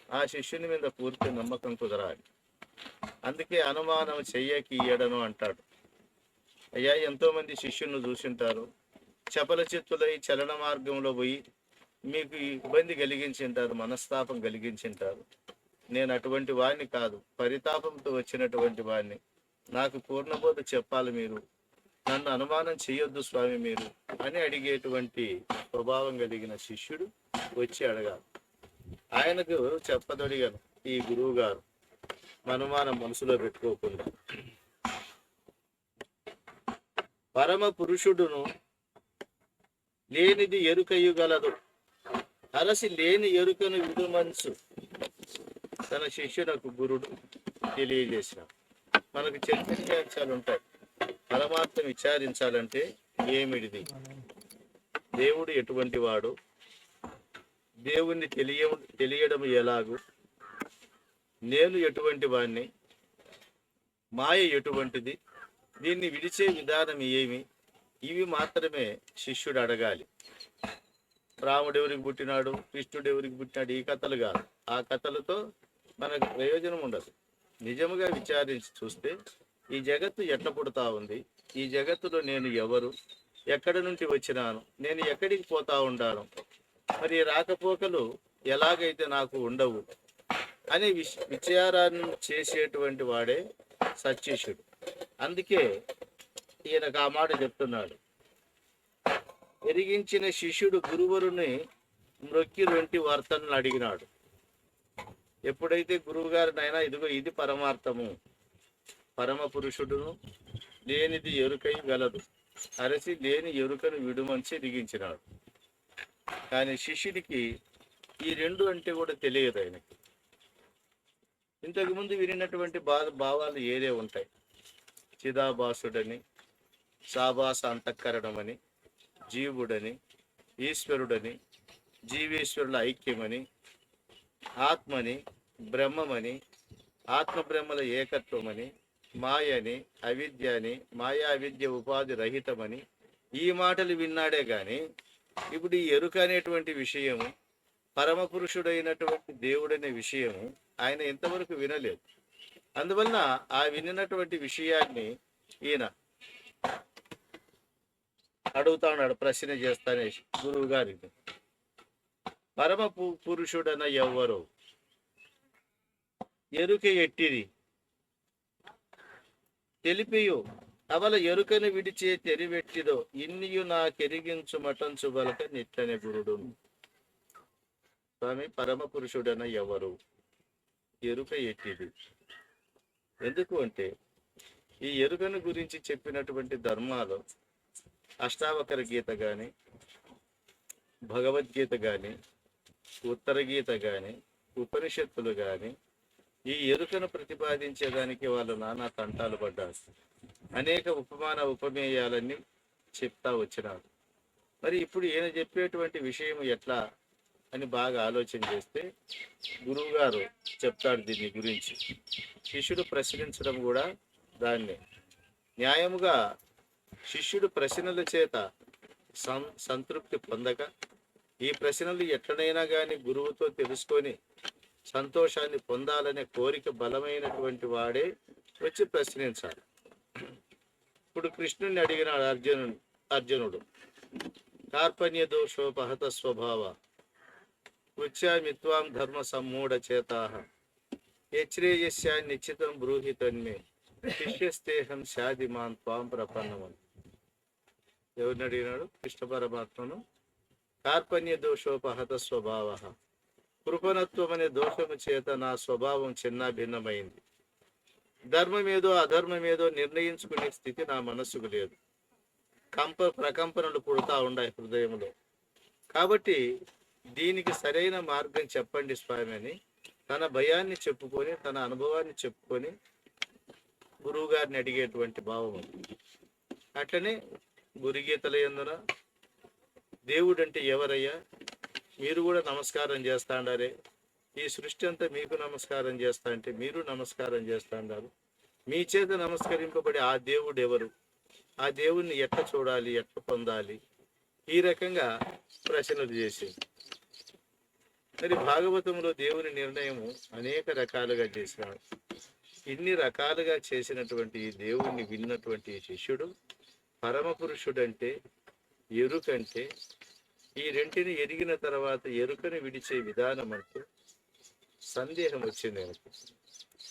ఆ శిష్యుని మీద పూర్తి నమ్మకం కుదరాలి. అందుకే అనుమానం చెయ్యకీయడను అంటాడు. అయ్యా, ఎంతో మంది శిష్యులను చూసింటారు, చపల చిత్తులై చలన మార్గంలో పోయి మీకు ఇబ్బంది కలిగించింటారు, మనస్తాపం కలిగించింటారు. నేను అటువంటి వాడిని కాదు, పరితాపంతో వచ్చినటువంటి వాడిని. నాకు పూర్ణబోధ చెప్పాలి మీరు, నన్ను అనుమానం చేయొద్దు స్వామి మీరు అని అడిగేటువంటి స్వభావం కలిగిన శిష్యుడు వచ్చి అడగాలి. ఆయనకు చెప్పదడిగాను ఈ గురువు గారు అనుమానం మనసులో పెట్టుకోకుండా, పరమ పురుషుడును లేనిది ఎరుకయ్యగలదు, అలసి లేని ఎరుకను విడుమన్సు తన శిష్యునకు గురుడు తెలియజేసిన. మనకు చర్చించాలు ఉంటాయి. పరమార్థం విచారించాలంటే ఏమిటిది, దేవుడు ఎటువంటి వాడు, దేవుణ్ణి తెలియడం ఎలాగు, నేను ఎటువంటి వాణ్ణి, మాయ ఎటువంటిది, దీన్ని విడిచే విధానం ఏమి, ఇవి మాత్రమే శిష్యుడు అడగాలి. రాముడు ఎవరికి పుట్టినాడు, కృష్ణుడు ఎవరికి పుట్టినాడు, ఈ కథలు కాదు. ఆ కథలతో మనకు ప్రయోజనం ఉండదు. నిజముగా విచారించి చూస్తే ఈ జగత్తు ఎట్లా పుడతా ఉంది, ఈ జగత్తులో నేను ఎవరు, ఎక్కడి నుండి వచ్చినాను, నేను ఎక్కడికి పోతా ఉండాను, మరి రాకపోకలు ఎలాగైతే నాకు ఉండవు అనే విచారాన్ని చేసేటువంటి వాడే సత్శిష్యుడు. అందుకే ఈయనకు ఆ మాట చెప్తున్నాడు. ఎరిగించిన శిష్యుడు గురువుని మ్రొక్కి రొంటి వర్తనలు అడిగినాడు. ఎప్పుడైతే గురువు గారినైనా ఇదిగో ఇది పరమార్థము, పరమ పురుషుడును లేనిది ఎరుకై గలదు, అరసి లేని ఎరుకను విడుమంచి దిగించినాడు. కానీ శిష్యుడికి ఈ రెండు అంటే కూడా తెలియదు. ఆయనకి ఇంతకుముందు వినినటువంటి భావాలు ఏదే ఉంటాయి. చిదాభాసుడని, సాభాస అంతఃకరణమని, జీవుడని, ఈశ్వరుడని, జీవేశ్వరుల ఐక్యమని, ఆత్మని, బ్రహ్మమని, ఆత్మ బ్రహ్మల ఏకత్వమని, మాయని, అవిద్యని, మాయా అవిద్య ఉపాధి రహితమని ఈ మాటలు విన్నాడే గాని ఇప్పుడు ఈ ఎరుక అనేటువంటి విషయము, పరమ పురుషుడైనటువంటి దేవుడనే విషయము ఆయన ఎంతవరకు వినలేదు. అందువలన ఆ వినినటువంటి విషయాన్ని ఈయన అడుగుతా ఉన్నాడు, ప్రశ్న చేస్తానే గురువు గారికి. పరమ పురుషుడన ఎవ్వరు, ఎరుక ఎట్టిది తెలిపియు, అవల ఎరుకను విడిచే తెరివెట్టిదో, ఇన్నియు నా కెరిగించు మటంచు బలక నిట్టనే గురుడు. స్వామి, పరమ పురుషుడన ఎవరు, ఎరుక ఎట్టిది. ఎందుకు అంటే ఈ ఎరుకను గురించి చెప్పినటువంటి ధర్మాలు అష్టావకర గీత కానీ, భగవద్గీత కానీ, ఉత్తర గీత కానీ, ఉపనిషత్తులు కానీ ఈ ఎరుకను ప్రతిపాదించేదానికి వాళ్ళు నానా తంటాలు పడ్డారు. అనేక ఉపమాన ఉపమేయాలన్నీ చెప్తా వచ్చినారు. మరి ఇప్పుడు ఈయన చెప్పేటువంటి విషయం ఎట్లా అని బాగా ఆలోచన చేస్తే గురువు గారు చెప్తాడు దీని గురించి. శిష్యుడు ప్రశ్నించడం కూడా దాన్ని న్యాయముగా శిష్యుడు ప్రశ్నల చేత సంతృప్తి పొందక, ఈ ప్రశ్నలు ఎట్లనైనా కానీ గురువుతో తెలుసుకొని సంతోషాన్ని పొందాలనే కోరిక బలమైనటువంటి వాడే వచ్చి ప్రశ్నించాలి. ఇప్పుడు కృష్ణుని అడిగినాడు అర్జునుడు, కార్పణ్య దోషోపహత స్వభావ ఉచ్చామిత్వాం ధర్మ సమ్మూఢ చేతాః యచ్రేయస్యా నిశ్చితం బ్రూహి తన్మే శిష్యస్తేహం శాదిమాన్ త్వాం ప్రపన్నమని. ఎవరిని అడిగినాడు? కృష్ణ పరమాత్మను. కార్పణ్య దోషోపహత స్వభావ, కృపణత్వం అనే దోషము చేత నా స్వభావం చిన్న భిన్నమైంది. ధర్మమేదో అధర్మమేదో నిర్ణయించుకునే స్థితి నా మనస్సుకు లేదు. ప్రకంపనలు పుడతా ఉన్నాయి హృదయంలో. కాబట్టి దీనికి సరైన మార్గం చెప్పండి స్వామి అని తన భయాన్ని చెప్పుకొని తన అనుభవాన్ని చెప్పుకొని గురువు గారిని అడిగేటువంటి భావం ఉంది. అట్లనే గురుగీతల యందున దేవుడు అంటే ఎవరయ్యా, మీరు కూడా నమస్కారం చేస్తాండారే, ఈ సృష్టి అంతా మీకు నమస్కారం చేస్తా అంటే మీరు నమస్కారం చేస్తాండారు, మీ చేత నమస్కరింపబడి ఆ దేవుడు ఎవరు, ఆ దేవుణ్ణి ఎట్లా చూడాలి, ఎట్లా పొందాలి, ఈ రకంగా ప్రశ్నలు చేసేది. మరి భాగవతంలో దేవుని నిర్ణయము అనేక రకాలుగా చేసినాడు. ఇన్ని రకాలుగా చేసినటువంటి ఈ దేవుణ్ణి విన్నటువంటి ఈ శిష్యుడు పరమ పురుషుడంటే ఎరుకంటే ఈ రెంటిని ఎరిగిన తర్వాత ఎరుకని విడిచే విధానం అంటూ సందేహం వచ్చింది ఆయనకు.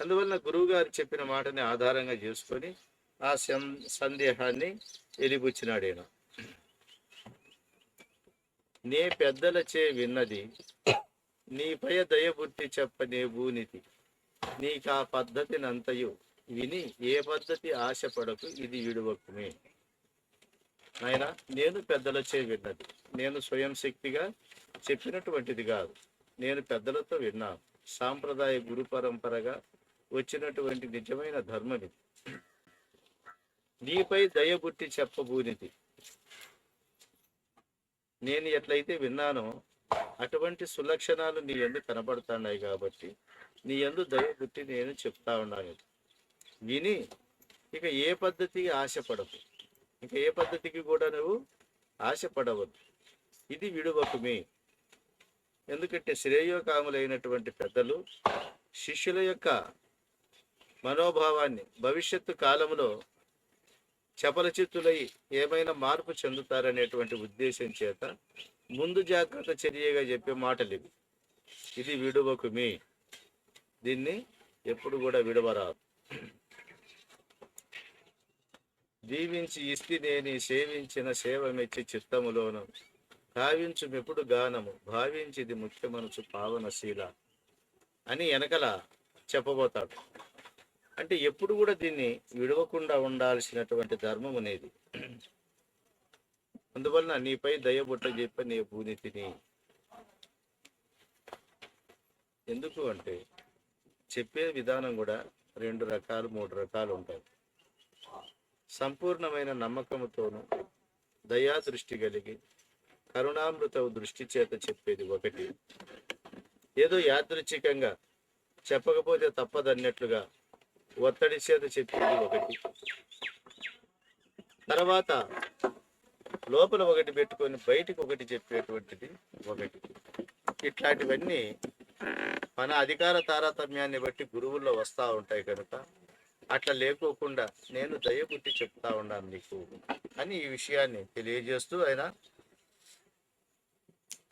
అందువలన గురువు గారు చెప్పిన మాటని ఆధారంగా చేసుకొని ఆ సందేహాన్ని ఎలిబుచ్చినాడు ఆయన. నే పెద్దలచే విన్నది, నీపై దయబుట్టి చెప్పనే భూనితి, నీకా పద్ధతినంతయు విని ఏ పద్ధతి ఆశపడకు, ఇది విడువకుమే. నాయన, నేను పెద్దలచే విన్నది, నేను స్వయం శక్తిగా చెప్పినటువంటిది కాదు, నేను పెద్దలతో విన్నాను. సాంప్రదాయ గురు పరంపరగా వచ్చినటువంటి నిజమైన ధర్మం ఇది. నీపై దయబుట్టి చెప్పబూనిది, నేను ఎట్లయితే విన్నానో అటువంటి సులక్షణాలు నీ యందు కనబడుతున్నాయి కాబట్టి నీ యందు దయబుట్టి నేను చెప్తా ఉన్నాను. విని ఇక ఏ పద్ధతికి ఆశపడవు, ఇక ఏ పద్ధతికి కూడా నువ్వు ఆశపడవద్దు, ఇది విడువకుమే. ఎందుకంటే శ్రేయోకాములైనటువంటి పెద్దలు శిష్యుల యొక్క మనోభావాన్ని భవిష్యత్తు కాలంలో చపలచిత్తులై ఏమైనా మార్పు చెందుతారనేటువంటి ఉద్దేశం చేత ముందు జాగ్రత్త చర్యగా చెప్పే మాటలు ఇవి. ఇది విడువకుమే, దీన్ని ఎప్పుడు కూడా విడవరాదు. దీవించి ఇస్తి నేని సేవించిన సేవ మెచ్చి చిత్తములోను భావించు మెప్పుడు గానము భావించిది ముఖ్య మనసు పావనశీల అని వెనకల చెప్పబోతాడు. అంటే ఎప్పుడు కూడా దీన్ని విడవకుండా ఉండాల్సినటువంటి ధర్మం అనేది. అందువలన నీపై దయబుట్ట చెప్ప నీ భూనితిని. ఎందుకు అంటే చెప్పే విధానం కూడా 2 రకాలు 3 రకాలు ఉంటాయి. సంపూర్ణమైన నమ్మకంతోనూ దయా దృష్టి కలిగి కరుణామృత దృష్టి చేత చెప్పేది ఒకటి, ఏదో యాదృచ్ఛికంగా చెప్పకపోతే తప్పదన్నట్లుగా ఒత్తిడి చేత చెప్పేది ఒకటి, తర్వాత లోపల ఒకటి పెట్టుకొని బయటికి ఒకటి చెప్పేటువంటిది ఒకటి. ఇట్లాంటివన్నీ మన అధికార తారతమ్యాన్ని బట్టి గురువుల్లో వస్తూ ఉంటాయి కనుక అట్లా లేకోకుండా నేను దయబుట్టి చెప్తా ఉన్నాను నీకు అని ఈ విషయాన్ని తెలియజేస్తూ ఆయన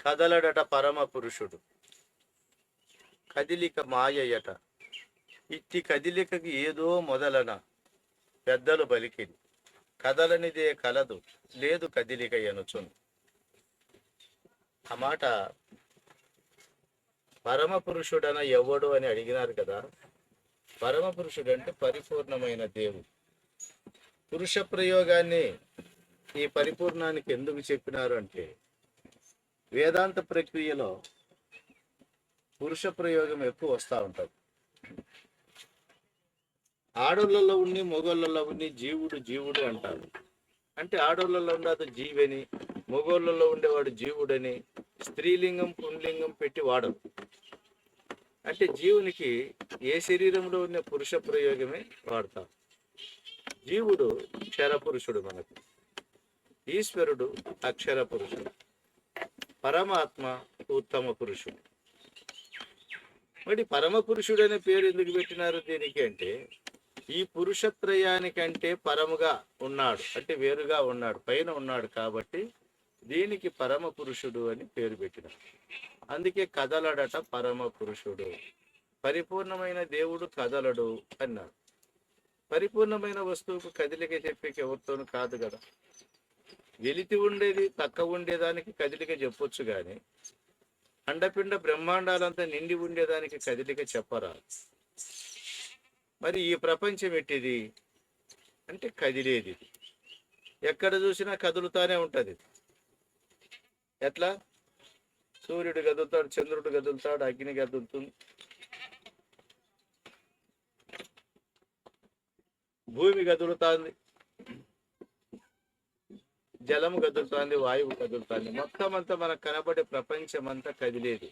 కదలడట పరమ పురుషుడు, కదిలిక మాయయట, ఇట్టి కదిలికకి ఏదో మొదలన పెద్దలు పలికిది, కదలనిదే కలదు లేదు కదిలిక ఎనుచును. ఆ మాట పరమ పురుషుడన ఎవడు అని అడిగినారు కదా. పరమ పురుషుడు అంటే పరిపూర్ణమైన దేవుడు. పురుష ప్రయోగాన్ని ఈ పరిపూర్ణానికి ఎందుకు చెప్పినారు అంటే వేదాంత ప్రక్రియలో పురుష ప్రయోగం ఎక్కువ వస్తూ ఉంటుంది. ఆడోళ్ళలో ఉండి మొగోళ్ళలో ఉండి జీవుడు జీవుడు అంటారు. అంటే ఆడోళ్ళలో ఉండదు జీవని, మొగోళ్ళలో ఉండేవాడు జీవుడని స్త్రీలింగం పుంలింగం పెట్టి వాడరు. అంటే జీవునికి ఏ శరీరంలో ఉన్న పురుష ప్రయోగమే వాడతాం. జీవుడు క్షర పురుషుడు, మనకు ఈశ్వరుడు అక్షర పురుషుడు, పరమాత్మ ఉత్తమ పురుషుడు. మరి పరమ పురుషుడు అనే పేరు ఎందుకు పెట్టినారు దీనికి అంటే ఈ పురుషత్రయానికంటే పరముగా ఉన్నాడు, అంటే వేరుగా ఉన్నాడు, పైన ఉన్నాడు కాబట్టి దీనికి పరమ పురుషుడు అని పేరు పెట్టినారు. అందుకే కదలడట పరమ పురుషుడు. పరిపూర్ణమైన దేవుడు కదలడు అన్నాడు. పరిపూర్ణమైన వస్తువుకు కదిలిక చెప్పేకి ఎవరితోనూ కాదు కదా. వెలితి ఉండేది తక్కువ ఉండేదానికి కదిలిక చెప్పొచ్చు కానీ అండపిండ బ్రహ్మాండాలంతా నిండి ఉండేదానికి కదిలిక చెప్పరాదు. మరి ఈ ప్రపంచం ఎట్టిది అంటే కదిలేది, ఎక్కడ చూసినా కదులుతానే ఉంటది. ఎట్లా సూర్యుడు కదులుతాడు, చంద్రుడు కదులుతాడు, అగ్ని కదులుతుంది, భూమి కదులుతాంది, జలము కదులుతాంది, వాయువు కదులుతాంది. మొత్తం అంతా మనకు కనబడే ప్రపంచం అంతా కదిలేది.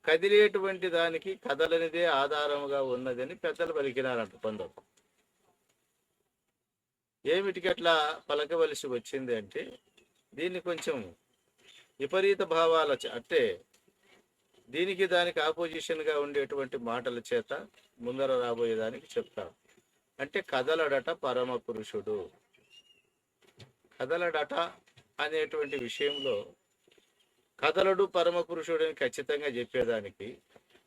కదిలేటువంటి దానికి కదలనిదే ఆధారముగా ఉన్నదని పెద్దలు పలికినారంట కొందరు. ఏమిటికి అట్లా పలకవలసి వచ్చింది అంటే, దీన్ని కొంచెం విపరీత భావాల అంటే దీనికి దానికి ఆపోజిషన్గా ఉండేటువంటి మాటల చేత ముందర రాబోయేదానికి చెప్తారు. అంటే కదలడట పరమ పురుషుడు. కదలడట అనేటువంటి విషయంలో కదలడు పరమ పురుషుడు అని ఖచ్చితంగా చెప్పేదానికి,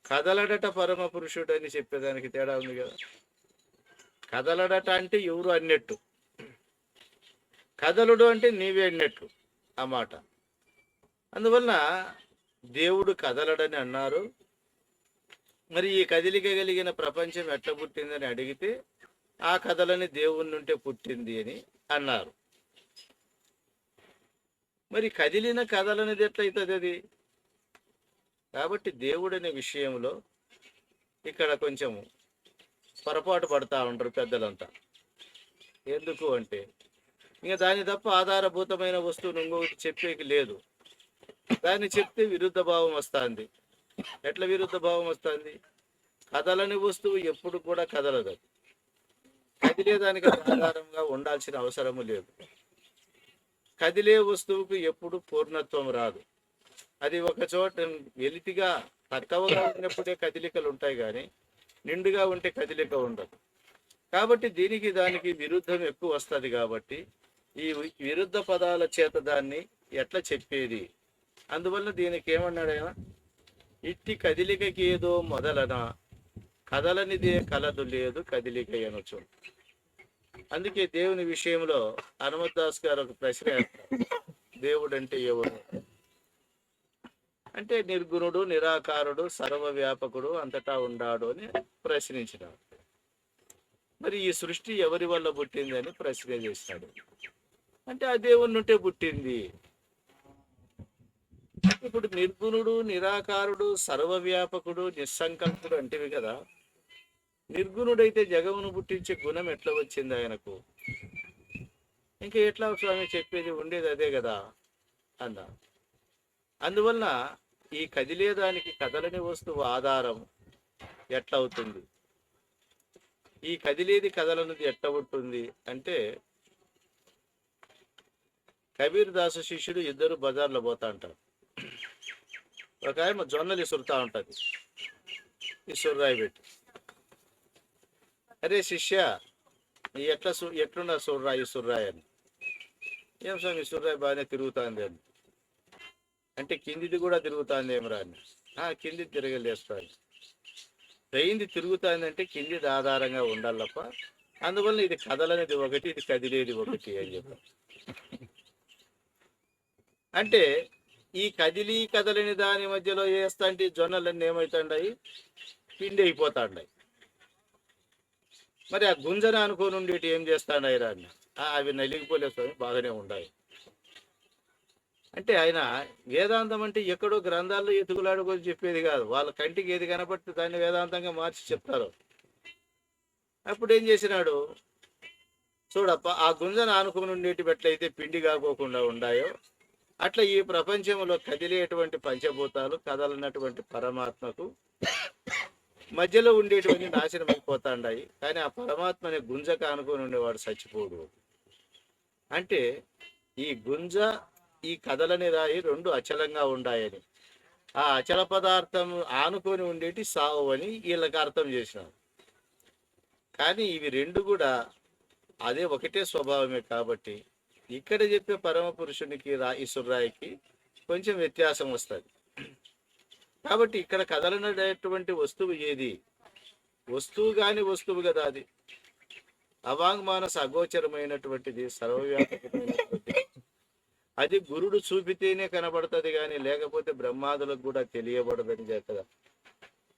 కదలడట పరమ పురుషుడు అని చెప్పేదానికి తేడా ఉంది కదా. కదలడట అంటే ఎవరు అన్నట్టు, కదలుడు అంటే నీవే అన్నట్టు ఆ మాట. అందువలన దేవుడు కదలడని అన్నారు. మరి ఈ కదిలిక కలిగిన ప్రపంచం ఎట్లా పుట్టిందని అడిగితే ఆ కదలని దేవుని నుంటే పుట్టింది అని అన్నారు. మరి కదిలిన కదలనిది ఎట్లయితుంది అది? కాబట్టి దేవుడనే విషయంలో ఇక్కడ కొంచెం పొరపాటు పడతా ఉంటారు పెద్దలంతా. ఎందుకు అంటే ఇంకా దాని తప్ప ఆధారభూతమైన వస్తువును ఇంకొకటి చెప్పేకి లేదు. దాన్ని చెప్తే విరుద్ధ భావం వస్తుంది. ఎట్లా విరుద్ధ భావం వస్తుంది? కదలని వస్తువు ఎప్పుడు కూడా కదలదు. కదిలేదానికి ఆధారంగా ఉండాల్సిన అవసరము లేదు. కదిలే వస్తువుకు ఎప్పుడు పూర్ణత్వం రాదు. అది ఒక చోట వెలితిగా తక్కువగా ఉన్నప్పుడే కదిలికలు ఉంటాయి, కానీ నిండుగా ఉంటే కదిలిక ఉండదు. కాబట్టి దీనికి దానికి విరుద్ధం ఎక్కువ వస్తుంది. కాబట్టి ఈ విరుద్ధ పదాల చేత దాన్ని ఎట్లా చెప్పేది? అందువల్ల దీనికి ఏమన్నాడు ఆయన, ఇట్టి కదిలికకి ఏదో మొదలన కదలనిదే కలదు లేదు కదిలిక అనొచ్చు. అందుకే దేవుని విషయంలో హనుమద్దాస్ గారు ఒక ప్రశ్న వేస్తారు. దేవుడు అంటే ఎవరు అంటే నిర్గుణుడు, నిరాకారుడు, సర్వవ్యాపకుడు, అంతటా ఉండాడు అని ప్రశ్నించినాడు. మరి ఈ సృష్టి ఎవరి వల్ల పుట్టింది అని ప్రశ్న చేసినాడు. అంటే ఆ దేవుని నుంటే పుట్టింది. ఇప్పుడు నిర్గుణుడు, నిరాకారుడు, సర్వవ్యాపకుడు, నిస్సంకల్పుడు అంటేవి కదా. నిర్గుణుడైతే జగమును పుట్టించే గుణం ఎట్లా వచ్చింది ఆయనకు? ఇంకా ఎట్లా స్వామి చెప్పేది? ఉండేది అదే కదా అన్నా. అందువల్ల ఈ కదిలేదానికి కదలని వస్తువు ఆధారం ఎట్లా అవుతుంది? ఈ కదిలేది కదలనిది ఎట్లా ఉంటుంది అంటే, కబీర్ దాసు శిష్యుడు ఇద్దరు బజార్లో పోతా ఉంటారు. ఒక ఆయన జొన్నలు ఇసురుతా ఉంటుంది, ఇసుర్రాయి పెట్టి. అరే శిష్య, ఎట్లున్నా సుర్రాయి ఇసుర్రాయి అని. ఏం స్వామి ఇసుర్రాయి బాగానే తిరుగుతుంది అని. అంటే కిందిది కూడా తిరుగుతుంది ఏమరా అని. కింది తిరగలేస్తాను. పెయింది తిరుగుతుంది అంటే కిందిది ఆధారంగా ఉండాలప్ప. అందువల్ల ఇది కదలనేది ఒకటి, ఇది కదిలేది ఒకటి అని చెప్పారు. అంటే ఈ కదిలి కదలని దాని మధ్యలో వేస్తాంటే జొన్నలన్నీ ఏమవుతాయి? పిండి అయిపోతాయి. మరి ఆ గుంజన అనుకోని ఉండేటి ఏం చేస్తాడు రాని? అవి నలిగిపోలేస్తాయి, బాగానే ఉన్నాయి. అంటే ఆయన వేదాంతం అంటే ఎక్కడో గ్రంథాల్లో ఎతుకులాడుకొని చెప్పేది కాదు. వాళ్ళ కంటికి ఏది కనపడితే దాన్ని వేదాంతంగా మార్చి చెప్తారు. అప్పుడు ఏం చేసినాడు చూడప్ప, ఆ గుంజన ఆనుకుని ఉండేటి ఎట్లయితే పిండి కాకోకుండా ఉన్నాయో, అట్లా ఈ ప్రపంచంలో కదిలేటువంటి పంచభూతాలు కదలనటువంటి పరమాత్మకు మధ్యలో ఉండేటువంటి నాశనం అయిపోతాండాయి. కానీ ఆ పరమాత్మని గుంజక అనుకుని ఉండేవాడు చచ్చిపోడు. అంటే ఈ గుంజ, ఈ కదలని రాయి రెండు అచలంగా ఉండాయని, ఆ అచల పదార్థం ఆనుకొని ఉండేటి సావు అని వీళ్ళకి అర్థం చేసినారు. కానీ ఇవి రెండు కూడా అదే ఒకటే స్వభావమే. కాబట్టి ఇక్కడ చెప్పే పరమ పురుషునికి ఈశ్వరరాయికి కొంచెం వ్యత్యాసం వస్తుంది. కాబట్టి ఇక్కడ కదలనటువంటి వస్తువు ఏది? వస్తువు కాని వస్తువు కదా అది. అవాంగ్మానస అగోచరమైనటువంటిది, సర్వవ్యాపకమైనటువంటిది. అది గురుడు చూపితేనే కనబడుతుంది, కానీ లేకపోతే బ్రహ్మాదులకు కూడా తెలియబడదని కదా.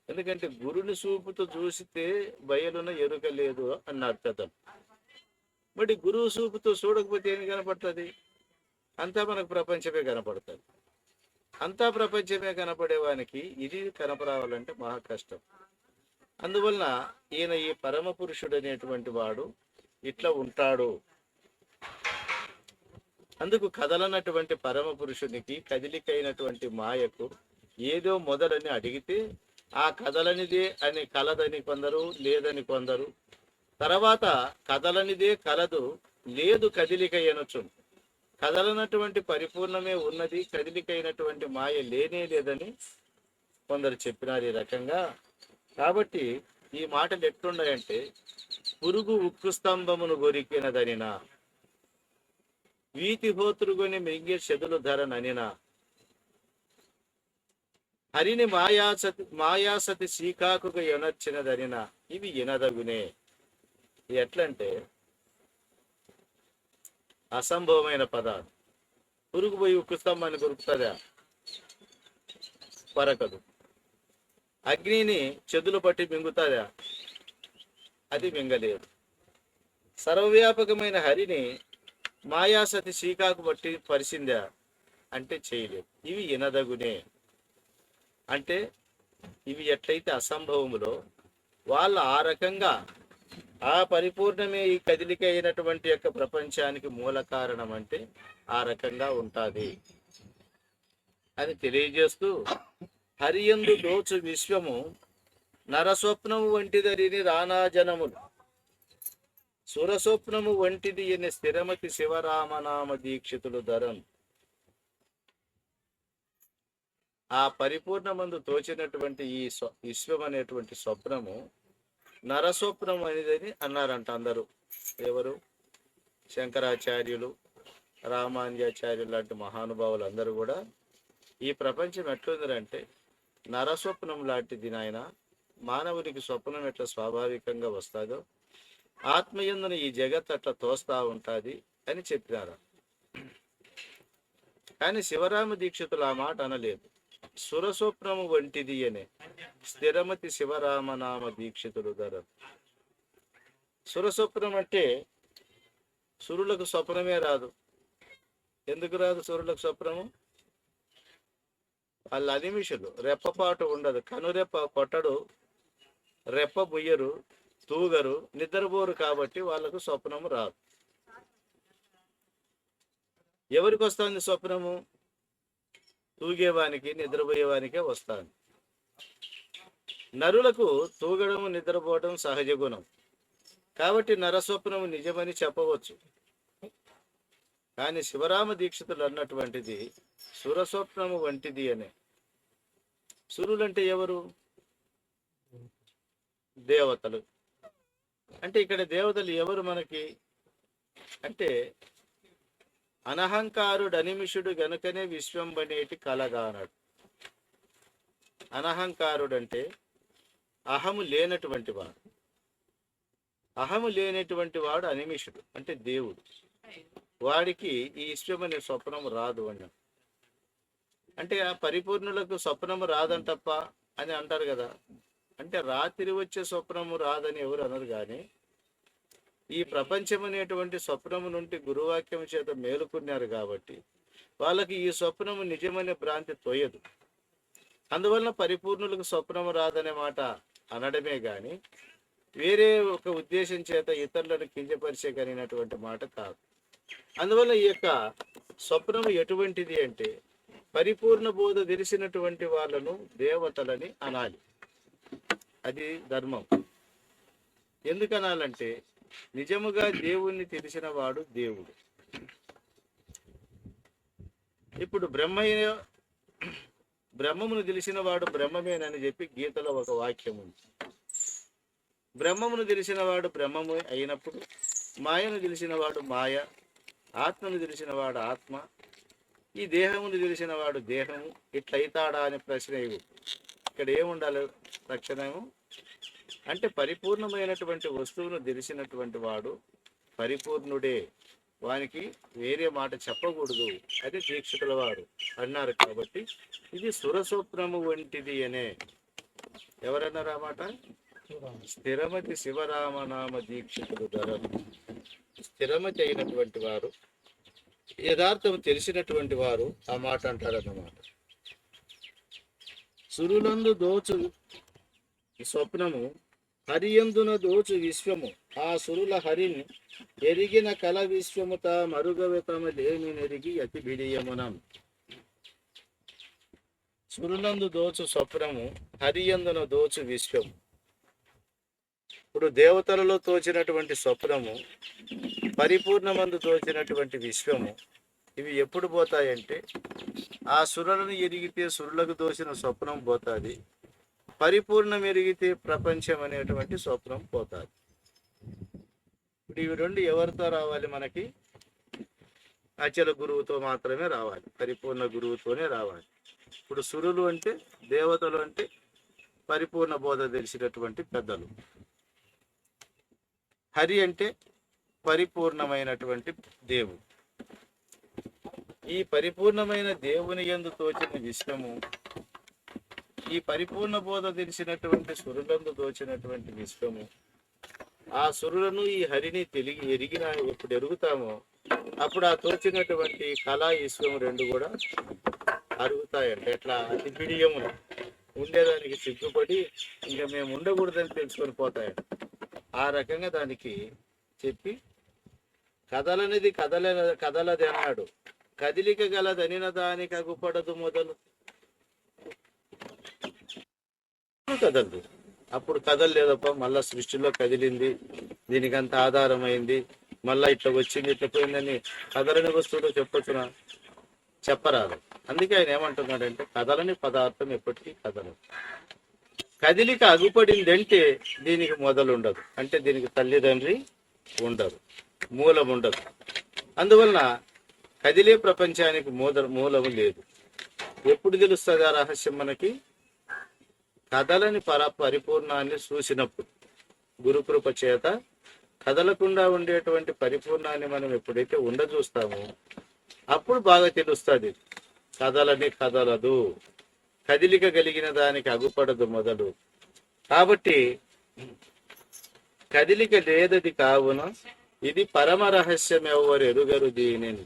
ఎందుకంటే గురుని చూపుతో చూసితే బయలున ఎరుక లేదు అన్నారు పెద్దలు. మరి గురువు చూపుతో చూడకపోతే ఏమి కనపడుతుంది? అంతా మనకు ప్రపంచమే కనపడుతుంది. అంతా ప్రపంచమే కనపడేవానికి ఇది కనపరావాలంటే మహా కష్టం. అందువలన ఈయన ఈ పరమ పురుషుడు అనేటువంటి వాడు ఇట్లా ఉంటాడు. అందుకు కదలనటువంటి పరమ పురుషునికి కదిలికైనటువంటి మాయకు ఏదో మొదలని అడిగితే ఆ కదలనిదే అని కలదని కొందరు, లేదని కొందరు, తర్వాత కదలనిదే కలదు, లేదు కదిలిక అనొచ్చు. కదలనటువంటి పరిపూర్ణమే ఉన్నది, కదిలికైనటువంటి మాయ లేనే లేదని కొందరు చెప్పినారు ఈ రకంగా. కాబట్టి ఈ మాటలు ఎట్లున్నాయంటే, పురుగు ఉక్కు స్తంభమును గొరికినదనినా, వీతి హోతృగుని మింగే చెదులు ధరననినా, హరిని మాయాసతి శ్రీకాకుగా ఎనర్చినదనినా, ఇవి ఎనదగునే. ఎట్లంటే అసంభవమైన పదాలు. పురుగు పోయి ఉక్కు స్తంభాన్ని కొరుకుతుందా? పరకదు. అగ్నిని చెదులు పట్టి మింగుతుందా? అది మింగలేదు. సర్వవ్యాపకమైన హరిని మాయాసతి శ్రీకాకు బట్టి పరిసిందా అంటే చేయలేదు. ఇవి ఎనదగునే. అంటే ఇవి ఎట్లయితే అసంభవములో వాళ్ళు ఆ రకంగా ఆ పరిపూర్ణమే ఈ కదిలిక అయినటువంటి యొక్క ప్రపంచానికి మూల కారణం అంటే ఆ రకంగా ఉంటుంది అని తెలియజేస్తూ, హరియందు దోచు విశ్వము నరస్వప్నము వంటిదరిని రానాజనములు, సురస్వప్నము వంటిది అని స్థిరమతి శివరామనామ దీక్షితులు ధరన్. ఆ పరిపూర్ణమందు తోచినటువంటి ఈ విశ్వం అనేటువంటి స్వప్నము నరస్వప్నం అనేదని అన్నారంట అందరూ. ఎవరు? శంకరాచార్యులు, రామానుజాచార్యులు లాంటి మహానుభావులు అందరూ కూడా ఈ ప్రపంచం ఎట్లుందంటే నరస్వప్నం లాంటిది నాయన. మానవునికి స్వప్నం ఎట్లా స్వాభావికంగా వస్తుందో ఆత్మయందున ఈ జగత్ అట్లా తోస్తా ఉంటుంది అని చెప్పినారు. కానీ శివరామ దీక్షితులు ఆ మాట అనలేదు. సురస్వప్నము వంటిది అనే స్థిరమతి శివరామనామ దీక్షితులు ధర. సురస్వప్నం అంటే సురులకు స్వప్నమే రాదు. ఎందుకు రాదు సురులకు స్వప్నము? వాళ్ళ అనిమిషులు, రెప్పపాటు ఉండదు. కనురెప్ప కొట్టడు, రెప్ప బుయ్యరు, తూగరు, నిద్రపోరు. కాబట్టి వాళ్ళకు స్వప్నము రాదు. ఎవరికి వస్తుంది స్వప్నము? తూగేవానికి, నిద్రపోయేవానికే వస్తాను. నరులకు తూగడము, నిద్రపోవడం సహజ గుణం. కాబట్టి నరస్వప్నము నిజమని చెప్పవచ్చు. కానీ శివరామ దీక్షితులు అన్నటువంటిది సురస్వప్నము వంటిది అనే. సురులంటే ఎవరు? దేవతలు. అంటే ఇక్కడ దేవతలు ఎవరు మనకి అంటే, అనహంకారుడు అనిమిషుడు గనుకనే విశ్వం బనేటి కలగానడు. అనహంకారుడు అంటే అహము లేనటువంటి వాడు. అహము లేనటువంటి వాడు అనిమిషుడు అంటే దేవుడు. వాడికి ఈ విశ్వం అనే స్వప్నం రాదు అన్నాడు. అంటే ఆ పరిపూర్ణులకు స్వప్నము రాదంటప్ప అని అంటారు కదా. అంటే రాత్రి వచ్చే స్వప్నము రాదని ఎవరు అనరు. కానీ ఈ ప్రపంచం అనేటువంటి స్వప్నము నుండి గురువాక్యం చేత మేలుకున్నారు కాబట్టి వాళ్ళకి ఈ స్వప్నము నిజమనే భ్రాంతి తోయదు. అందువలన పరిపూర్ణులకు స్వప్నము రాదనే మాట అనడమే గాని వేరే ఒక ఉద్దేశం చేత ఇతరులను కించపరిచే కలిగినటువంటి మాట కాదు. అందువల్ల ఈ యొక్క స్వప్నము ఎటువంటిది అంటే, పరిపూర్ణ బోధ తెలిసినటువంటి వాళ్ళను దేవతలని అనాలి. అది ధర్మం. ఎందుకు అనాలంటే, నిజముగా దేవుణ్ణి తెలిసిన వాడు దేవుడు. ఇప్పుడు బ్రహ్మమును తెలిసిన వాడు బ్రహ్మమేనని చెప్పి గీతలో ఒక వాక్యం ఉంది. బ్రహ్మమును తెలిసిన వాడు బ్రహ్మము అయినప్పుడు, మాయను తెలిసిన వాడు మాయ, ఆత్మను తెలిసిన వాడు ఆత్మ, ఈ దేహమును తెలిసిన వాడు దేహము, ఇట్లయితాడా అనే ప్రశ్న. ఇక్కడ ఏముండాలి లక్షణము అంటే, పరిపూర్ణమైనటువంటి వస్తువును తెలిసినటువంటి వాడు పరిపూర్ణుడే, వానికి వేరే మాట చెప్పకూడదు అది దీక్షితుల వారు అన్నారు. కాబట్టి ఇది సురస్వప్నము వంటిది అనే. ఎవరన్నారు ఆ మాట? స్థిరమతి శివరామనామ దీక్షితులు ధరలు. స్థిరమతి అయినటువంటి వారు, యథార్థం తెలిసినటువంటి వారు ఆ మాట అంటారన్నమాట. సురులందు దోచు స్వప్నము, హరియందున దోచు విశ్వము. ఆ సురుల హరిని ఎరిగిన కల విశ్వముత మరుగవతమదేమి నెరిగి అతి బిడియమునం. సురులందు దోచు స్వప్నము, హరియందున దోచు విశ్వము. ఇప్పుడు దేవతలలో తోచినటువంటి స్వప్నము, పరిపూర్ణమందు తోచినటువంటి విశ్వము, ఇవి ఎప్పుడు పోతాయంటే ఆ సురులను ఎరిగితే సురులకు దోచిన స్వప్నం పోతుంది, పరిపూర్ణం ఎరిగితే ప్రపంచం అనేటువంటి స్వప్నం పోతుంది. ఇప్పుడు ఇవి రెండు ఎవరితో రావాలి? మనకి అచల గురువుతో మాత్రమే రావాలి, పరిపూర్ణ గురువుతోనే రావాలి. ఇప్పుడు సురులు అంటే దేవతలు, అంటే పరిపూర్ణ బోధ తెలిసినటువంటి పెద్దలు. హరి అంటే పరిపూర్ణమైనటువంటి దేవుడు. ఈ పరిపూర్ణమైన దేవుని యందు తోచిన విశ్వము, ఈ పరిపూర్ణ బోధ తెలిసినటువంటి సురులందు తోచినటువంటి విశ్వము, ఆ సురులను ఈ హరిని ఎరిగిన ఎప్పుడు ఎరుగుతామో అప్పుడు ఆ తోచినటువంటి కళా విశ్వము రెండు కూడా అరుగుతాయంట. ఎట్లా? అతి బిడియములు ఉండేదానికి సిగ్గుపడి ఇంకా మేము ఉండకూడదని తెలుసుకొని పోతాయంట. ఆ రకంగా దానికి చెప్పి కదలనిది కదలది అన్నాడు, కదిలిక గలదనిన దానికి అగుపడదు మొదలు. కదలదు, అప్పుడు కదలలేదప్ప, మళ్ళా సృష్టిలో కదిలింది, దీనికి అంత ఆధారమైంది, మళ్ళా ఇట్లా వచ్చింది ఇట్లా పోయిందని కదలని వస్తువులో చెప్పొచ్చునా? చెప్పరాదు. అందుకే ఆయన ఏమంటున్నాడంటే కదలని పదార్థం ఎప్పటికీ కదలదు. కదిలిక అగుపడిందంటే దీనికి మొదలు ఉండదు, అంటే దీనికి తల్లిదండ్రి ఉండదు, మూలం ఉండదు. అందువలన కదిలే ప్రపంచానికి మూలము లేదు. ఎప్పుడు తెలుస్తుంది ఆ రహస్యం మనకి? కదలని పరిపూర్ణాన్ని చూసినప్పుడు. గురుకృప చేత కదలకుండా ఉండేటువంటి పరిపూర్ణాన్ని మనం ఎప్పుడైతే చూస్తామో అప్పుడు బాగా తెలుస్తుంది కదలని కదలదు, కదిలిక కలిగిన దానికి అగుపడదు మొదలు. కాబట్టి కదిలిక లేదది కావున ఇది పరమ రహస్యం, ఎవరు ఎరుగరు దీనిని.